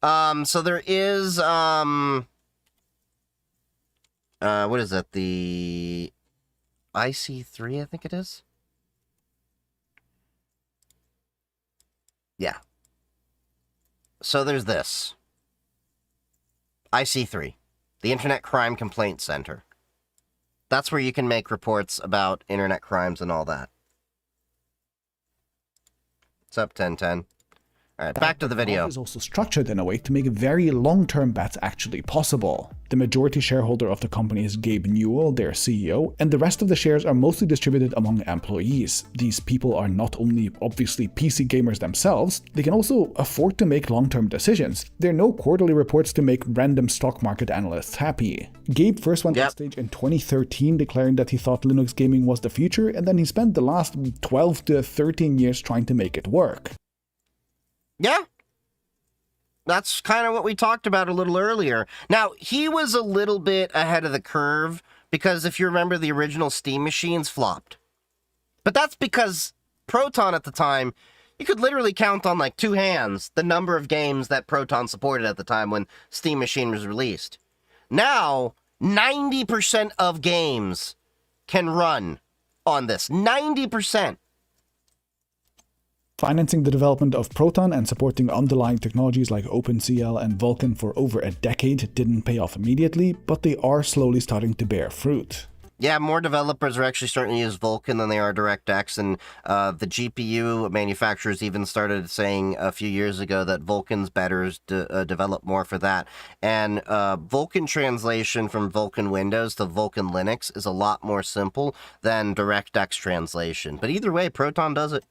So there is, what is that? The IC3, I think it is? Yeah. So there's this. IC3, the Internet Crime Complaint Center. That's where you can make reports about internet crimes and all that. What's up, 1010? All right, back to the video. Is also structured in a way to make very long-term bets actually possible. The majority shareholder of the company is Gabe Newell, their CEO, and the rest of the shares are mostly distributed among employees. These people are not only obviously PC gamers themselves, they can also afford to make long-term decisions. There are no quarterly reports to make random stock market analysts happy. Gabe first went on stage in 2013 declaring that he thought Linux gaming was the future, and then he spent the last 12 to 13 years trying to make it work. Yeah. That's kind of what we talked about a little earlier. Now, he was a little bit ahead of the curve because if you remember, the original Steam machines flopped. But that's because Proton at the time, you could literally count on like 2 hands the number of games that Proton supported at the time when Steam Machine was released. Now, 90% of games can run on this. 90%. Financing the development of Proton and supporting underlying technologies like OpenCL and Vulkan for over a decade didn't pay off immediately, but they are slowly starting to bear fruit. Yeah, more developers are actually starting to use Vulkan than they are DirectX, and the GPU manufacturers even started saying a few years ago that Vulkan's better to develop more for that. And Vulkan translation from Vulkan Windows to Vulkan Linux is a lot more simple than DirectX translation. But either way, Proton does it.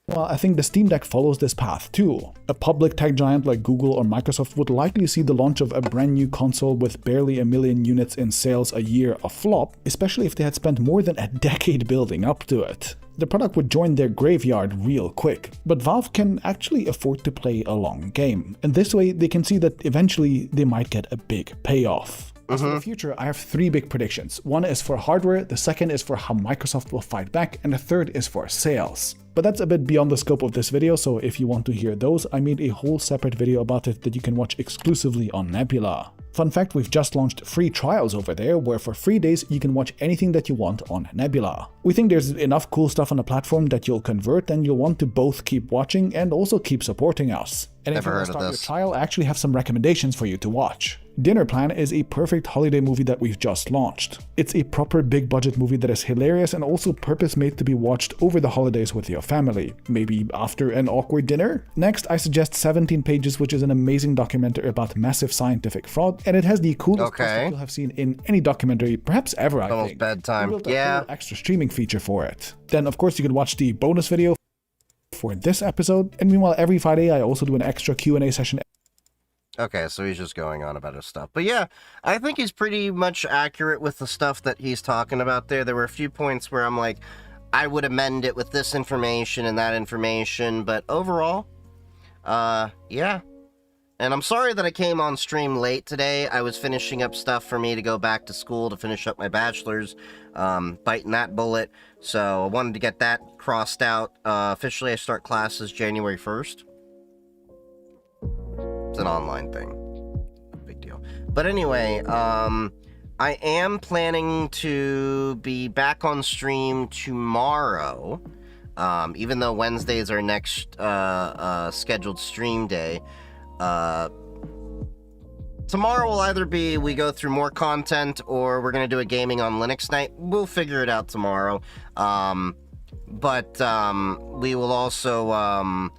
Well, I think the Steam Deck follows this path too. A public tech giant like Google or Microsoft would likely see the launch of a brand new console with barely 1 million units in sales a year a flop, especially if they had spent more than a decade building up to it. The product would join their graveyard real quick, but Valve can actually afford to play a long game, and this way they can see that eventually they might get a big payoff. As for the future, I have 3 big predictions. One is for hardware, the second is for how Microsoft will fight back, and the third is for sales. But that's a bit beyond the scope of this video, so if you want to hear those, I made a whole separate video about it that you can watch exclusively on Nebula. Fun fact, we've just launched free trials over there, where for 3 days you can watch anything that you want on Nebula. We think there's enough cool stuff on the platform that you'll convert, and you'll want to both keep watching and also keep supporting us. And if you want to start your trial, I actually have some recommendations for you to watch. Dinner Plan is a perfect holiday movie that we've just launched. It's a proper big budget movie that is hilarious and also purpose-made to be watched over the holidays with your family, maybe after an awkward dinner. Next, I suggest 17 Pages, which is an amazing documentary about massive scientific fraud, and it has the coolest stuff that you'll have seen in any documentary, perhaps ever, I think. Almost bedtime. We built a whole extra streaming feature for it. Then, of course, you can watch the bonus video for this episode, and meanwhile, every Friday I also do an extra Q&A session. Okay, so he's just going on about his stuff. But yeah, I think he's pretty much accurate with the stuff that he's talking about there. There were a few points where I'm like, I would amend it with this information and that information, but overall, yeah. And I'm sorry that I came on stream late today. I was finishing up stuff for me to go back to school to finish up my bachelor's, biting that bullet. So I wanted to get that crossed out. Officially, I start classes January 1st. It's an online thing. Big deal. But anyway, I am planning to be back on stream tomorrow. Even though Wednesday is our next scheduled stream day. Tomorrow will either be we go through more content or we're going to do a gaming on Linux night. We'll figure it out tomorrow. But we will also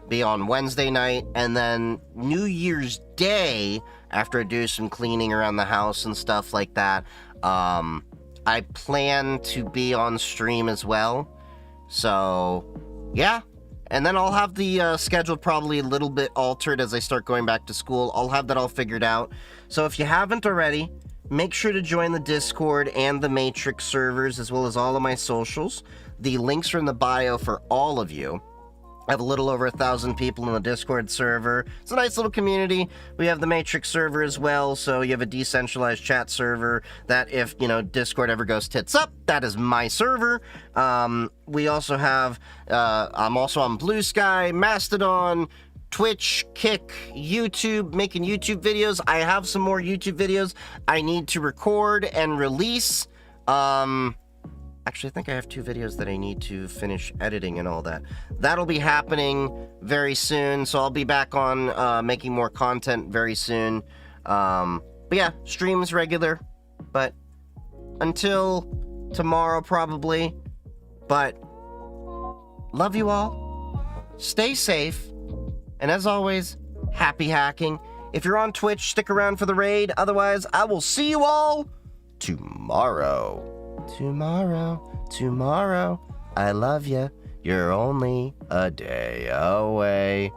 be on Wednesday night, and then New Year's Day, after I do some cleaning around the house and stuff like that, I plan to be on stream as well. So, yeah. And then I'll have the schedule probably a little bit altered as I start going back to school. I'll have that all figured out. So if you haven't already, make sure to join the Discord and the Matrix servers, as well as all of my socials. The links are in the bio for all of you. I have a little over 1,000 people in the Discord server. It's a nice little community. We have the Matrix server as well, so you have a decentralized chat server that if, you know, Discord ever goes tits up, that is my server. We also have, I'm also on Blue Sky, Mastodon, Twitch, Kick, YouTube, making YouTube videos. I have some more YouTube videos I need to record and release. Actually, I think I have 2 videos that I need to finish editing and all that. That'll be happening very soon, so I'll be back on making more content very soon. But yeah, streams regular, but until tomorrow probably. But love you all. Stay safe. And as always, happy hacking. If you're on Twitch, stick around for the raid. Otherwise, I will see you all tomorrow. Tomorrow. I love you. You're only a day away.